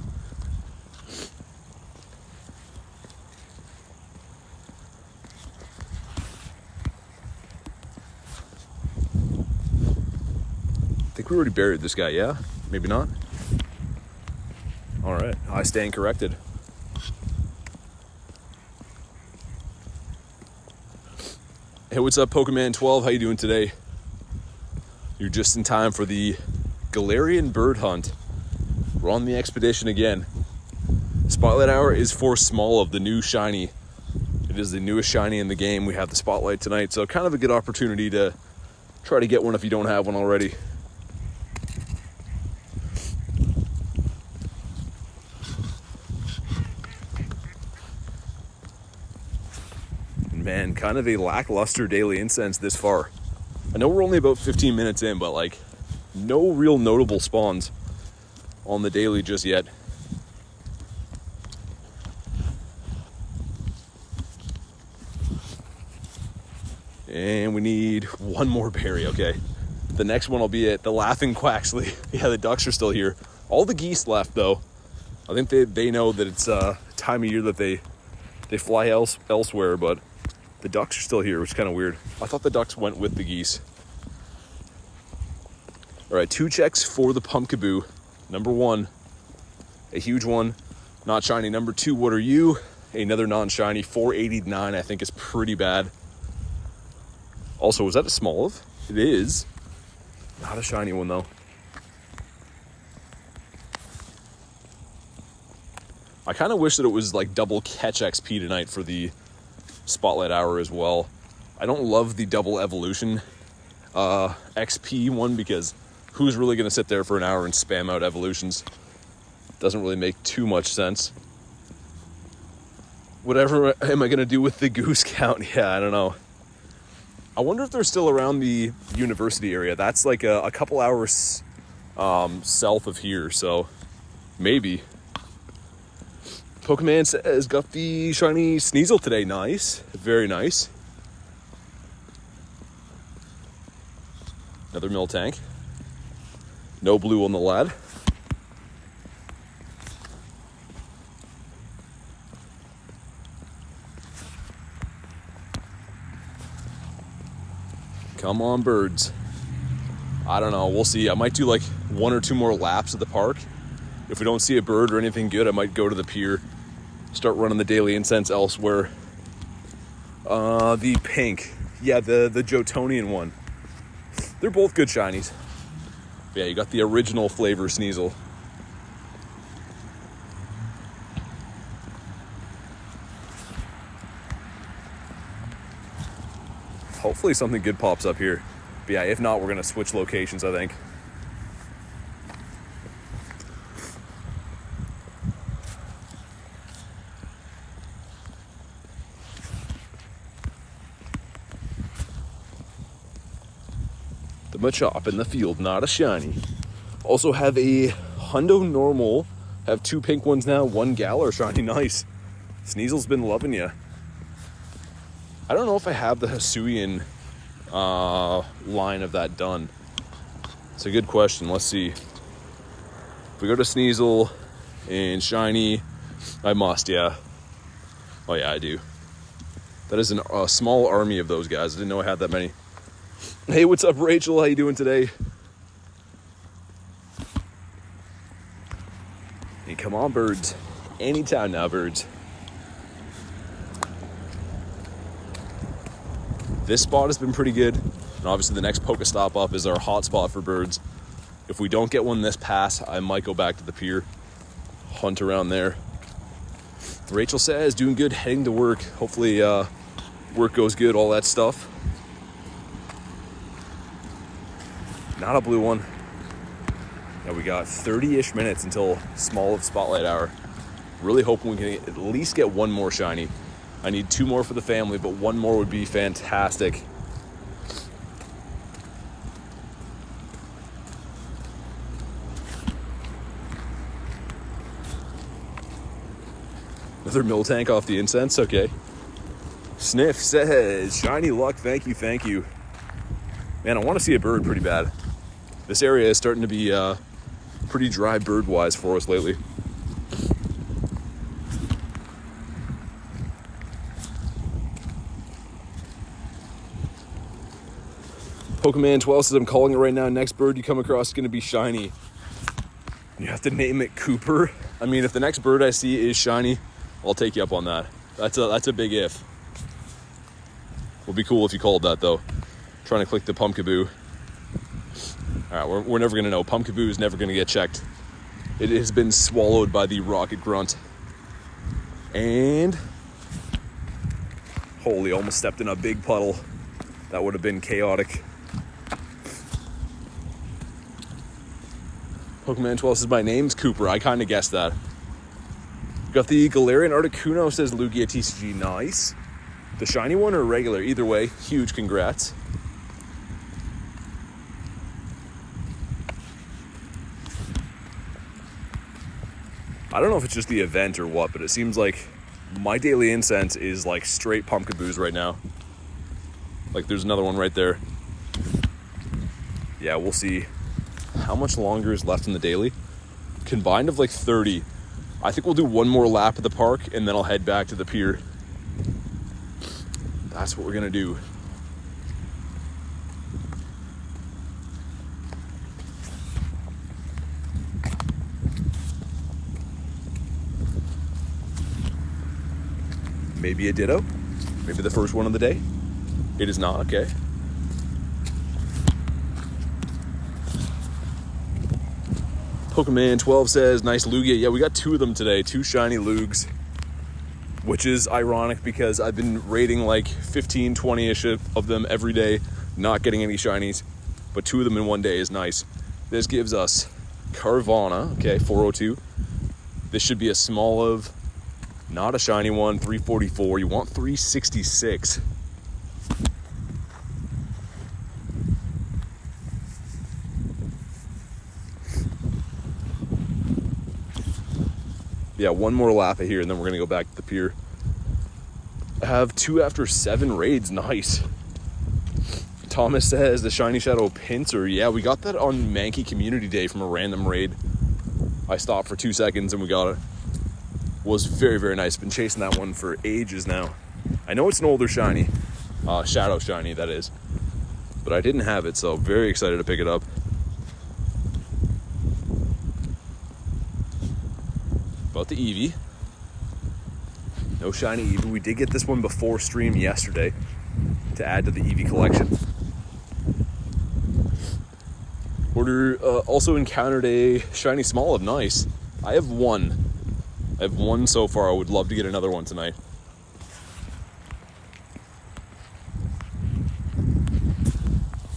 I think we already buried this guy, yeah? Maybe not? All right, I stand corrected. Hey, what's up, Pokemon 12? How you doing today? You're just in time for the Galarian bird hunt. We're on the expedition again. Spotlight Hour is for Smoliv, the new shiny. It is the newest shiny in the game. We have the spotlight tonight, so kind of a good opportunity to try to get one if you don't have one already. Man, kind of a lackluster daily incense this far. I know we're only about 15 minutes in, but like no real notable spawns on the daily just yet. And we need one more berry, okay. The next one will be at the Laughing Quaxley. Yeah, the ducks are still here. All the geese left though. I think they know that it's time of year that they fly elsewhere, but the ducks are still here, which is kind of weird. I thought the ducks went with the geese. All right, 2 checks for the Pumpkaboo. Number 1, a huge one, not shiny. Number 2, what are you? Another non-shiny, 489, I think is pretty bad. Also, was that a Smoliv? It is. Not a shiny one though. I kind of wish that it was like double catch XP tonight for the Spotlight Hour as well. I don't love the double evolution XP one, because who's really going to sit there for an hour and spam out evolutions? Doesn't really make too much sense. Whatever am I going to do with the goose count? Yeah, I don't know. I wonder if they're still around the university area. That's like a couple hours south of here, so maybe. Pokemon says got the shiny Sneasel today. Nice, very nice. Another Miltank. No blue on the lad. Come on, birds. I don't know, we'll see. I might do like 1 or 2 more laps at the park. If we don't see a bird or anything good, I might go to the pier, start running the daily incense elsewhere. The pink. Yeah, the Jotonian one. They're both good shinies. But yeah, you got the original flavor Sneasel. Hopefully something good pops up here. But yeah, if not, we're going to switch locations, I think. The Machop in the field, not a shiny. Also have a Hundo normal. Have 2 pink ones now, 1 Galar shiny. Nice. Sneasel's been loving ya. I don't know if I have the Hisuian line of that done. It's a good question. Let's see. If we go to Sneasel and shiny, I must, yeah. Oh yeah, I do. That is a small army of those guys. I didn't know I had that many. Hey, what's up, Rachel? How you doing today? Hey, come on, birds. Anytime now, birds. This spot has been pretty good. And obviously the next Pokestop up is our hot spot for birds. If we don't get one this pass, I might go back to the pier, hunt around there. Rachel says, doing good, heading to work. Hopefully work goes good, all that stuff. Not a blue one. Yeah, we got 30-ish minutes until Smoliv Spotlight Hour. Really hoping we can at least get 1 more shiny. I need 2 more for the family, but 1 more would be fantastic. Another Miltank off the incense, okay. Sniff says, shiny luck, thank you, thank you. Man, I want to see a bird pretty bad. This area is starting to be pretty dry bird-wise for us lately. Pokemon 12 says, I'm calling it right now. Next bird you come across is going to be shiny. You have to name it Cooper. I mean, if the next bird I see is shiny, I'll take you up on that. That's a big if. Would be cool if you called that, though. Trying to click the Pumpkaboo. All right, we're never going to know. Pumpkaboo is never going to get checked. It has been swallowed by the Rocket Grunt. And... holy, almost stepped in a big puddle. That would have been chaotic. Pokemon 12 says, my name's Cooper. I kind of guessed that. Got the Galarian Articuno, says Lugia TCG. Nice. The shiny one or regular? Either way, huge congrats. I don't know if it's just the event or what, but it seems like my daily incense is like straight pumpkin booze right now. Like there's another one right there. Yeah, we'll see how much longer is left in the daily. Combined of like 30. I think we'll do one more lap at the park and then I'll head back to the pier. That's what we're gonna do. Maybe a ditto. Maybe the first one of the day. It is not, okay. Pokemon 12 says, nice Lugia. Yeah, we got 2 of them today, 2 shiny Lugs, which is ironic because I've been raiding like 15, 20-ish of them every day, not getting any shinies, but 2 of them in one day is nice. This gives us Carvana, okay, 402. This should be a Smoliv, not a shiny one, 344. You want 366. Yeah, one more lap of here and then we're gonna go back to the pier. I have 2 after 7 raids, nice. Thomas says the Shiny Shadow Pinsir. Yeah, we got that on Mankey Community Day from a random raid. I stopped for 2 seconds and we got it. Was very, very nice. Been chasing that one for ages now. I know it's an older shiny, Shadow Shiny that is, but I didn't have it, so very excited to pick it up. About the Eevee. No shiny Eevee. We did get this one before stream yesterday to add to the Eevee collection. Also encountered a shiny Smoliv. Nice. I have one so far. I would love to get another one tonight.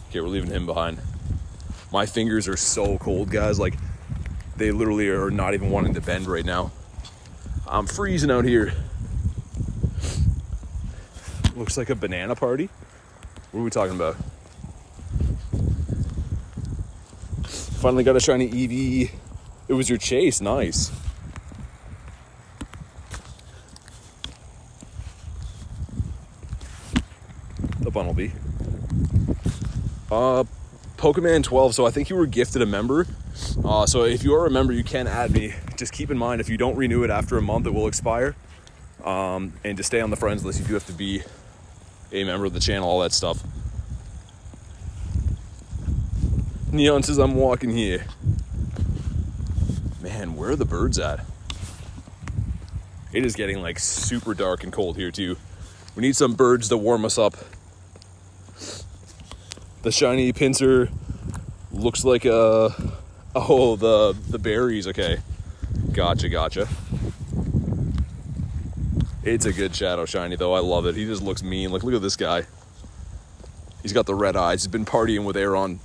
Okay, we're leaving him behind. My fingers are so cold, guys. Like, they literally are not even wanting to bend right now. I'm freezing out here. Looks like a banana party. What are we talking about? Finally got a shiny Eevee. It was your chase, nice. The Bunnelby. Pokemon 12, so I think you were gifted a member. So if you are a member, you can add me. Just keep in mind, if you don't renew it after a month, it will expire. And to stay on the friends list, you do have to be a member of the channel, all that stuff. Neon says, I'm walking here. Man, where are the birds at? It is getting like super dark and cold here too. We need some birds to warm us up. The shiny Pinsir looks like a... Oh, the berries, okay. Gotcha. It's a good Shadow Shiny though, I love it. He just looks mean. Like, look at this guy. He's got the red eyes. He's been partying with Aaron.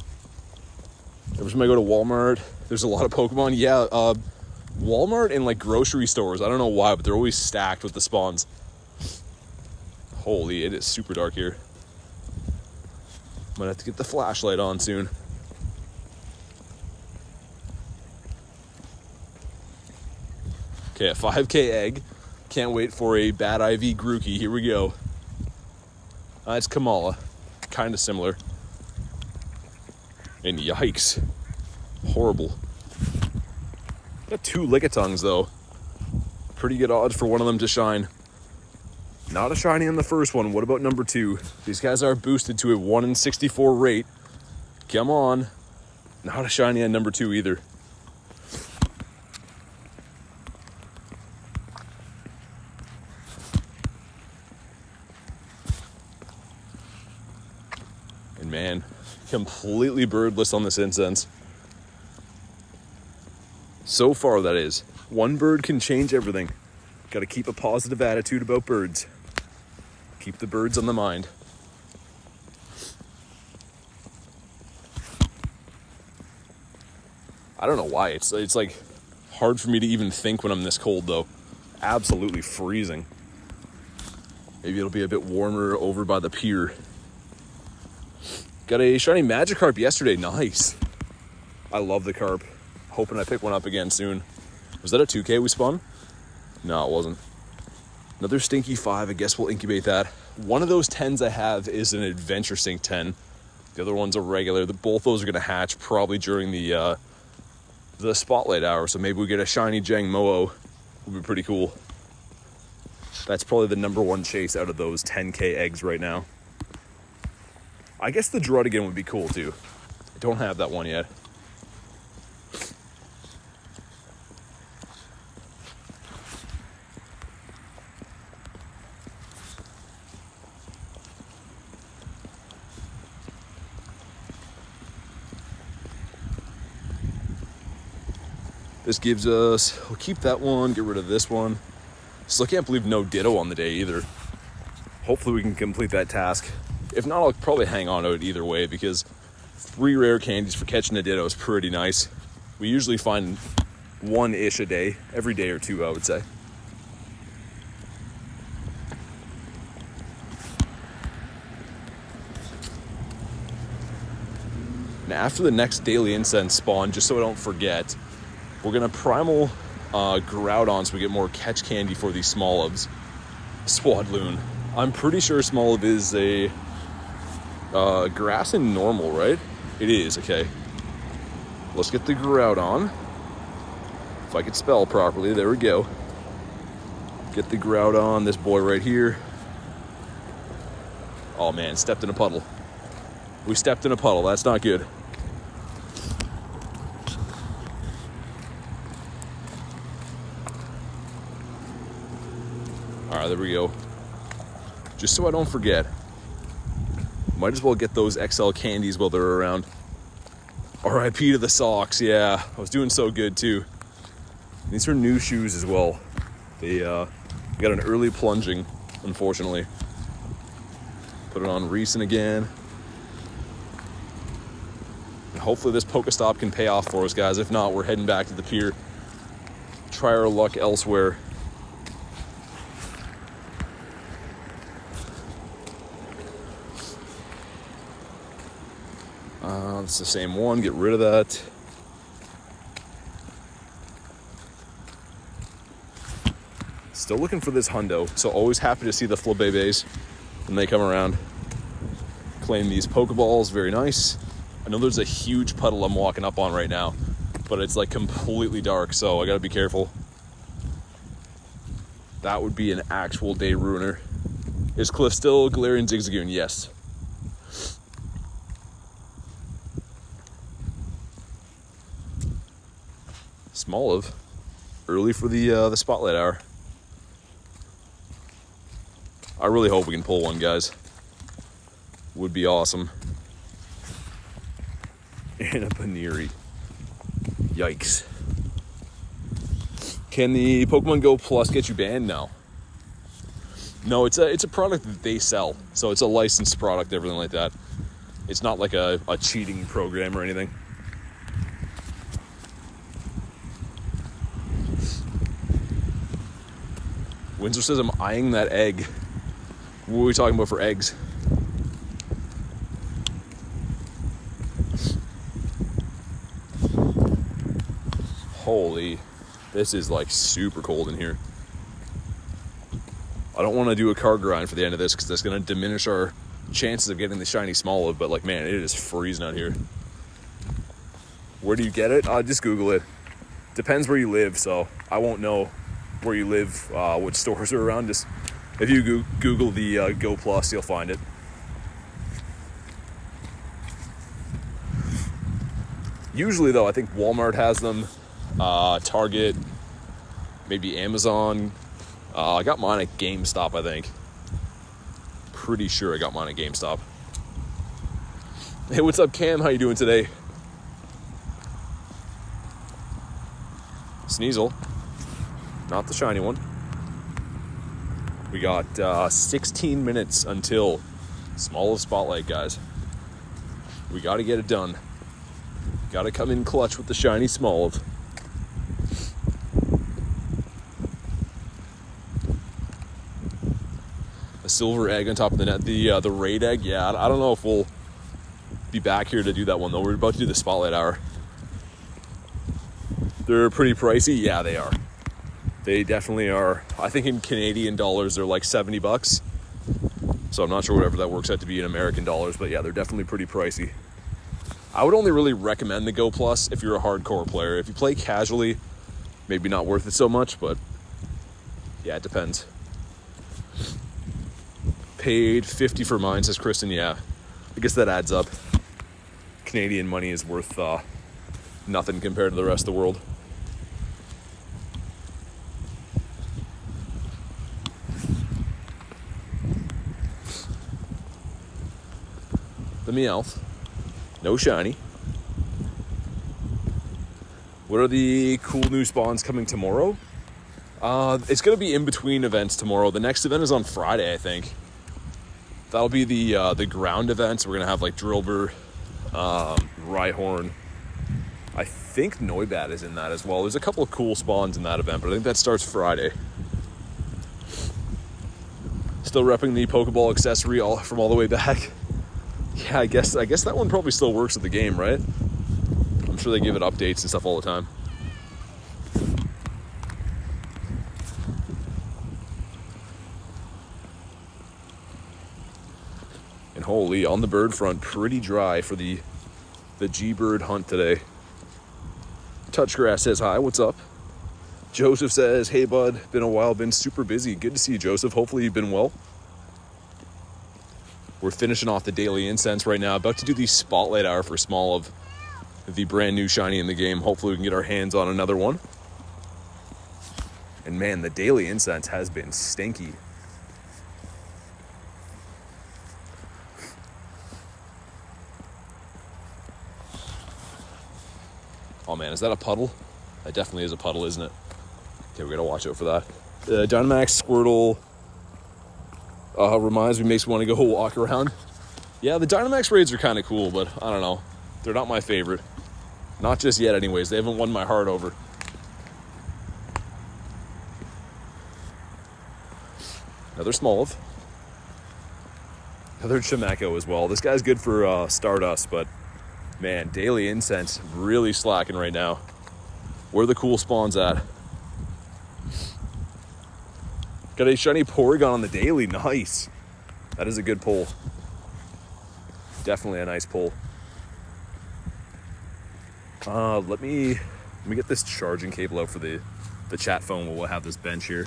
Every time I go to Walmart, there's a lot of Pokemon. Yeah, Walmart and like grocery stores, I don't know why, but they're always stacked with the spawns. Holy, it is super dark here. Might have to get the flashlight on soon. Okay, a 5K egg. Can't wait for a Bad IV Grookey. Here we go. It's Kamala. Kind of similar. And yikes. Horrible. Got 2 Lickitungs though. Pretty good odds for one of them to shine. Not a shiny on the first one. What about number 2? These guys are boosted to a 1 in 64 rate. Come on. Not a shiny on number 2 either. And man, completely birdless on this incense. So far, that is. One bird can change everything. Got to keep a positive attitude about birds. Keep the birds on the mind. I don't know why. It's like hard for me to even think when I'm this cold though. Absolutely freezing. Maybe it'll be a bit warmer over by the pier. Got a shiny Magikarp yesterday. Nice. I love the carp. Hoping I pick one up again soon. Was that a 2K we spun? No, it wasn't. Another Stinky 5. I guess we'll incubate that. One of those 10s I have is an Adventure Sync 10. The other one's a regular. Both those are going to hatch probably during the spotlight hour. So maybe we get a shiny Jang Mo-O. Would be pretty cool. That's probably the number one chase out of those 10K eggs right now. I guess the Druddigan would be cool too. I don't have that one yet. This gives us, we'll keep that one, get rid of this one. Still can't believe no Ditto on the day either. Hopefully we can complete that task. If not, I'll probably hang on to it either way because 3 rare candies for catching a Ditto is pretty nice. We usually find 1-ish a day, every day or 2, I would say. Now after the next daily incense spawn, just so I don't forget, we're gonna primal Groudon so we get more catch candy for these Smolivs. Swadloon. I'm pretty sure Smoliv is a grass and normal, right? It is, okay. Let's get the Groudon. If I could spell properly, there we go. Get the Groudon, this boy right here. Oh man, stepped in a puddle. We stepped in a puddle, that's not good. All right, there we go. Just so I don't forget. Might as well get those XL candies while they're around. RIP to the socks, yeah. I was doing so good too. These are new shoes as well. They got an early plunging, unfortunately. Put it on recent again. And hopefully this Pokestop can pay off for us, guys. If not, we're heading back to the pier. Try our luck elsewhere. It's the same one, get rid of that. Still looking for this hundo, so always happy to see the Flabébés when they come around. Claim these Pokeballs, very nice. I know there's a huge puddle I'm walking up on right now, but it's like completely dark, so I gotta be careful. That would be an actual day ruiner. Is Cliff still Galarian Zigzagoon? Yes. Smoliv, early for the spotlight hour. I really hope we can pull one, guys. Would be awesome. And a Baniri. Yikes. Can the Pokemon Go Plus get you banned? No. No, it's a product that they sell. So it's a licensed product, everything like that. It's not like a cheating program or anything. Windsor says I'm eyeing that egg. What are we talking about for eggs? Holy, this is like super cold in here. I don't want to do a card grind for the end of this because that's going to diminish our chances of getting the shiny Smoliv, but like, man, it is freezing out here. Where do you get it? Just Google it. Depends where you live, so I won't know where you live, which stores are around. Just if you Google the Go Plus, you'll find it. Usually though, I think Walmart has them, Target, maybe Amazon. I got mine at GameStop, I think. Pretty sure I got mine at GameStop. Hey, what's up, Cam? How you doing today? Sneasel. Not the shiny one. We got 16 minutes until Smoliv Spotlight, guys. We got to get it done. Got to come in clutch with the shiny Smoliv. silver egg on top of the net. The raid egg, yeah, I don't know if we'll be back here to do that one, though. We're about to do the spotlight hour. They're pretty pricey. Yeah, they are. They definitely are. I think in Canadian dollars, they're like $70. So I'm not sure whatever that works out to be in American dollars, but yeah, they're definitely pretty pricey. I would only really recommend the Go Plus if you're a hardcore player. If you play casually, maybe not worth it so much, but yeah, it depends. Paid 50 for mine, says Kristen. Yeah, I guess that adds up. Canadian money is worth nothing compared to the rest of the world. The Meowth. No shiny. What are the cool new spawns coming tomorrow? It's going to be in between events tomorrow. The next event is on Friday, I think. That'll be the ground events. We're going to have like Drillbur, Rhyhorn. I think Noibat is in that as well. There's a couple of cool spawns in that event, but I think that starts Friday. Still repping the Pokeball accessory from all the way back. Yeah, I guess that one probably still works at the game, right? I'm sure they give it updates and stuff all the time. And holy, on the bird front, pretty dry for the G-bird hunt today. Touchgrass says hi, what's up? Joseph says, hey bud, been a while, been super busy. Good to see you, Joseph. Hopefully you've been well. We're finishing off the daily incense right now. About to do the spotlight hour for Smoliv, the brand new shiny in the game. Hopefully we can get our hands on another one. And man, the daily incense has been stinky. Oh man, is that a puddle? That definitely is a puddle, isn't it? Okay, we gotta watch out for that. The Dynamax Squirtle reminds me, makes me want to go walk around. Yeah, the Dynamax raids are kind of cool, but I don't know. They're not my favorite. Not just yet anyways. They haven't won my heart over. Another Smoliv. Another Chimecho as well. This guy's good for Stardust, but man, daily incense really slacking right now. Where are the cool spawns at? Got a shiny Porygon on the daily. Nice. That is a good pull. Definitely a nice pull. Let me get this charging cable out for the chat phone while we'll have this bench here.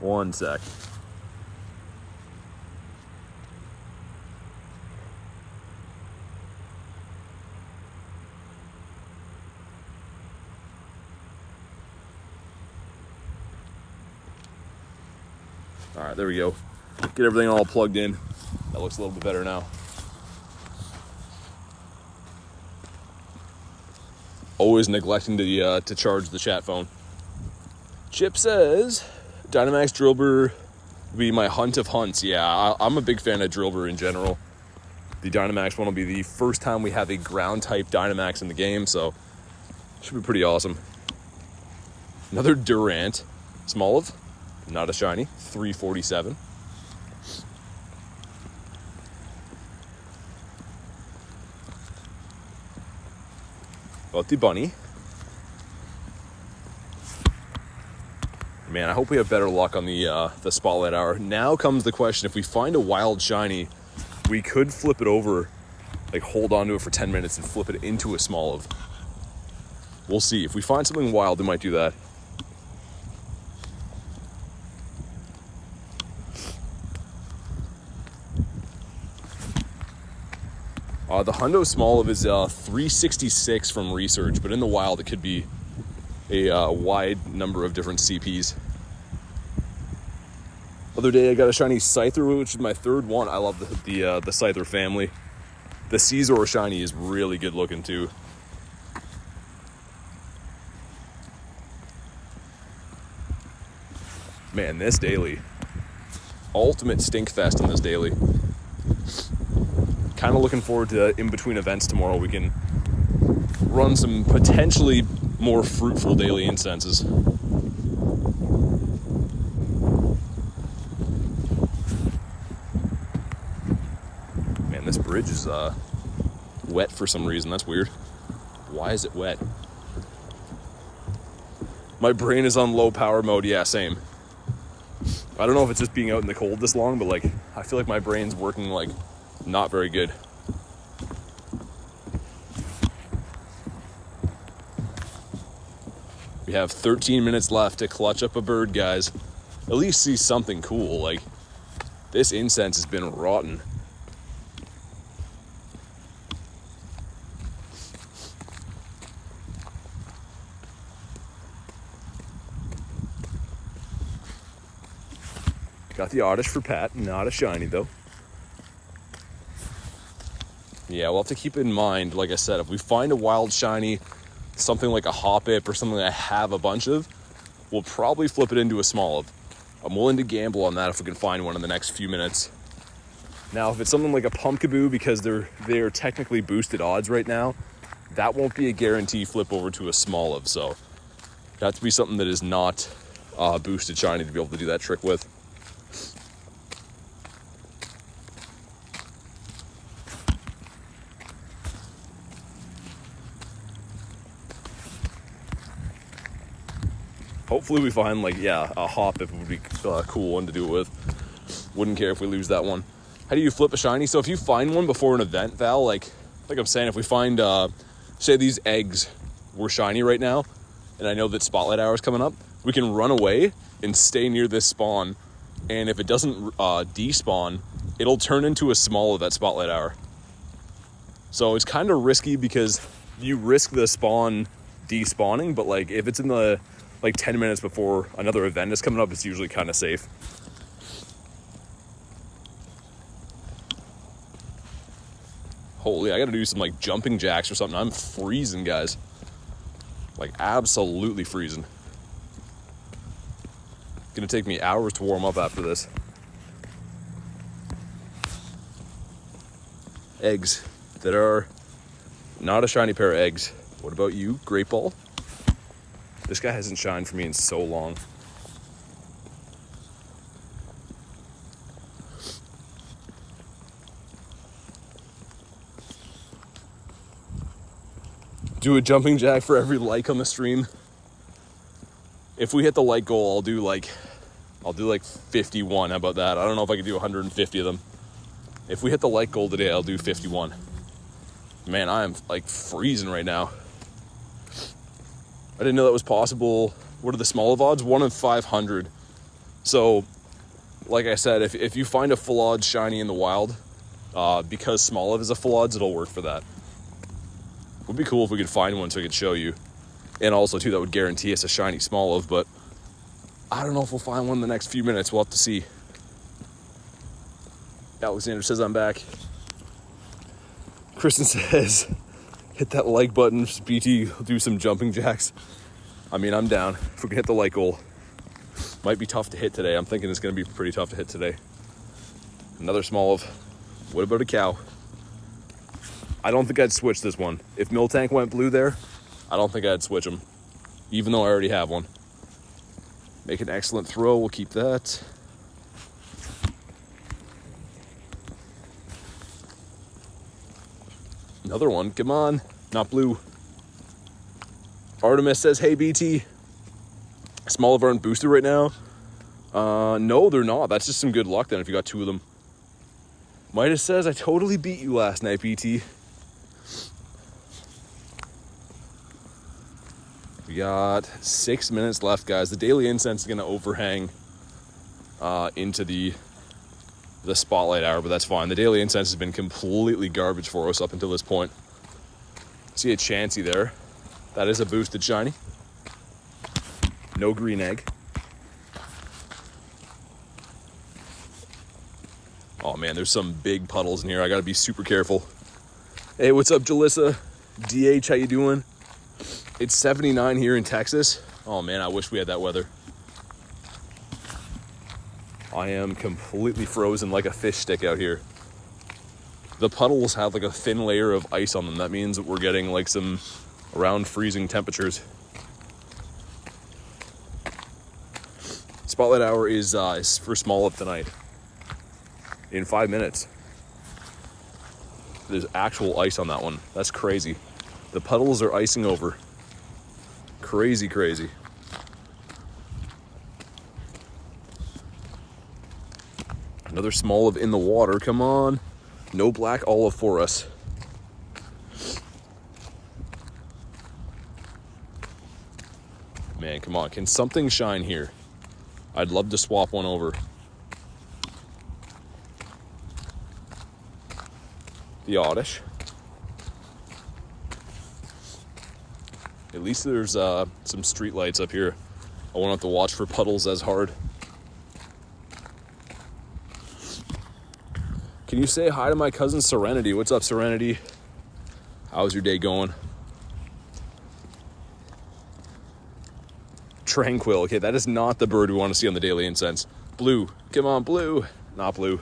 One sec. All right, there we go. Get everything all plugged in. That looks a little bit better now. Always neglecting to charge the chat phone. Chip says, Dynamax Drillbur will be my hunt of hunts. Yeah, I'm a big fan of Drillbur in general. The Dynamax one will be the first time we have a ground type Dynamax in the game, so should be pretty awesome. Another Durant. Smoliv. Not a shiny. 347. About the bunny. Man, I hope we have better luck on the spotlight hour. Now comes the question: if we find a wild shiny, we could flip it over, like hold on to it for 10 minutes and flip it into a Smoliv. We'll see. If we find something wild, we might do that. The Hundo Smoliv is 366 from research, but in the wild it could be a wide number of different CPs. Other day I got a shiny Scyther, which is my third one. I love the Scyther family. The Caesar shiny is really good looking too. Man, this daily. Ultimate stink fest in this daily. Kind of looking forward to in-between events tomorrow. We can run some potentially more fruitful daily incenses. bridge is wet for some reason. That's weird. Why is it wet? My brain is on low power mode. Yeah, same. I don't know if it's just being out in the cold this long, but like I feel like my brain's working like not very good. We have 13 minutes left to clutch up a bird, guys. At least see something cool. Like, this incense has been rotten. Got the oddish for Pat, not a shiny though. Yeah, we'll have to keep in mind, like I said, if we find a wild shiny, something like a Hoppip or something I have a bunch of, we'll probably flip it into a Smoliv. I'm willing to gamble on that if we can find one in the next few minutes. Now, if it's something like a Pumpkaboo, because they're technically boosted odds right now, that won't be a guarantee flip over to a Smoliv. So it has to be something that is not boosted shiny to be able to do that trick with. Hopefully we find like, yeah, a Hoppip would be a cool one to do it with. Wouldn't care if we lose that one. How do you flip a shiny? So if you find one before an event, Val, like I'm saying, if we find, say these eggs were shiny right now, and I know that Spotlight Hour is coming up, we can run away and stay near this spawn. And if it doesn't despawn, it'll turn into a Smoliv at Spotlight Hour. So it's kind of risky because you risk the spawn despawning, but like if it's in the like 10 minutes before another event is coming up, it's usually kind of safe. Holy, I gotta do some like jumping jacks or something. I'm freezing, guys. Like absolutely freezing. Gonna take me hours to warm up after this. Eggs that are not a shiny pair of eggs. What about you, Great Ball? This guy hasn't shined for me in so long. Do a jumping jack for every like on the stream. If we hit the like goal, I'll do like 51. How about that? I don't know if I can do 150 of them. If we hit the like goal today, I'll do 51. Man, I am like freezing right now. I didn't know that was possible. What are the Smoliv odds? 1 in 500. So, like I said, if you find a full odds shiny in the wild, because Smoliv is a full odds, it'll work for that. Would be cool if we could find one so I could show you. And also, too, that would guarantee us a shiny Smoliv, but I don't know if we'll find one in the next few minutes. We'll have to see. Alexander says I'm back. Kristen says, hit that like button, BT, do some jumping jacks. I mean, I'm down. If we can hit the like goal. Might be tough to hit today. I'm thinking it's going to be pretty tough to hit today. Another Smoliv. What about a cow? I don't think I'd switch this one. If Miltank went blue there, I don't think I'd switch him, even though I already have one. Make an excellent throw. We'll keep that. Another one. Come on. Not blue. Artemis says, hey, BT. Smoliv aren't boosted right now. No, they're not. That's just some good luck then if you got 2 of them. Midas says, I totally beat you last night, BT. We got 6 minutes left, guys. The daily incense is going to overhang into the Spotlight Hour, but that's fine. The daily incense has been completely garbage for us up until this point. See a Chansey there. That is a boosted shiny. No green egg. Oh man, there's some big puddles in here. I gotta be super careful. Hey, what's up, Jalissa? DH, how you doing? It's 79 here in Texas. Oh man, I wish we had that weather. I am completely frozen like a fish stick out here. The puddles have like a thin layer of ice on them. That means that we're getting like some around freezing temperatures. Spotlight Hour is for Smoliv tonight. In 5 minutes. there's actual ice on that one. That's crazy. The puddles are icing over. Crazy, crazy. Another Smoliv in the water. Come on. No black olive for us. Man, come on. Can something shine here? I'd love to swap one over. The oddish. At least there's some street lights up here. I won't have to watch for puddles as hard. Can you say hi to my cousin Serenity? What's up, Serenity? How's your day going? Tranquil. Okay, that is not the bird we want to see on the daily incense. Blue. Come on, blue. Not blue.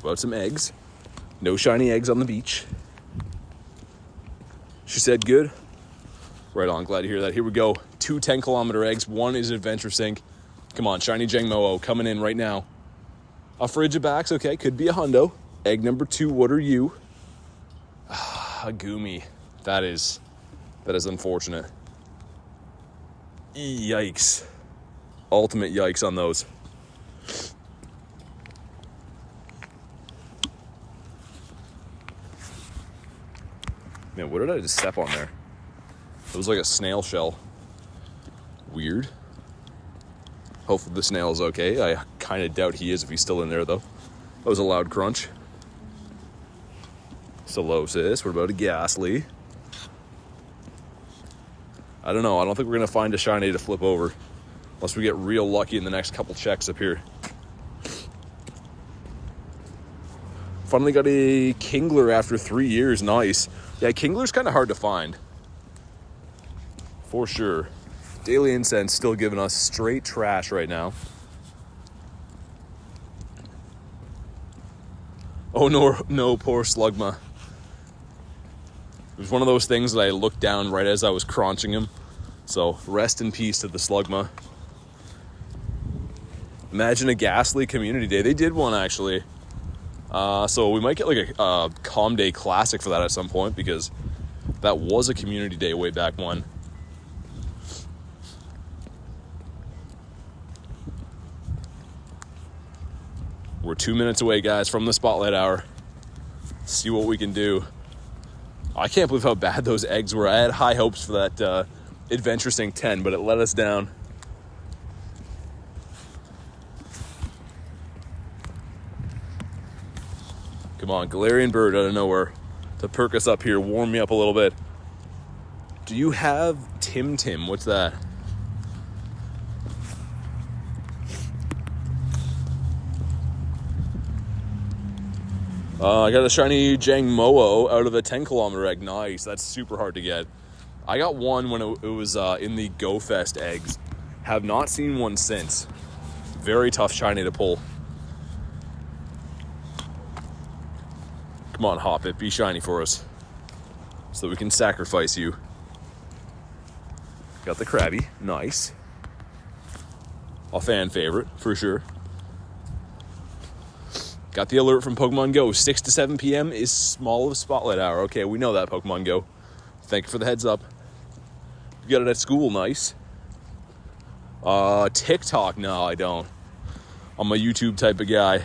About some eggs. No shiny eggs on the beach. She said good. Right on, glad to hear that. Here we go. 2 10-kilometer eggs. One is Adventure Sync. Come on, shiny Jangmo coming in right now. A Frigibacks, okay, could be a hundo. Egg number 2, what are you? A Goomy. That is unfortunate. Yikes. Ultimate yikes on those. Man, what did I just step on there? It was like a snail shell. Weird. Hopefully the snail is okay. I kind of doubt he is if he's still in there, though. That was a loud crunch. Solosis. What about a Ghastly? I don't know. I don't think we're going to find a shiny to flip over. Unless we get real lucky in the next couple checks up here. Finally got a Kingler after 3 years. Nice. Yeah, Kingler's kind of hard to find. For sure. Daily Incense still giving us straight trash right now. Oh no, poor Slugma. It was one of those things that I looked down right as I was crunching him. So rest in peace to the Slugma. Imagine a Ghastly community day. They did one actually. So we might get like a Calm Day Classic for that at some point, because that was a community day way back when. We're 2 minutes away, guys, from the Spotlight Hour. Let's see what we can do. I can't believe how bad those eggs were. I had high hopes for that Adventure Sync 10, but it let us down. Come on, Galarian bird out of nowhere to perk us up here, warm me up a little bit. Do you have Tim Tim? What's that? I got a shiny Jangmo out of a 10-kilometer egg. Nice. That's super hard to get. I got one when it was in the Go Fest eggs. Have not seen one since. Very tough shiny to pull. Come on, hop it. Be shiny for us. So we can sacrifice you. Got the Krabby. Nice. A fan favorite, for sure. Got the alert from Pokemon Go. 6 to 7 p.m. is Smoliv Spotlight Hour. Okay, we know that, Pokemon Go. Thank you for the heads up. You got it at school. Nice. TikTok. No, I don't. I'm a YouTube type of guy.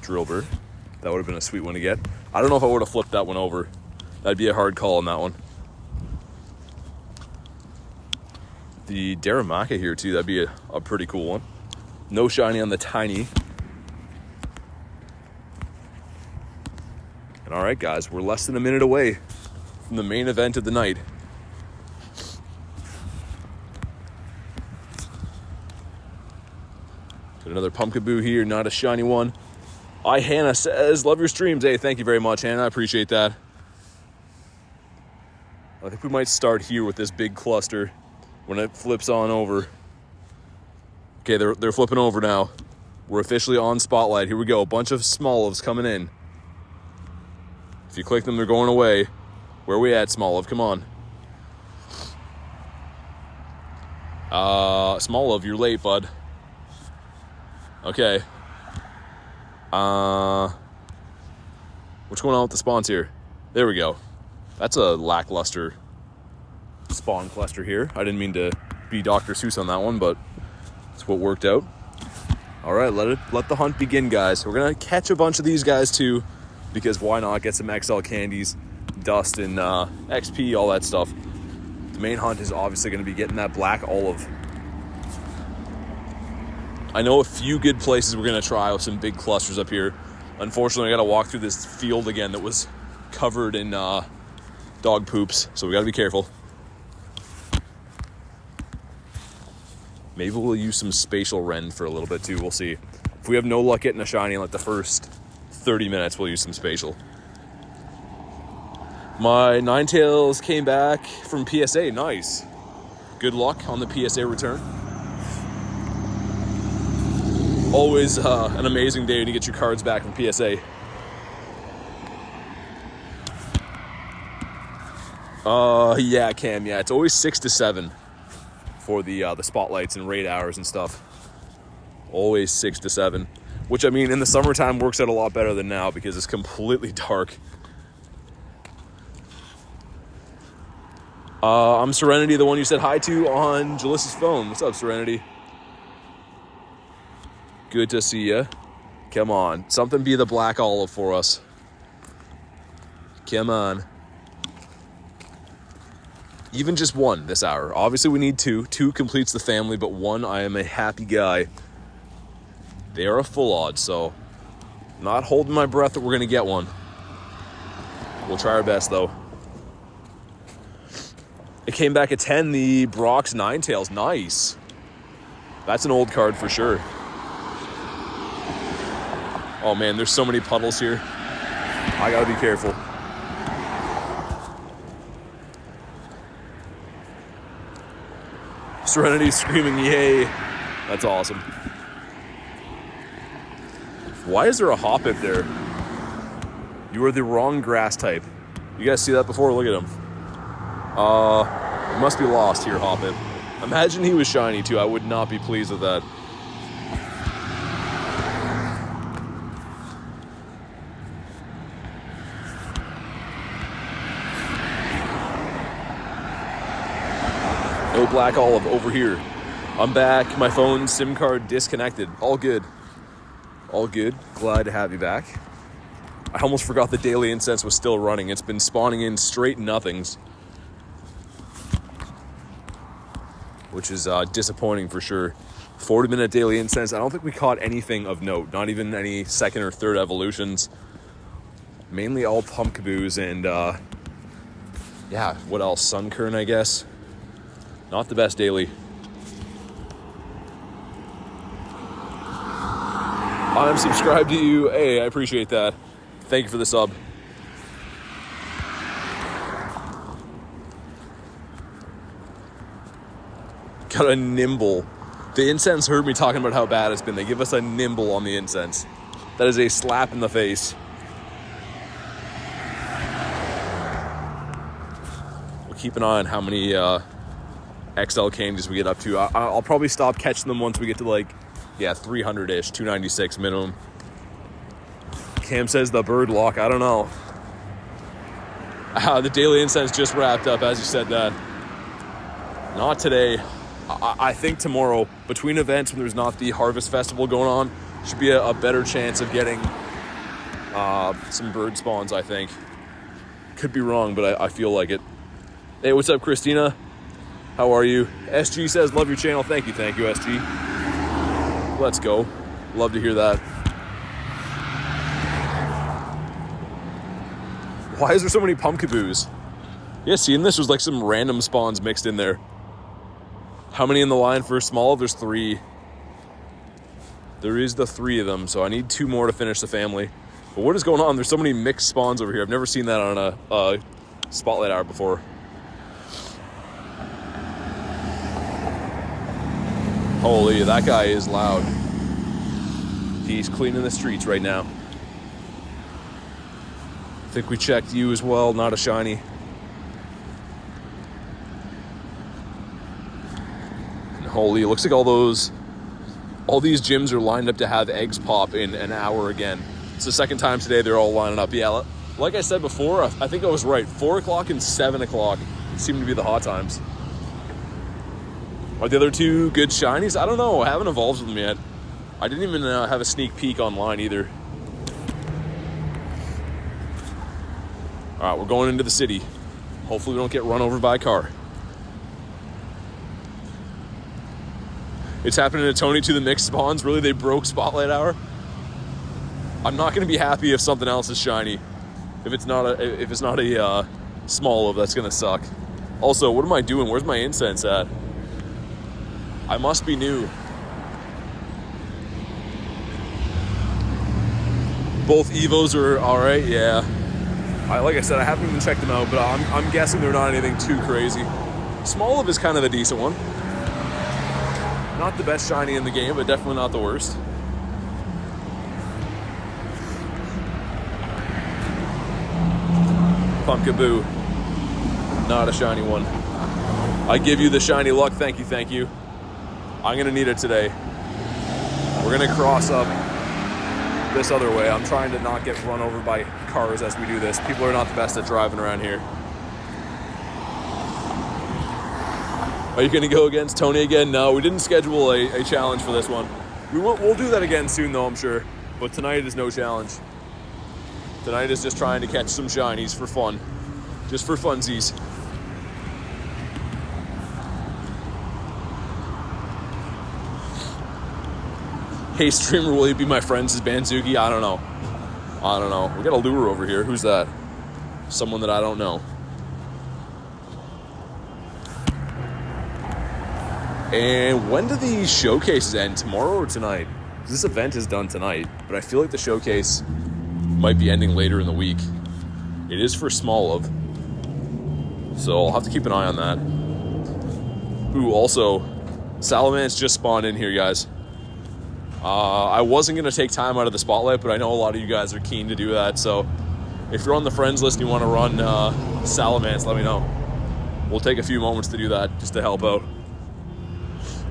Drillbur. That would have been a sweet one to get. I don't know if I would have flipped that one over. That'd be a hard call on that one. The Daramaka here too, that'd be a pretty cool one. No shiny on the tiny. And all right, guys, we're less than a minute away from the main event of the night. Got another Pumpkaboo here, not a shiny one. Hannah says, love your streams. Hey, thank you very much, Hannah. I appreciate that. I think we might start here with this big cluster when it flips on over. Okay, they're flipping over now. We're officially on Spotlight. Here we go. A bunch of Smolivs coming in. If you click them, they're going away. Where are we at, Smoliv? Come on. Smoliv, you're late, bud. Okay. What's going on with the spawns here? There we go. That's a lackluster spawn cluster here. I didn't mean to be Dr. Seuss on that one, but it's what worked out. All right, let the hunt begin, guys. We're gonna catch a bunch of these guys too, because why not? Get some XL candies, dust, and XP, all that stuff. The main hunt is obviously gonna be getting that black olive. I know a few good places we're gonna try with some big clusters up here. Unfortunately, I gotta walk through this field again that was covered in dog poops, so we gotta be careful. Maybe we'll use some spatial rend for a little bit too, we'll see. If we have no luck getting a shiny in like the first 30 minutes, we'll use some spatial. My Ninetales came back from PSA, nice. Good luck on the PSA return. Always an amazing day when you get your cards back from PSA. Yeah, Cam, yeah, it's always 6 to 7 for the spotlights and raid hours and stuff. Always 6 to 7, which I mean in the summertime works out a lot better than now because it's completely dark. I'm Serenity, the one you said hi to on Jalissa's phone. What's up, Serenity? Good to see ya. Come on, something be the black olive for us. Come on. Even just one this hour. Obviously we need two. Two completes the family, but one, I am a happy guy. They are a full odd, so not holding my breath that we're gonna get one. We'll try our best though. It came back at 10, the Brock's Ninetales, nice. That's an old card for sure. Oh man, there's so many puddles here. I gotta be careful. Serenity screaming, yay. That's awesome. Why is there a Hoppip there? You are the wrong grass type. You guys see that before? Look at him. He must be lost here, Hoppip. Imagine he was shiny too. I would not be pleased with that. No black olive over here. I'm back. My phone's SIM card disconnected. All good. All good. Glad to have you back. I almost forgot the daily incense was still running. It's been spawning in straight nothings, which is disappointing for sure. 40-minute daily incense. I don't think we caught anything of note. Not even any second or third evolutions. Mainly all pumpkaboos and yeah, what else? Sunkern, I guess. Not the best daily. I'm subscribed to you. Hey, I appreciate that. Thank you for the sub. Got a nimble. The incense heard me talking about how bad it's been. They give us a nimble on the incense. That is a slap in the face. We'll keep an eye on how many XL candies we get up to. I'll probably stop catching them once we get to like, yeah, 300-ish, 296 minimum. Cam says the bird lock. I don't know. The daily incense just wrapped up as you said that. Not today. I think tomorrow, between events when there's not the Harvest Festival going on, should be a better chance of getting some bird spawns, I think. Could be wrong, but I feel like it. Hey, what's up, Christina? How are you? SG says, love your channel. Thank you, SG. Let's go. Love to hear that. Why is there so many pumpkaboos? Yeah, seeing this was like some random spawns mixed in there. How many in the line for Smoliv? There's 3. There is the 3 of them, so I need 2 more to finish the family. But what is going on? There's so many mixed spawns over here. I've never seen that on a spotlight hour before. Holy, that guy is loud. He's cleaning the streets right now. I think we checked you as well, not a shiny. And holy, it looks like all these gyms are lined up to have eggs pop in an hour again. It's the second time today they're all lining up. Yeah, like I said before, I think I was right. 4 o'clock and 7 o'clock seem to be the hot times. Are the other two good shinies? I don't know. I haven't evolved with them yet. I didn't even have a sneak peek online either. All right, we're going into the city. Hopefully we don't get run over by a car. It's happening to Tony to the mixed spawns. Really, they broke Spotlight Hour. I'm not going to be happy if something else is shiny. If it's not a Smoliv, that's going to suck. Also, what am I doing? Where's my incense at? I must be new. Both Evos are all right, yeah. Like I said, I haven't even checked them out, but I'm guessing they're not anything too crazy. Smoliv is kind of a decent one. Not the best shiny in the game, but definitely not the worst. Pumpkaboo. Not a shiny one. I give you the shiny luck. Thank you. I'm going to need it today. We're going to cross up this other way. I'm trying to not get run over by cars as we do this. People are not the best at driving around here. Are you going to go against Tony again? No, we didn't schedule a challenge for this one. We'll do that again soon though, I'm sure. But tonight is no challenge. Tonight is just trying to catch some shinies for fun. Just for funsies. Hey streamer, will you be my friend? Says Banzuki. I don't know. We got a lure over here. Who's that? Someone that I don't know. And when do these showcases end? Tomorrow or tonight? This event is done tonight, but I feel like the showcase might be ending later in the week. It is for Smoliv, so I'll have to keep an eye on that. Ooh, also, Salamence just spawned in here, guys. I wasn't going to take time out of the spotlight, but I know a lot of you guys are keen to do that, so if you're on the friends list and you want to run Salamence, let me know. We'll take a few moments to do that, just to help out.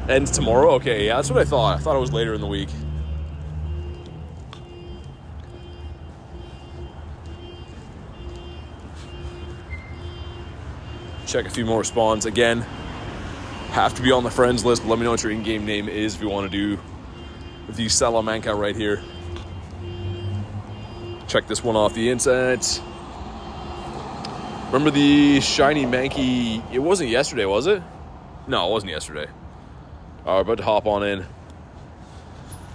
And tomorrow? Okay, yeah, that's what I thought. I thought it was later in the week. Check a few more spawns. Again, have to be on the friends list, but let me know what your in-game name is if you want to do the Salamanca right here. Check this one off the incense. Remember the shiny Mankey? It wasn't yesterday, was it? No, it wasn't yesterday. All right, about to hop on in.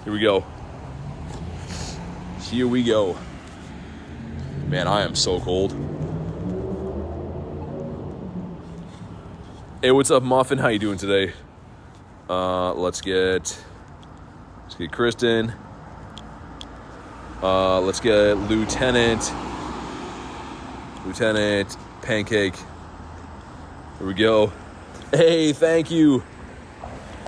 Here we go. Man, I am so cold. Hey, what's up, Muffin? How you doing today? Let's get Kristen. Let's get Lieutenant Pancake. Here we go. Hey, thank you.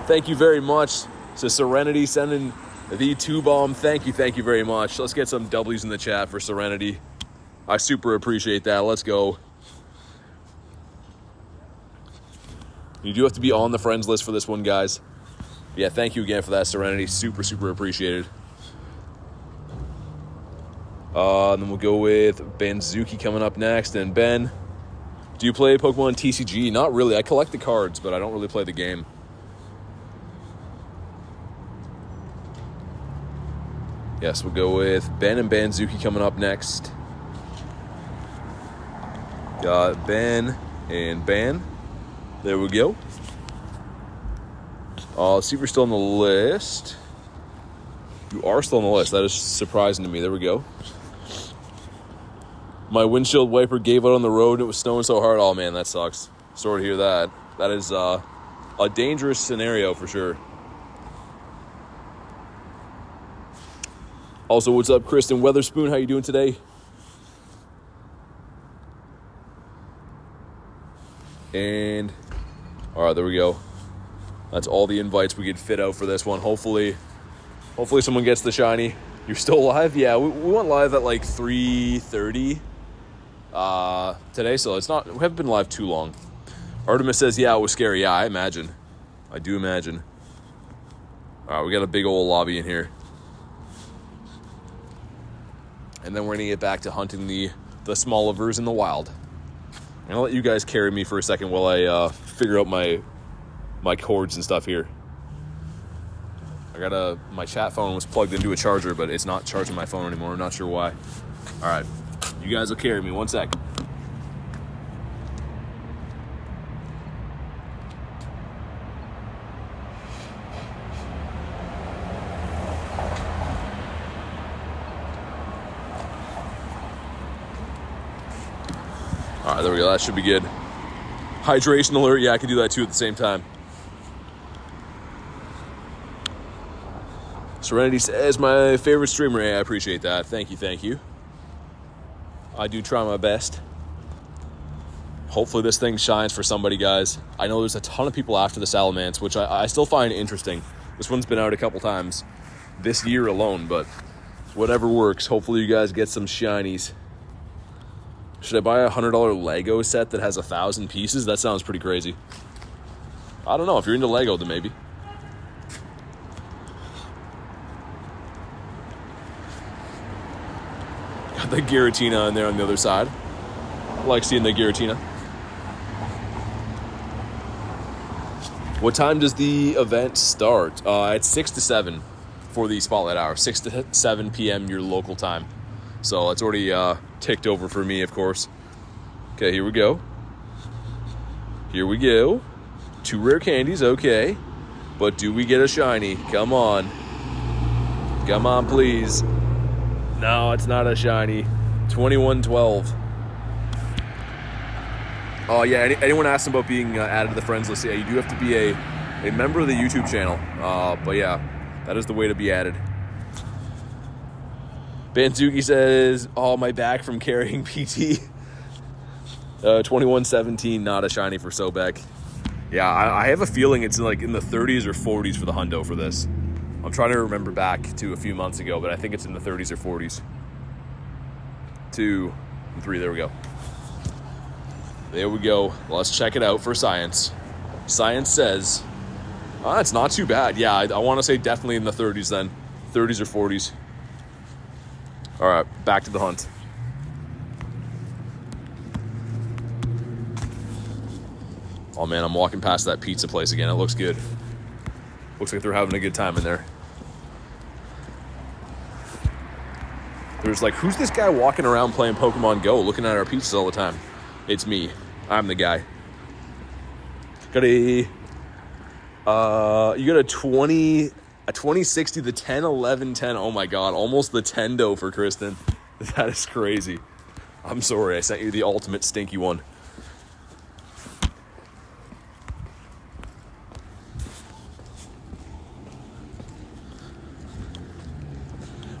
Thank you very much. So Serenity sending the 2-bomb. Thank you very much. Let's get some W's in the chat for Serenity. I super appreciate that. Let's go. You do have to be on the friends list for this one, guys. Yeah, thank you again for that, Serenity. Super appreciated. Then we'll go with Banzuki coming up next. And Ben, do you play Pokemon TCG? Not really. I collect the cards, but I don't really play the game. Yes, we'll go with Ben and Banzuki coming up next. Got Ben and Ban. There we go. Let's see if you're still on the list. You are still on the list. That is surprising to me. There we go. My windshield wiper gave out on the road. It was snowing so hard. Oh, man, that sucks. Sorry to hear that. That is a dangerous scenario for sure. Also, what's up, Kristen Weatherspoon? How you doing today? And, all right, there we go. That's all the invites we could fit out for this one. Hopefully someone gets the shiny. You're still live? Yeah, we went live at like 3:30 today, so we haven't been live too long. Artemis says, yeah, it was scary. Yeah, I do imagine. All right, we got a big old lobby in here. And then we're going to get back to hunting the Smolivers in the wild. I'm going to let you guys carry me for a second while I figure out my cords and stuff here. My chat phone was plugged into a charger, but it's not charging my phone anymore. I'm not sure why. All right, you guys will carry me. 1 sec. All right, there we go. That should be good. Hydration alert. Yeah, I can do that too at the same time. Serenity says, my favorite streamer. Yeah, I appreciate that. Thank you. I do try my best. Hopefully this thing shines for somebody, guys. I know there's a ton of people after the Salamence, which I still find interesting. This one's been out a couple times this year alone, but whatever works. Hopefully you guys get some shinies. Should I buy a $100 Lego set that has 1,000 pieces? That sounds pretty crazy. I don't know. If you're into Lego, then maybe. Got the Giratina in there on the other side. I like seeing the Giratina. What time does the event start? It's 6 to 7 for the Spotlight Hour. 6 to 7 p.m. your local time. So it's already ticked over for me, of course. Okay, here we go. 2 rare candies, okay. But do we get a shiny? Come on. Come on, please. No, it's not a shiny. 2112. Oh, yeah, anyone asking about being added to the friends list? Yeah, you do have to be a member of the YouTube channel. But yeah, that is the way to be added. Banzuki says, oh, my back from carrying PT. 2117, not a shiny for Sobek. Yeah, I have a feeling it's like in the 30s or 40s for the hundo for this. I'm trying to remember back to a few months ago, but I think it's in the 30s or 40s. 2 and 3, there we go. There we go. Let's check it out for science. Science says, it's not too bad. Yeah, I want to say definitely in the 30s then. 30s or 40s. All right, back to the hunt. Oh man, I'm walking past that pizza place again. It looks good. Looks like they're having a good time in there. There's like, who's this guy walking around playing Pokemon Go, looking at our pizzas all the time? It's me. I'm the guy. Got you got a 2060, the 10, 11, 10. Oh my God, almost the Tendo for Kristen. That is crazy. I'm sorry, I sent you the ultimate stinky one.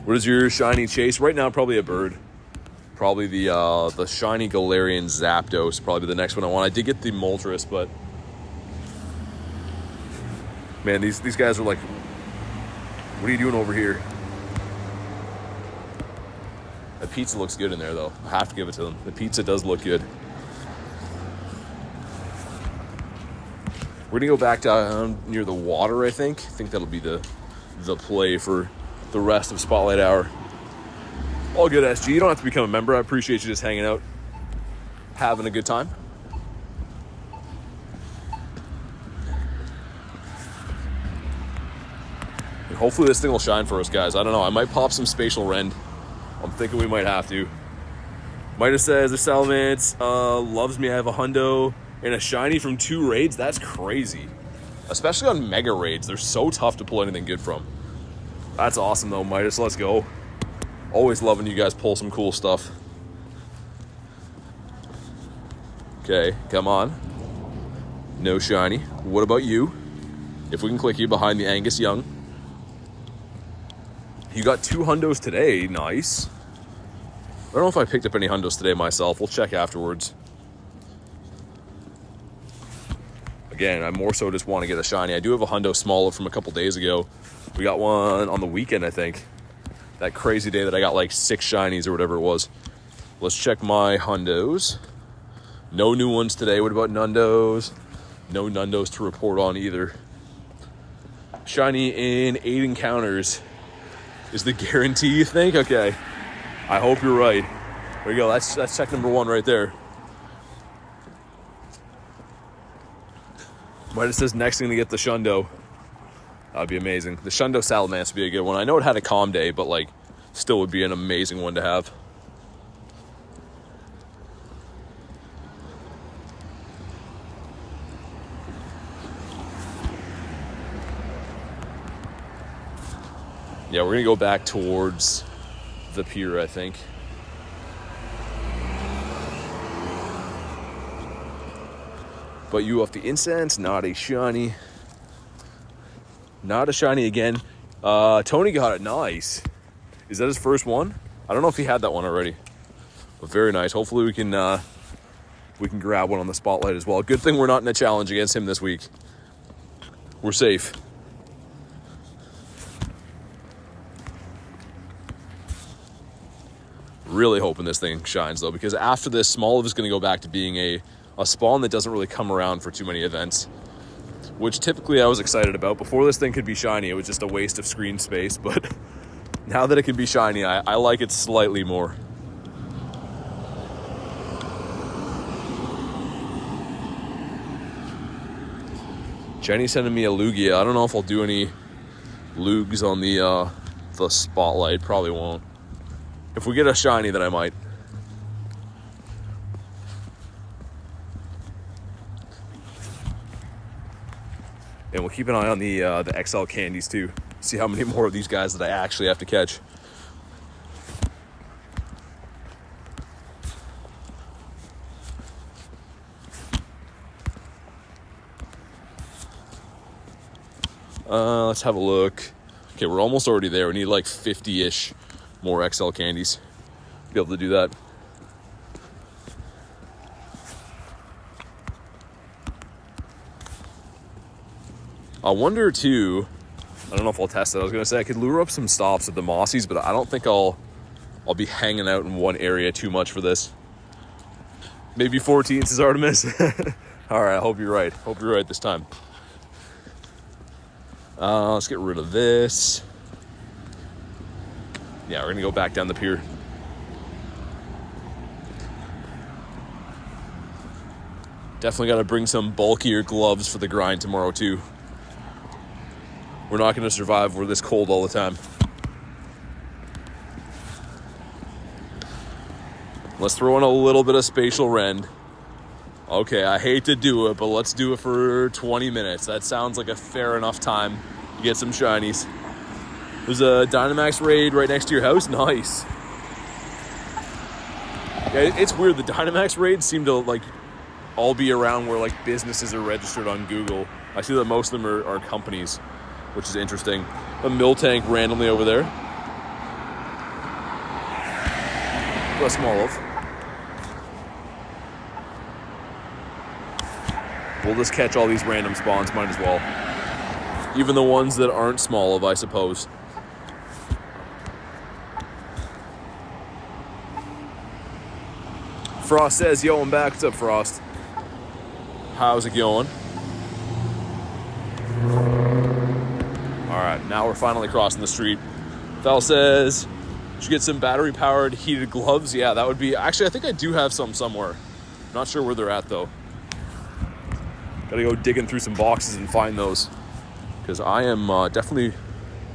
What is your shiny chase? Right now, probably a bird. Probably the shiny Galarian Zapdos. Probably the next one I want. I did get the Moltres, but man, these guys are like, what are you doing over here? The pizza looks good in there, though. I have to give it to them. The pizza does look good. We're gonna go back down near the water, I think. I think that'll be the play for the rest of Spotlight Hour. All good, SG. You don't have to become a member. I appreciate you just hanging out, having a good time. And hopefully this thing will shine for us, guys. I don't know. I might pop some Spatial Rend. I'm thinking we might have to. Mida says, the Salamence loves me. I have a hundo and a shiny from 2 raids. That's crazy. Especially on mega raids. They're so tough to pull anything good from. That's awesome, though, Midas. Let's go. Always loving you guys pull some cool stuff. Okay, come on. No shiny. What about you? If we can click you behind the Angus Young. You got 2 hundos today. Nice. I don't know if I picked up any hundos today myself. We'll check afterwards. Again, I more so just want to get a shiny. I do have a hundo Smoliv from a couple days ago. We got one on the weekend, I think. That crazy day that I got like 6 shinies or whatever it was. Let's check my hundos. No new ones today. What about nundos? No nundos to report on either. Shiny in 8 encounters is the guarantee, you think? Okay. I hope you're right. There you go. That's check number 1 right there. Might it says next thing to get the Shundo. That'd be amazing. The Shundo Salamence would be a good one. I know it had a calm day, but like still would be an amazing one to have. Yeah, we're gonna go back towards the pier, I think. But you off the incense, not a shiny. Not a shiny again. Tony got it, nice. Is that his first one? I don't know if he had that one already. But very nice. Hopefully we can grab one on the spotlight as well. Good thing we're not in a challenge against him this week. We're safe. Really hoping this thing shines though, because after this, Smoliv is going to go back to being a spawn that doesn't really come around for too many events, which typically I was excited about. Before this thing could be shiny, it was just a waste of screen space, but now that it can be shiny, I like it slightly more. Jenny's sending me a Lugia. I don't know if I'll do any Lugs on the spotlight. Probably won't. If we get a shiny, then I might. And we'll keep an eye on the XL candies too. See how many more of these guys that I actually have to catch. Let's have a look. Okay, we're almost already there. We need like 50-ish more XL candies to be able to do that. I wonder too, I don't know if I'll test it. I was gonna say I could lure up some stops at the Mossies, but I don't think I'll be hanging out in one area too much for this. Maybe 14 says Artemis. All right, I hope you're right. Hope you're right this time. Let's get rid of this. Yeah, we're gonna go back down the pier. Definitely gotta bring some bulkier gloves for the grind tomorrow too. We're not gonna survive. We're this cold all the time. Let's throw in a little bit of spatial rend. Okay, I hate to do it, but let's do it for 20 minutes. That sounds like a fair enough time to get some shinies. There's a Dynamax raid right next to your house. Nice. Yeah, it's weird. The Dynamax raids seem to like all be around where like businesses are registered on Google. I see that most of them are companies, which is interesting. A Miltank randomly over there. A Smoliv. We'll just catch all these random spawns, might as well. Even the ones that aren't Smoliv, I suppose. Frost says, yo, I'm back. What's up, Frost? How's it going? All right, now we're finally crossing the street. Val says, should get some battery-powered heated gloves. Yeah, that would be... Actually, I think I do have some somewhere. Not sure where they're at, though. Gotta go digging through some boxes and find those. Because I am definitely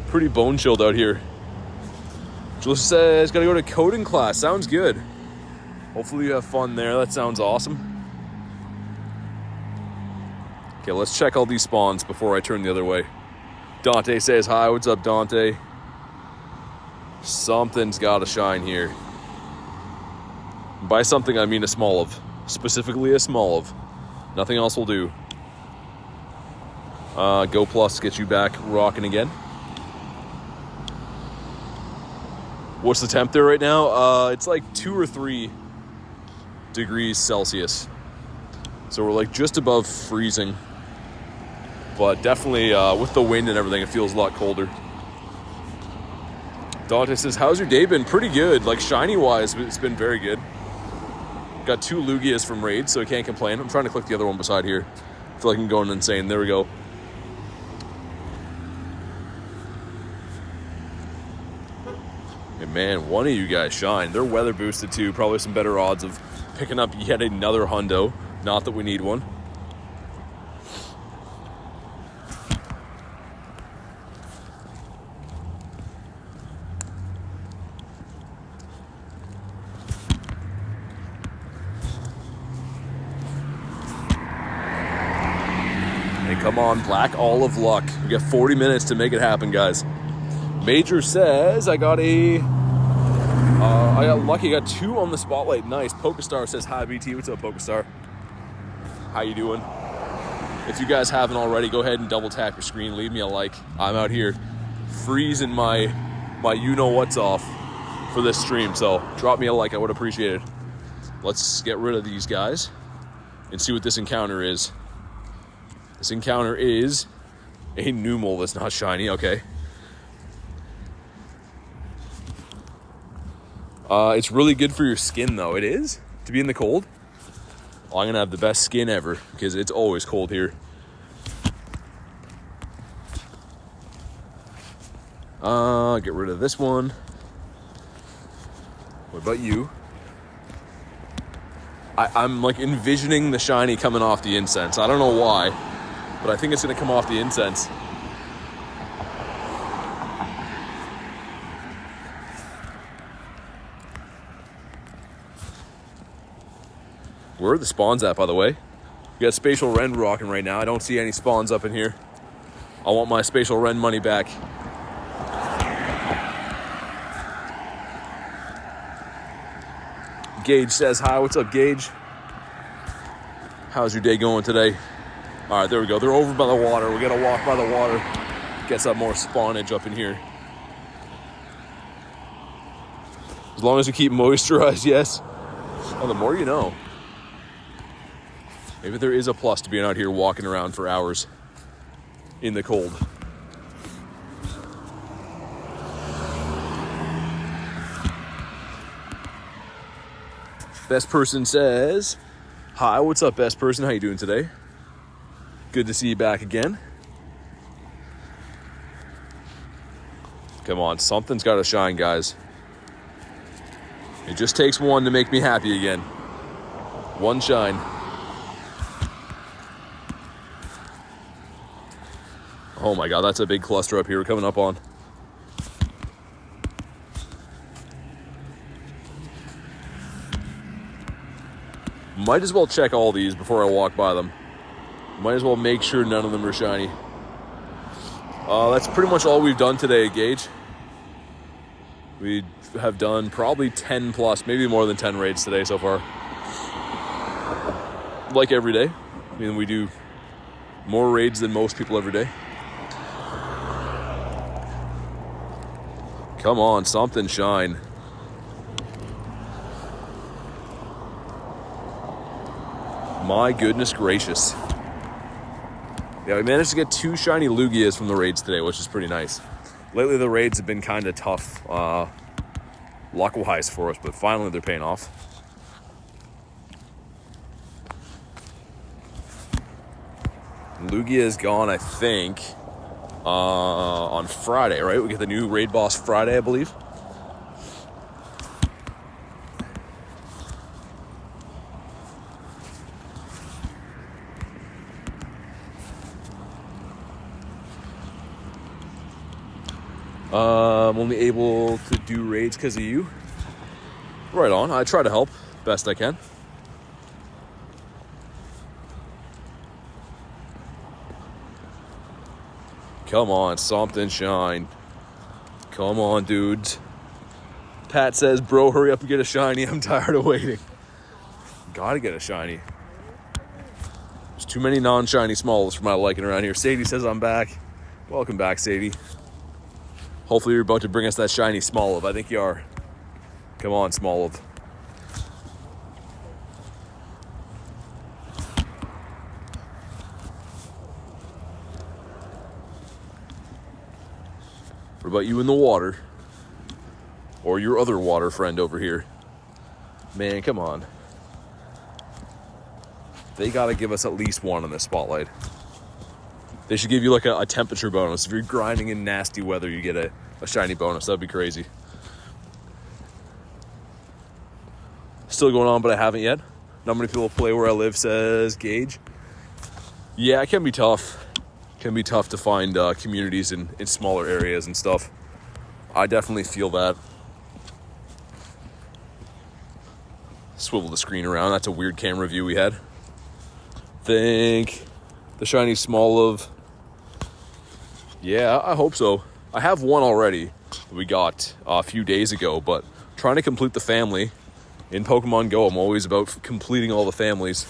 pretty bone-chilled out here. Jalissa says, gotta go to coding class. Sounds good. Hopefully you have fun there. That sounds awesome. Okay, let's check all these spawns before I turn the other way. Dante says hi. What's up, Dante? Something's gotta shine here. By something, I mean a Smoliv. Specifically a Smoliv. Nothing else will do. Go Plus gets you back rocking again. What's the temp there right now? It's like 2 or 3 degrees Celsius. So we're like just above freezing. But definitely with the wind and everything, it feels a lot colder. Dante says, how's your day been? Pretty good. Like shiny wise, it's been very good. Got 2 Lugias from raids, so I can't complain. I'm trying to click the other one beside here. I feel like I'm going insane. There we go. And man, one of you guys shine. They're weather boosted too. Probably some better odds of picking up yet another hundo. Not that we need one. And come on, Black All of Luck. We got 40 minutes to make it happen, guys. Major says I got lucky. I got 2 on the spotlight. Nice. Pokestar says hi, BT. What's up, Pokestar? How you doing? If you guys haven't already, go ahead and double tap your screen. Leave me a like. I'm out here freezing my you know what's off for this stream. So drop me a like. I would appreciate it. Let's get rid of these guys and see what this encounter is. This encounter is a Numel that's not shiny. Okay. It's really good for your skin, though. It is, to be in the cold. Well, I'm going to have the best skin ever because it's always cold here. Get rid of this one. What about you? I'm like envisioning the shiny coming off the incense. I don't know why, but I think it's going to come off the incense. Where are the spawns at, by the way? We got Spatial Ren rocking right now. I don't see any spawns up in here. I want my Spatial Ren money back. Gage says hi. What's up, Gage? How's your day going today? All right, there we go. They're over by the water. We got to walk by the water. Get some more spawnage up in here. As long as we keep moisturized, yes. Oh, the more you know. Maybe there is a plus to being out here walking around for hours in the cold. Best person says, hi, what's up, best person? How you doing today? Good to see you back again. Come on, something's got to shine, guys. It just takes one to make me happy again. One shine. Oh my God, that's a big cluster up here we're coming up on. Might as well check all these before I walk by them. Might as well make sure none of them are shiny. That's pretty much all we've done today, Gage. We have done probably 10 plus, maybe more than 10 raids today so far. Like every day. I mean, we do more raids than most people every day. Come on, something shine. My goodness gracious. Yeah, we managed to get 2 shiny Lugias from the raids today, which is pretty nice. Lately, the raids have been kind of tough luck-wise for us, but finally they're paying off. Lugia is gone, I think, on Friday, right? We get the new raid boss Friday, I believe. I'm only able to do raids because of you. Right on. I try to help best I can. Come on, something shine. Come on, dudes. Pat says, bro, hurry up and get a shiny. I'm tired of waiting. Gotta get a shiny. There's too many non-shiny Smolivs for my liking around here. Sadie says I'm back. Welcome back, Sadie. Hopefully you're about to bring us that shiny Smoliv. I think you are. Come on, Smoliv. What about you in the water? Or your other water friend over here? Man, come on. They got to give us at least one in this spotlight. They should give you like a temperature bonus. If you're grinding in nasty weather, you get a shiny bonus. That'd be crazy. Still going on, but I haven't yet. Not many people play where I live, says Gage. Yeah, it can be tough. It can be tough to find communities in smaller areas and stuff. I definitely feel that. Swivel the screen around. That's a weird camera view we had. Think the shiny Smoliv. Yeah, I hope so. I have one already that we got a few days ago, but trying to complete the family in Pokemon Go, I'm always about completing all the families.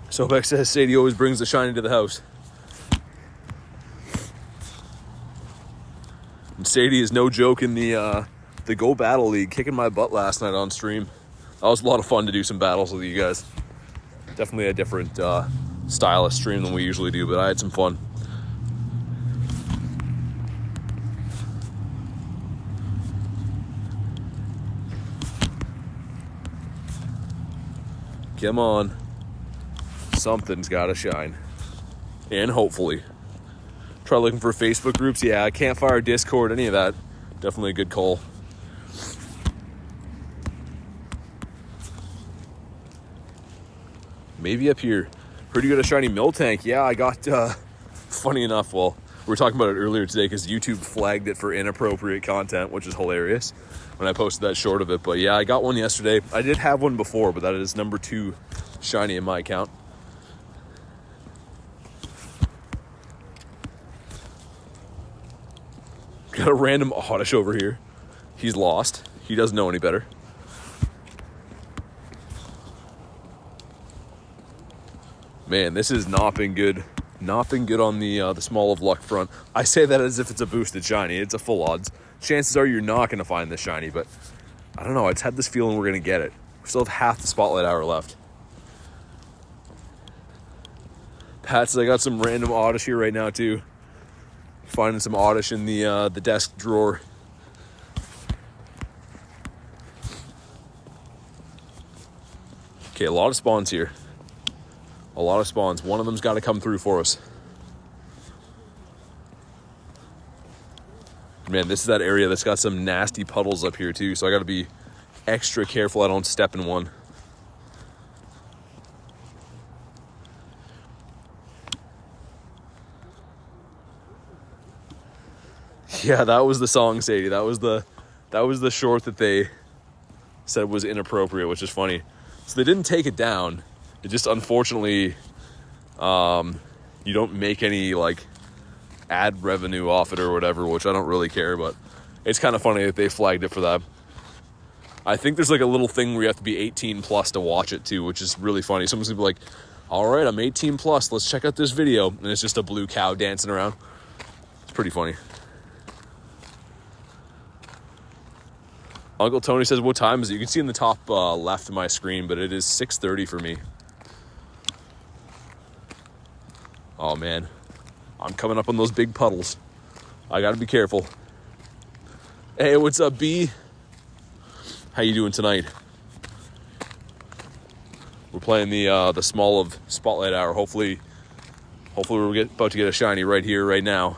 Sobek says Sadie always brings the shiny to the house. And Sadie is no joke in the Go Battle League, kicking my butt last night on stream. That was a lot of fun to do some battles with you guys. Definitely a different style of stream than we usually do, but I had some fun. Come on. Something's got to shine. And hopefully. Try looking for Facebook groups. Yeah, Campfire, Discord, any of that. Definitely a good call. Maybe up here. Heard you got a shiny Miltank. Yeah, I got, funny enough, well, we were talking about it earlier today because YouTube flagged it for inappropriate content, which is hilarious when I posted that short of it. But yeah, I got one yesterday. I did have one before, but that is number 2 shiny in my account. Got a random Oddish over here. He's lost. He doesn't know any better. Man, this has not been good. Not been good on the Smoliv luck front. I say that as if it's a boosted shiny. It's a full odds. Chances are you're not going to find this shiny, but I don't know. I just had this feeling we're going to get it. We still have half the spotlight hour left. Pat says I got some random Oddish here right now too. Finding some Oddish in the desk drawer. Okay, a lot of spawns here. A lot of spawns. One of them's got to come through for us. Man, this is that area that's got some nasty puddles up here too, so I got to be extra careful I don't step in one. Yeah, that was the song, Sadie. That was the short that they said was inappropriate, which is funny. So they didn't take it down. It just, unfortunately, you don't make any, like, ad revenue off it or whatever, which I don't really care, but it's kind of funny that they flagged it for that. I think there's, like, a little thing where you have to be 18 plus to watch it, too, which is really funny. Someone's gonna be like, all right, I'm 18 plus, let's check out this video. And it's just a blue cow dancing around. It's pretty funny. Uncle Tony says, what time is it? You can see in the top left of my screen, but it is 6:30 for me. Oh, man. I'm coming up on those big puddles. I got to be careful. Hey, what's up, B? How you doing tonight? We're playing the Smoliv Spotlight Hour. Hopefully we're about to get a shiny right here, right now.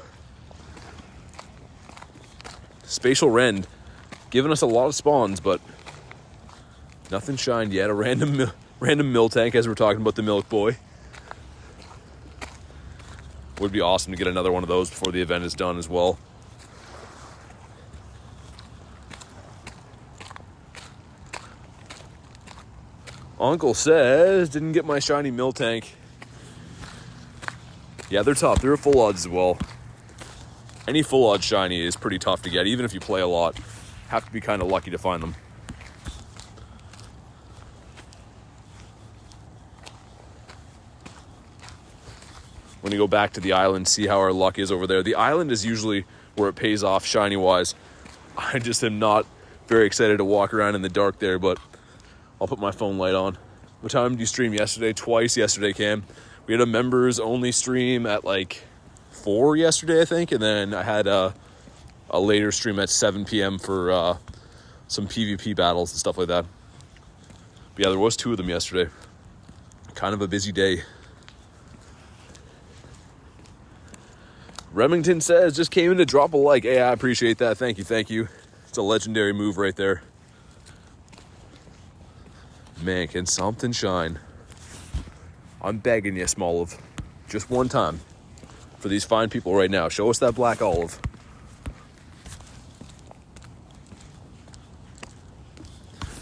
Spatial Rend. Giving us a lot of spawns, but nothing shined yet. A random Miltank, as we're talking about the Milk Boy. Would be awesome to get another one of those before the event is done as well. Uncle says, didn't get my shiny Miltank. Yeah, they're tough. They're full odds as well. Any full odds shiny is pretty tough to get, even if you play a lot. Have to be kind of lucky to find them. When you go back to the island, see how our luck is over there. The island is usually where it pays off shiny-wise. I just am not very excited to walk around in the dark there, but I'll put my phone light on. What time did you stream yesterday? Twice yesterday, Cam. We had a members-only stream at like 4 yesterday, I think, and then I had a a later stream at 7 p.m. for some PvP battles and stuff like that. But yeah, there was 2 of them yesterday. Kind of a busy day. Remington says, just came in to drop a like. Hey, I appreciate that. Thank you. It's a legendary move right there. Man, can something shine? I'm begging you, Smoliv. Just one time. For these fine people right now. Show us that black olive.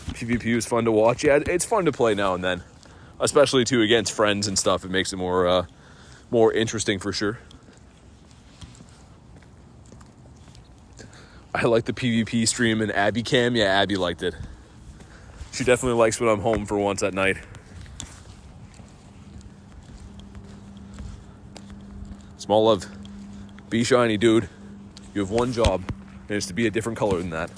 PvP is fun to watch. Yeah, it's fun to play now and then. Especially, too, against friends and stuff. It makes it more interesting for sure. I like the PvP stream and Abby cam. Yeah, Abby liked it. She definitely likes when I'm home for once at night. Smoliv, be shiny, dude. You have one job, and it's to be a different color than that.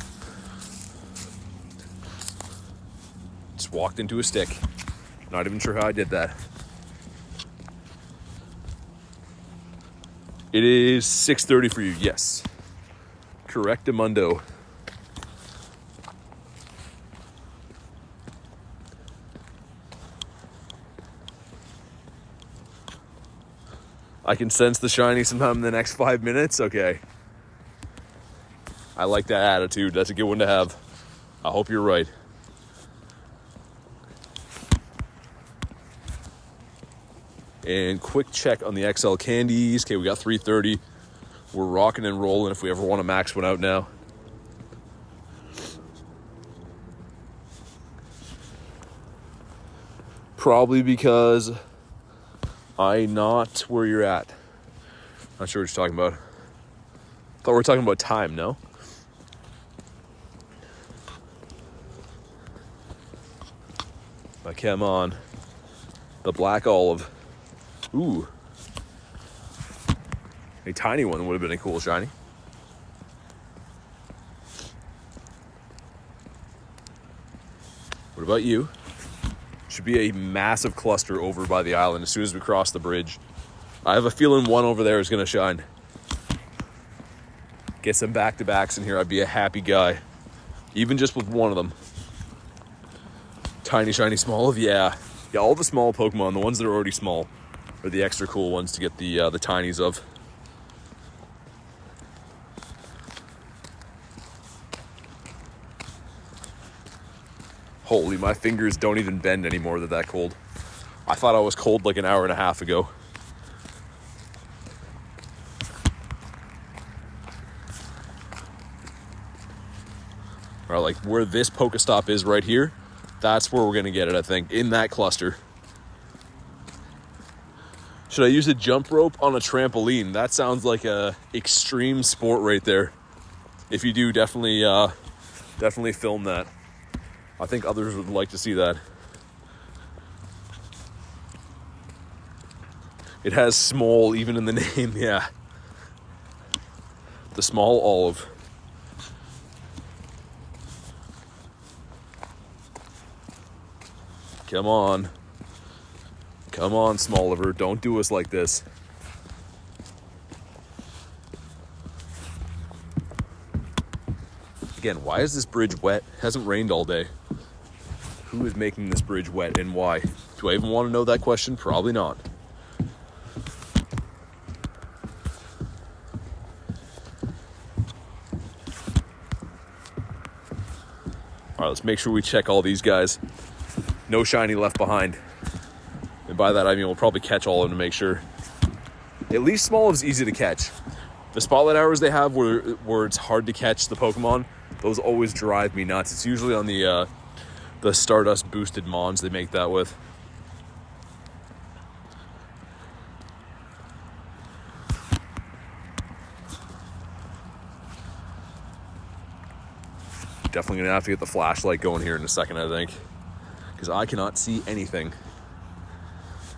Just walked into a stick. Not even sure how I did that. It is 6:30 for you, yes. Correctamundo. I can sense the shiny sometime in the next 5 minutes. Okay. I like that attitude. That's a good one to have. I hope you're right. And quick check on the XL candies. Okay, we got 330. We're rocking and rolling if we ever want to max one out now. Probably because I'm not where you're at. Not sure what you're talking about. Thought we were talking about time, no? But come on. The black olive. Ooh. A tiny one would have been a cool shiny. What about you? Should be a massive cluster over by the island as soon as we cross the bridge. I have a feeling one over there is going to shine. Get some back-to-backs in here. I'd be a happy guy. Even just with one of them. Tiny, shiny, Smoliv. Yeah, all the small Pokemon, the ones that are already small, are the extra cool ones to get the tinies of. Holy, my fingers don't even bend anymore. They're that cold. I thought I was cold like an hour and a half ago. All right, like where this Pokestop is right here, that's where we're going to get it, I think, in that cluster. Should I use a jump rope on a trampoline? That sounds like a extreme sport right there. If you do, definitely film that. I think others would like to see that. It has small even in the name, yeah. The small olive. Come on. Come on, Smoliver. Don't do us like this. Again, why is this bridge wet? It hasn't rained all day. Who is making this bridge wet and why? Do I even want to know that question? Probably not. All right, let's make sure we check all these guys. No shiny left behind. And by that, I mean we'll probably catch all of them to make sure. At least Smoliv's easy to catch. The spotlight hours they have where it's hard to catch the Pokemon, those always drive me nuts. It's usually on the Stardust boosted Mons they make that with. Definitely gonna have to get the flashlight going here in a second, I think, because I cannot see anything.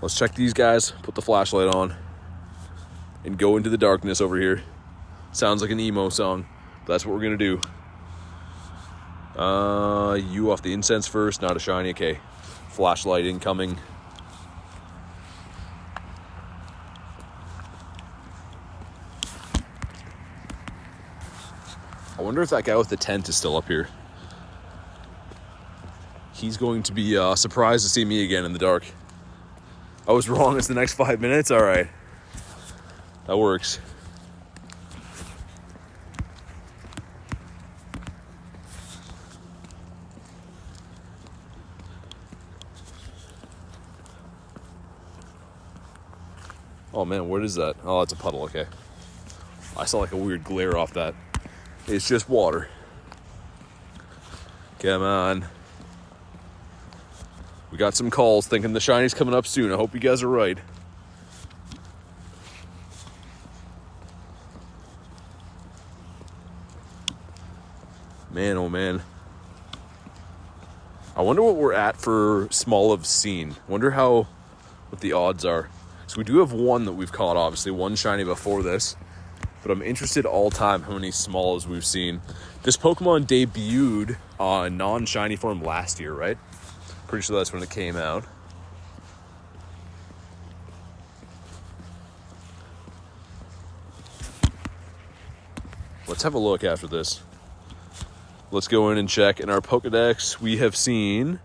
Let's check these guys, put the flashlight on, and go into the darkness over here. Sounds like an emo song, but that's what we're gonna do. You off the incense first, not a shiny, okay. Flashlight incoming. wonder if that guy with the tent is still up here. He's going to be surprised to see me again in the dark. I was wrong. It's the next 5 minutes. All right. That works. Oh man, what is that? Oh, it's a puddle, okay. I saw like a weird glare off that. It's just water. Come on. We got some calls thinking the shiny's coming up soon. I hope you guys are right. Man, oh man. I wonder what we're at for Smoliv scene. Wonder what the odds are. So we do have one that we've caught, obviously. One shiny before this. But I'm interested all time how many Smolivs we've seen. This Pokemon debuted on non-shiny form last year, right? Pretty sure that's when it came out. Let's have a look after this. Let's go in and check. In our Pokedex, we have seen...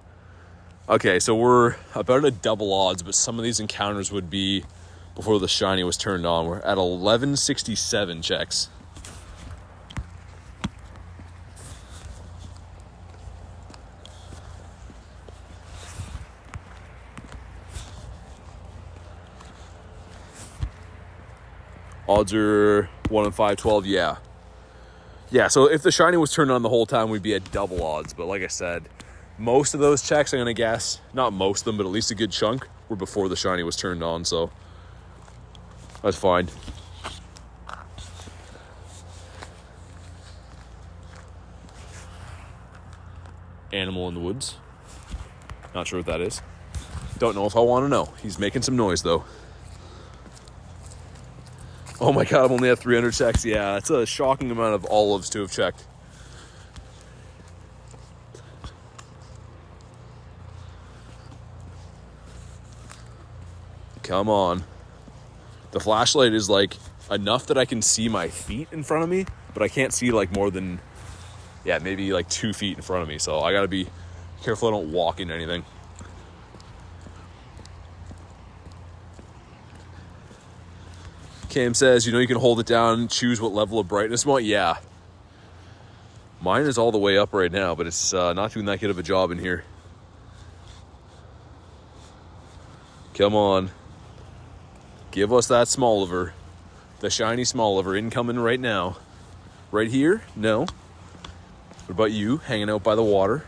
Okay, so we're about a double odds, but some of these encounters would be before the shiny was turned on. We're at 1167 checks. Odds are 1 in 512, yeah. Yeah, so if the shiny was turned on the whole time, we'd be at double odds. But like I said, most of those checks, I'm going to guess, not most of them, but at least a good chunk, were before the shiny was turned on, so that's fine. Animal in the woods. Not sure what that is. Don't know if I want to know. He's making some noise, though. Oh my god, I've only had 300 checks. Yeah, that's a shocking amount of olives to have checked. Come on. The flashlight is like enough that I can see my feet in front of me, but I can't see like more than, yeah, maybe like 2 feet in front of me. So I gotta be careful I don't walk into anything. Cam says, you know, you can hold it down and choose what level of brightness you want. Yeah. Mine is all the way up right now, but it's not doing that good of a job in here. Come on. Give us that Smoliver. The shiny Smoliver incoming right now. Right here? No. What about you? Hanging out by the water.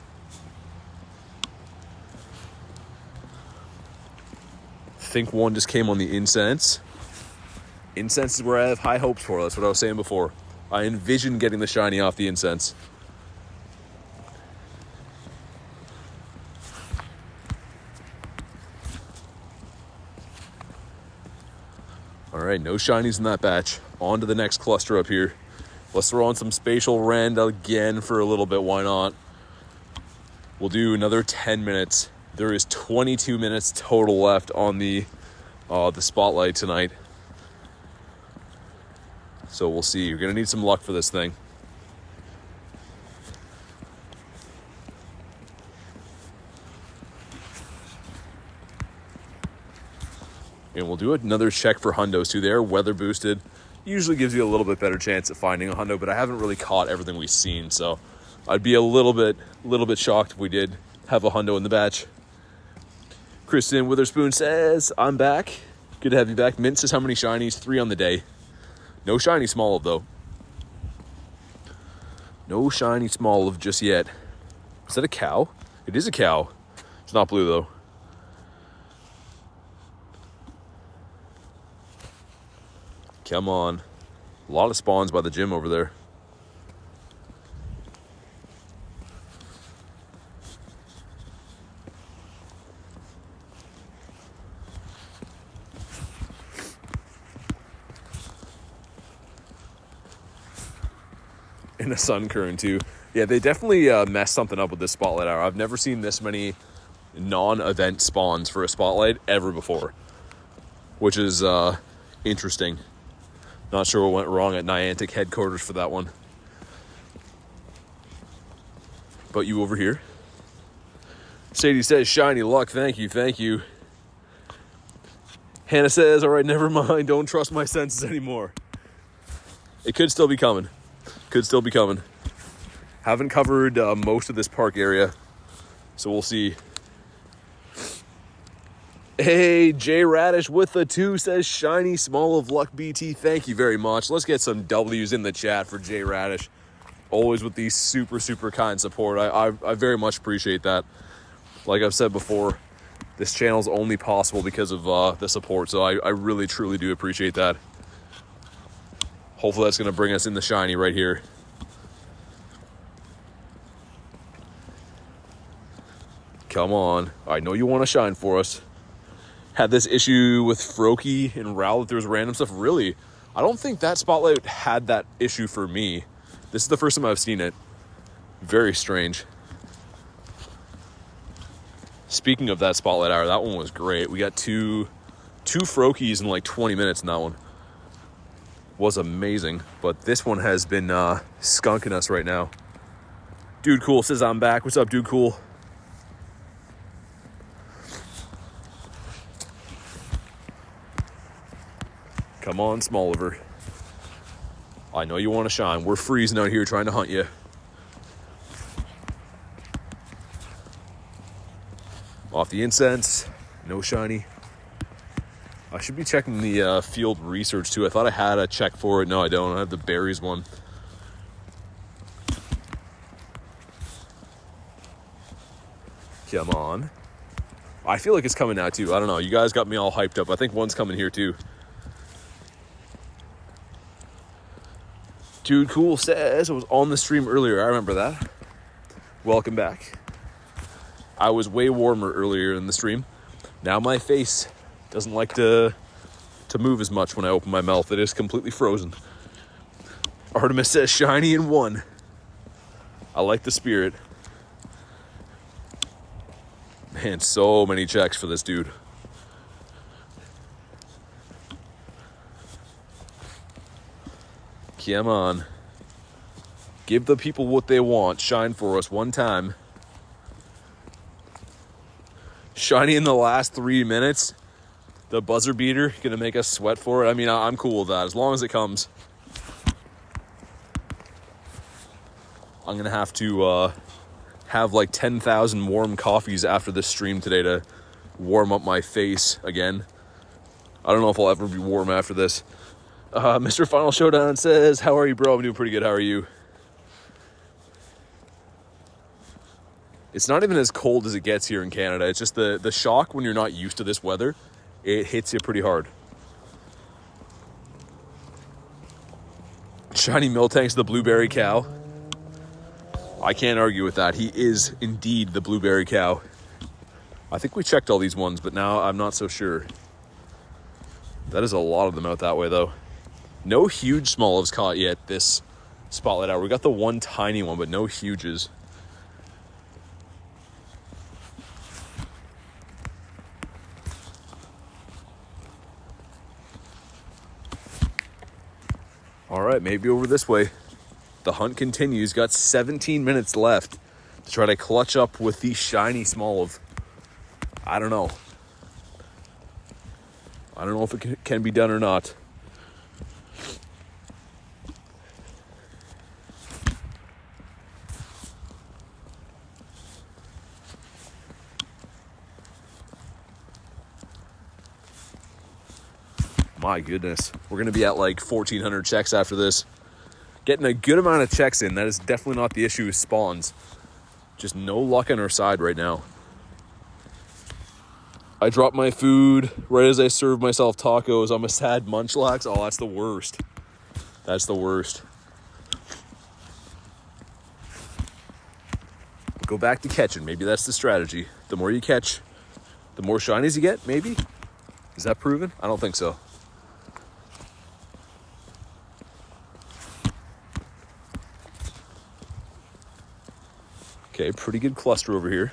Think one just came on the incense. Incense is where I have high hopes for. That's what I was saying before. I envision getting the shiny off the incense. All right, no shinies in that batch. On to the next cluster up here. Let's throw on some Spatial Rend again for a little bit. Why not? We'll do another 10 minutes. There is 22 minutes total left on the spotlight tonight. So we'll see. You're going to need some luck for this thing. And we'll do another check for hundos too. They're weather boosted. Usually gives you a little bit better chance at finding a hundo, but I haven't really caught everything we've seen. So I'd be a little bit shocked if we did have a hundo in the batch. Kristen Witherspoon says, I'm back. Good to have you back. Mint says, how many shinies? 3 on the day. No shiny Smoliv, though. No shiny Smoliv just yet. Is that a cow? It is a cow. It's not blue, though. Come on. A lot of spawns by the gym over there. In a sun current too. Yeah, they definitely messed something up with this spotlight hour. I've never seen this many non-event spawns for a spotlight ever before, which is interesting. Not sure what went wrong at Niantic headquarters for that one. about you over here. Sadie says, shiny luck. Thank you, thank you. Hannah says, all right, never mind. Don't trust my senses anymore. It could still be coming. Could still be coming. Haven't covered most of this park area, so we'll see. Hey, J Radish with the 2 says, shiny Smoliv luck BT. Thank you very much. Let's get some W's in the chat for J Radish. Always with these super, super kind support. I very much appreciate that. Like I've said before, this channel is only possible because of the support, so I really, truly do appreciate that. Hopefully that's going to bring us in the shiny right here. Come on. I know you want to shine for us. Had this issue with Froakie and Rowlet. There was random stuff. Really, I don't think that spotlight had that issue for me. This is the first time I've seen it. Very strange. Speaking of that spotlight hour, that one was great. We got two Froakies in like 20 minutes in that one. Was amazing. But this one has been skunking us right now. Dude Cool says I'm back. What's up, Dude Cool? Come on, Smoliver. I know you want to shine. We're freezing out here trying to hunt you. Off the incense. No shiny. I should be checking the field research too. I thought I had a check for it. No, I don't. I have the berries one. Come on. I feel like it's coming now too. I don't know. You guys got me all hyped up. I think one's coming here too. Dude Cool says, I was on the stream earlier. I remember that. Welcome back. I was way warmer earlier in the stream. Now my face doesn't like to move as much when I open my mouth. It is completely frozen. Artemis says, shiny in 1. I like the spirit. Man, so many checks for this dude. Come on. Give the people what they want. Shine for us one time. Shiny in the last 3 minutes. The buzzer beater gonna make us sweat for it. I mean, I'm cool with that as long as it comes. I'm gonna have to have like 10,000 warm coffees after this stream today to warm up my face again. I don't know if I'll ever be warm after this. Mr. Final Showdown says, how are you, bro? I'm doing pretty good. How are you? It's not even as cold as it gets here in Canada. It's just the shock when you're not used to this weather. It hits you pretty hard. Shiny Miltank's the blueberry cow. I can't argue with that. He is indeed the blueberry cow. I think we checked all these ones, but now I'm not so sure. That is a lot of them out that way, though. No huge Smolivs caught yet this spotlight hour. We got the one tiny one, but no huges. All right, maybe over this way. The hunt continues. Got 17 minutes left to try to clutch up with the shiny Smoliv. I don't know. I don't know if it can be done or not. My goodness. We're going to be at like 1,400 checks after this. Getting a good amount of checks in. That is definitely not the issue with spawns. Just no luck on our side right now. I dropped my food right as I served myself tacos. I'm a sad munchlax. Oh, that's the worst. That's the worst. Go back to catching. Maybe that's the strategy. The more you catch, the more shinies you get, maybe? Is that proven? I don't think so. Okay, pretty good cluster over here.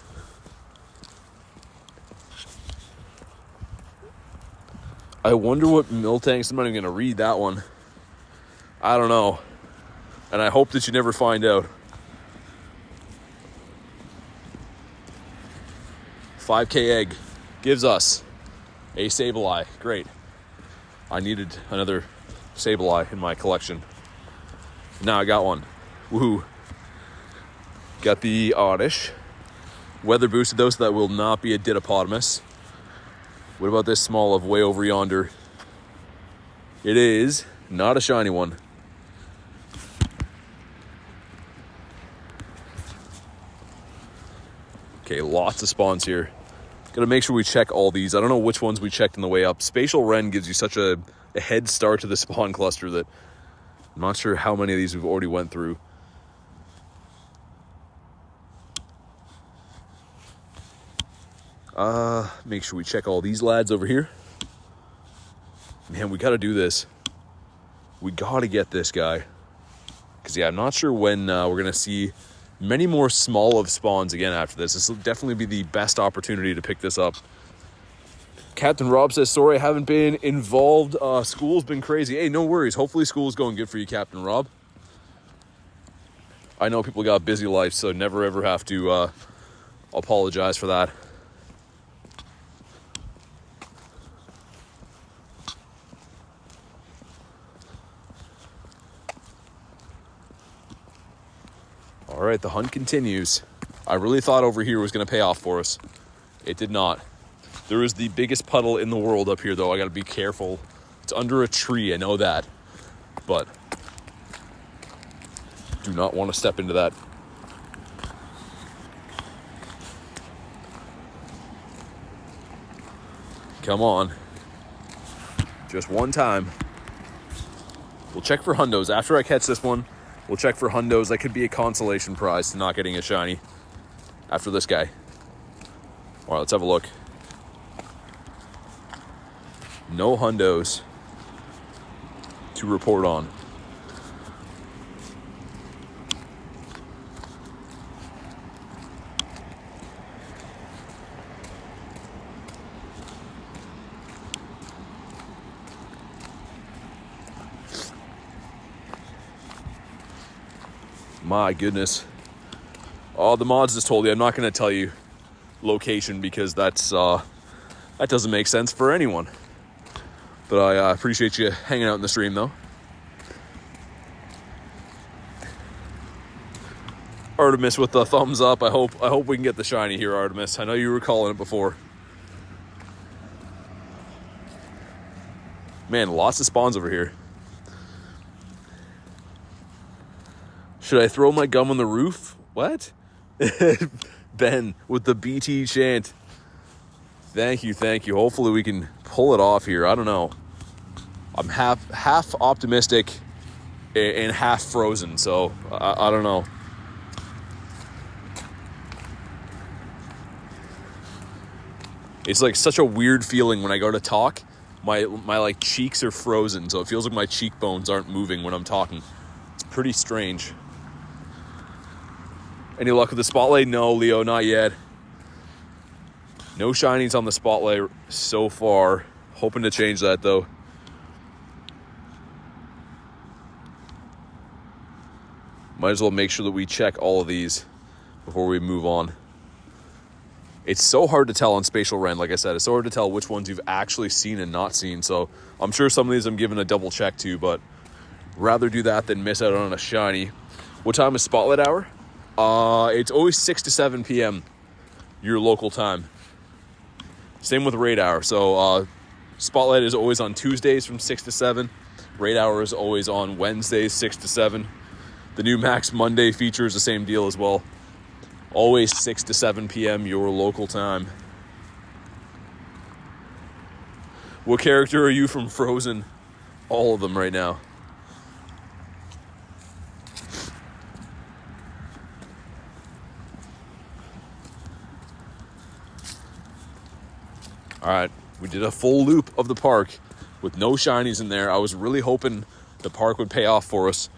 I wonder what Miltanks. I'm not even going to read that one. I don't know. And I hope that you never find out. 5K egg gives us a Sableye. Great. I needed another Sableye in my collection. Now I got one. Woohoo. Got the Oddish. Weather boosted though, so that will not be a Didiopotamus. What about this Smoliv way over yonder? It is not a shiny one. Okay, lots of spawns here. Gotta make sure we check all these. I don't know which ones we checked on the way up. Spatial Wren gives you such a head start to the spawn cluster that I'm not sure how many of these we've already went through. Make sure we check all these lads over here. Man, we gotta do this. We gotta get this guy. Because, yeah, I'm not sure when we're gonna see many more Smoliv spawns again after this. This will definitely be the best opportunity to pick this up. Captain Rob says, sorry, I haven't been involved. School's been crazy. Hey, no worries. Hopefully school's going good for you, Captain Rob. I know people got busy lives, so never ever have to apologize for that. All right, the hunt continues. I really thought over here was going to pay off for us. It did not. There is the biggest puddle in the world up here, though. I got to be careful. It's under a tree, I know that. But do not want to step into that. Come on. Just one time. We'll check for hundos. After I catch this one, we'll check for hundos. That could be a consolation prize to not getting a shiny after this guy. All right, let's have a look. No hundos to report on. My goodness. Oh, the mods just told you. I'm not going to tell you location because that doesn't make sense for anyone. But I appreciate you hanging out in the stream, though. Artemis with the thumbs up. I hope we can get the shiny here, Artemis. I know you were calling it before. Man, lots of spawns over here. Should I throw my gum on the roof? What? Ben with the BT chant. Thank you. Hopefully we can pull it off here. I don't know. I'm half optimistic and half frozen, so I don't know. It's like such a weird feeling when I go to talk. My like cheeks are frozen, so it feels like my cheekbones aren't moving when I'm talking. It's pretty strange. Any luck with the spotlight? No, Leo, not yet. No shinies on the spotlight so far. Hoping to change that, though. Might as well make sure that we check all of these before we move on. It's so hard to tell on Spatial Wren, like I said. It's so hard to tell which ones you've actually seen and not seen. So I'm sure some of these I'm giving a double check to, but rather do that than miss out on a shiny. What time is spotlight hour? It's always 6 to 7 p.m. your local time. Same with raid hour. So spotlight is always on Tuesdays from 6 to 7. Raid hour is always on Wednesdays 6 to 7. The new Max Monday feature is the same deal as well. Always 6 to 7 p.m. your local time. What character are you from Frozen? All of them right now. All right, we did a full loop of the park with no shinies in there. I was really hoping the park would pay off for us.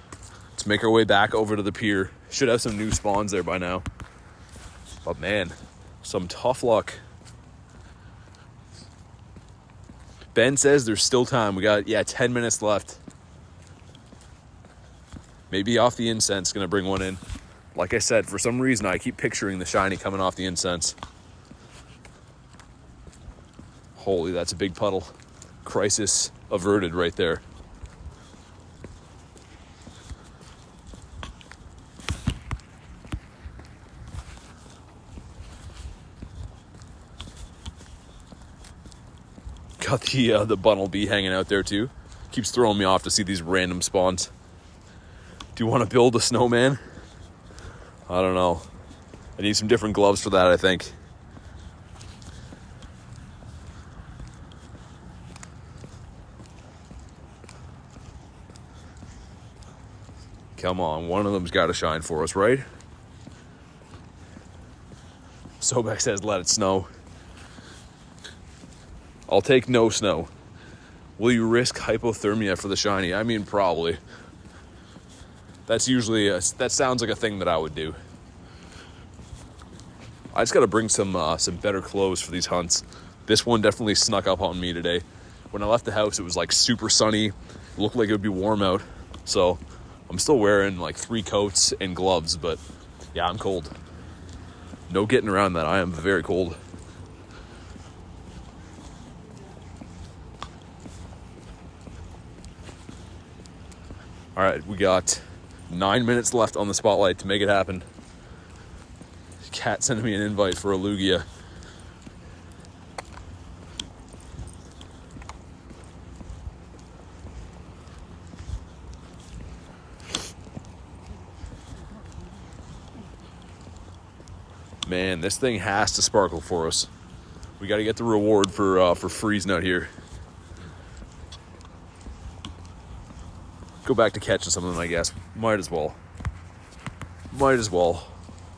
Let's make our way back over to the pier. Should have some new spawns there by now. But man, some tough luck. Ben says there's still time. We got, 10 minutes left. Maybe off the incense, gonna bring one in. Like I said, for some reason, I keep picturing the shiny coming off the incense. Holy, that's a big puddle. Crisis averted right there. Got the bunnelbee hanging out there too. Keeps throwing me off to see these random spawns. Do you want to build a snowman? I don't know. I need some different gloves for that, I think. Come on, one of them's got to shine for us, right? Sobek says let it snow. I'll take no snow. Will you risk hypothermia for the shiny? I mean, probably. That's usually, that sounds like a thing that I would do. I just got to bring some better clothes for these hunts. This one definitely snuck up on me today. When I left the house, it was like super sunny. It looked like it would be warm out. So I'm still wearing like 3 coats and gloves, but yeah, I'm cold. No getting around that. I am very cold. All right, we got 9 minutes left on the spotlight to make it happen. Cat sending me an invite for a Lugia. Man, this thing has to sparkle for us. We got to get the reward for freezing out here. Go back to catching some of them, I guess. Might as well.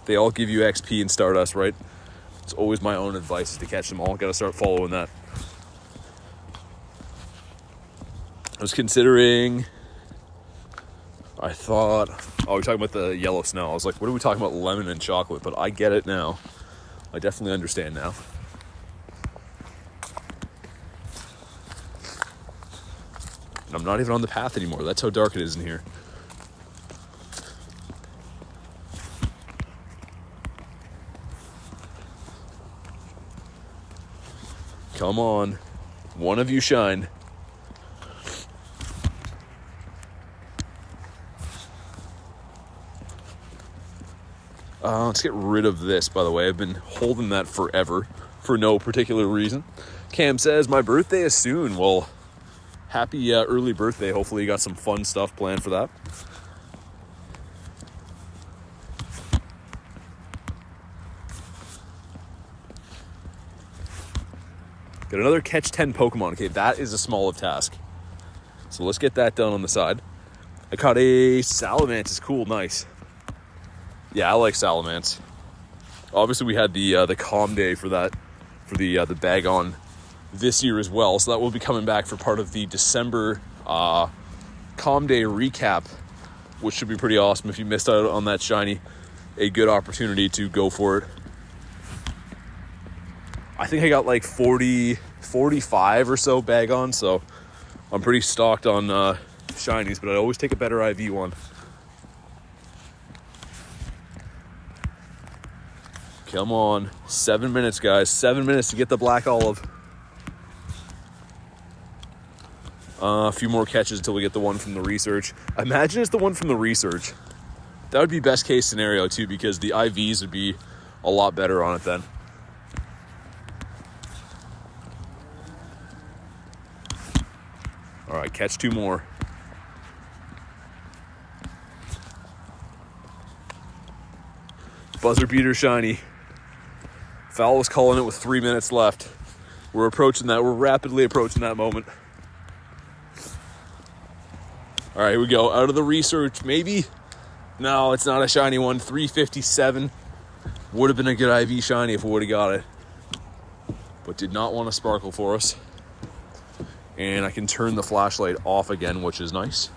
They all give you XP and Stardust, right? It's always my own advice is to catch them all. Got to start following that. I was considering... I thought... Oh, we're talking about the yellow snow. I was like, what are we talking about? Lemon and chocolate. But I get it now. I definitely understand now. And I'm not even on the path anymore. That's how dark it is in here. Come on. One of you shine. Let's get rid of this, by the way. I've been holding that forever for no particular reason. Cam says, my birthday is soon. Well, happy early birthday. Hopefully you got some fun stuff planned for that. Got another catch 10 Pokemon. Okay, that is a Smoliv task. So let's get that done on the side. I caught a Salamence. It's cool, nice. Yeah, I like Salamence. Obviously, we had the calm day for that, for the bag on this year as well. So that will be coming back for part of the December calm day recap, which should be pretty awesome. If you missed out on that shiny, a good opportunity to go for it. I think I got like 45 or so bag on, so I'm pretty stocked on shinies, but I always take a better IV one. Come on, 7 minutes, guys. 7 minutes to get the black olive. A few more catches until we get the one from the research. Imagine it's the one from the research. That would be best case scenario too, because the IVs would be a lot better on it then. All right, catch 2 more. Buzzer beater shiny. Fowl was calling it with 3 minutes left. We're approaching that. We're rapidly approaching that moment. All right, here we go. Out of the research, maybe. No, it's not a shiny one. 357. Would have been a good IV shiny if we would have got it. But did not want to sparkle for us. And I can turn the flashlight off again, which is nice.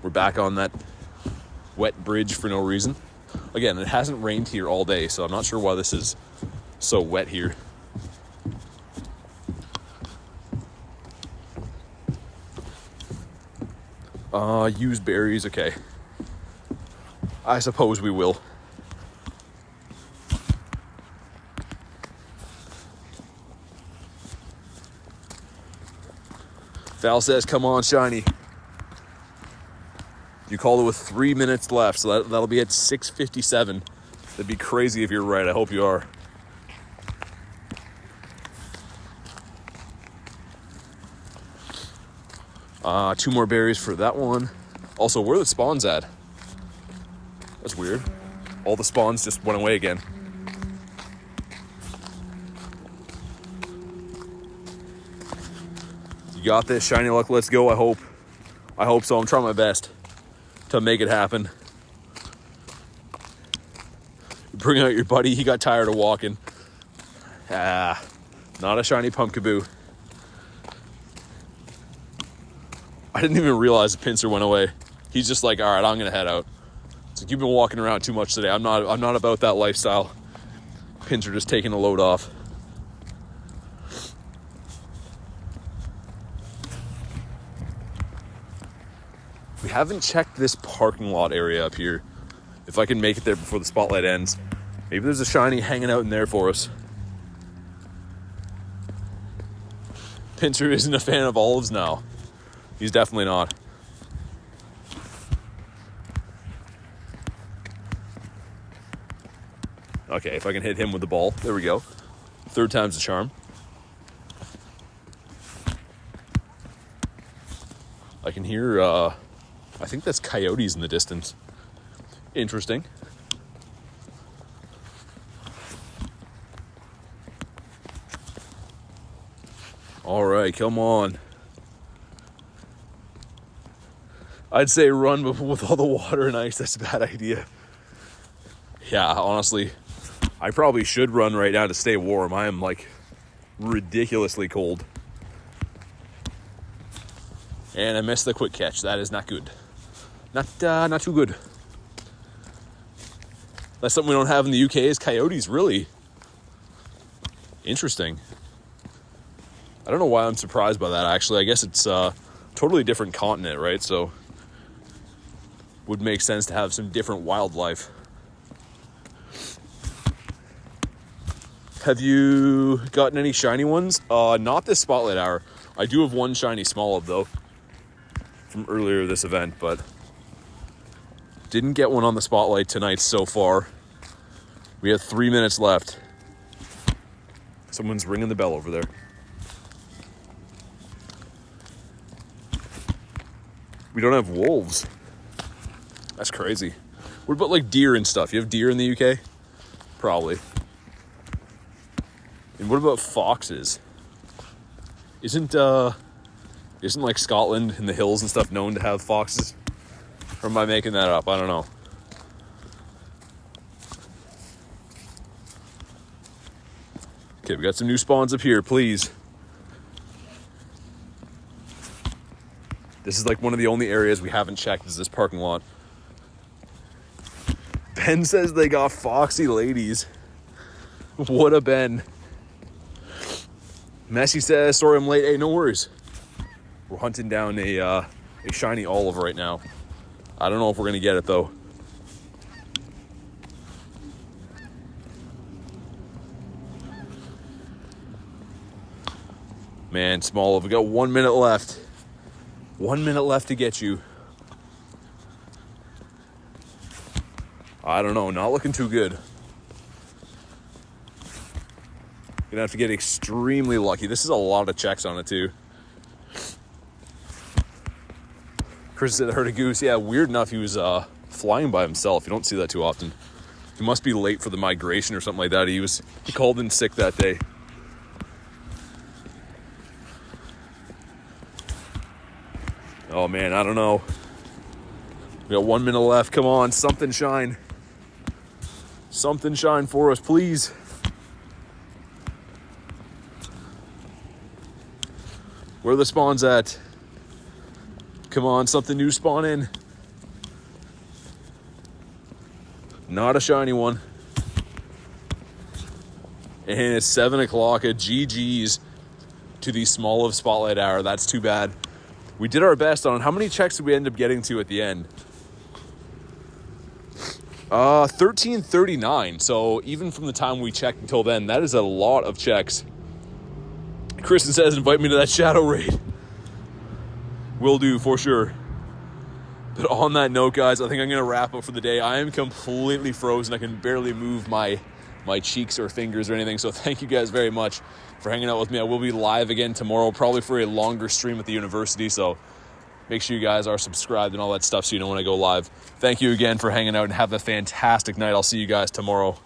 We're back on that wet bridge for no reason. Again, it hasn't rained here all day, so I'm not sure why this is so wet here. Use berries, okay. I suppose we will. Val says, come on, shiny. You called it with 3 minutes left, so that'll be at 6:57. That'd be crazy if you're right. I hope you are. Two more berries for that one. Also, where are the spawns at? That's weird. All the spawns just went away again. You got this, shiny luck. Let's go. I hope so. I'm trying my best to make it happen. Bring out your buddy. He got tired of walking. Not a shiny pumpkaboo. I didn't even realize the pincer went away. He's just like, all right, I'm gonna head out. It's like, you've been walking around too much today. I'm not about that lifestyle. Pincer just taking a load off. We haven't checked this parking lot area up here. If I can make it there before the spotlight ends. Maybe there's a shiny hanging out in there for us. Pincer isn't a fan of olives now. He's definitely not. Okay, if I can hit him with the ball. There we go. Third time's the charm. I can hear, I think that's coyotes in the distance. Interesting. All right, come on. I'd say run, but with all the water and ice, that's a bad idea. Yeah, honestly, I probably should run right now to stay warm. I am like ridiculously cold. And I missed the quick catch. That is not good. Not too good. That's something we don't have in the UK is coyotes, really. Interesting. I don't know why I'm surprised by that, actually. I guess it's a totally different continent, right? So would make sense to have some different wildlife. Have you gotten any shiny ones? Not this spotlight hour. I do have one shiny Smoliv, though, from earlier this event, but didn't get one on the spotlight tonight so far. We have 3 minutes left. Someone's ringing the bell over there. We don't have wolves. That's crazy. What about like deer and stuff? You have deer in the UK? Probably. And what about foxes? Isn't like Scotland and the hills and stuff known to have foxes? Or am I making that up? I don't know. Okay, we got some new spawns up here, please. This is like one of the only areas we haven't checked is this parking lot. Ben says they got foxy ladies. What a Ben. Messi says, sorry I'm late. Hey, no worries. We're hunting down a shiny olive right now. I don't know if we're going to get it, though. Man, Smoliv, we got 1 minute left. 1 minute left to get you. I don't know, not looking too good. Gonna have to get extremely lucky. This is a lot of checks on it too. Chris said I heard a goose. Yeah, weird enough he was flying by himself. You don't see that too often. He must be late for the migration or something like that. He called in sick that day. Oh man, I don't know. We got 1 minute left. Come on, something shine. Something shine for us, please. Where are the spawns at? Come on, something new spawn in. Not a shiny one. And it's 7 o'clock. A GG's to the Smoliv Spotlight Hour. That's too bad. We did our best on it. How many checks did we end up getting to at the end? 1339. So even from the time we checked until then, that is a lot of checks. Kristen says, invite me to that shadow raid. Will do for sure. But on that note, guys, I think I'm going to wrap up for the day. I am completely frozen. I can barely move my cheeks or fingers or anything. So thank you guys very much for hanging out with me. I will be live again tomorrow, probably for a longer stream at the university. So make sure you guys are subscribed and all that stuff so you know when I go live. Thank you again for hanging out and have a fantastic night. I'll see you guys tomorrow.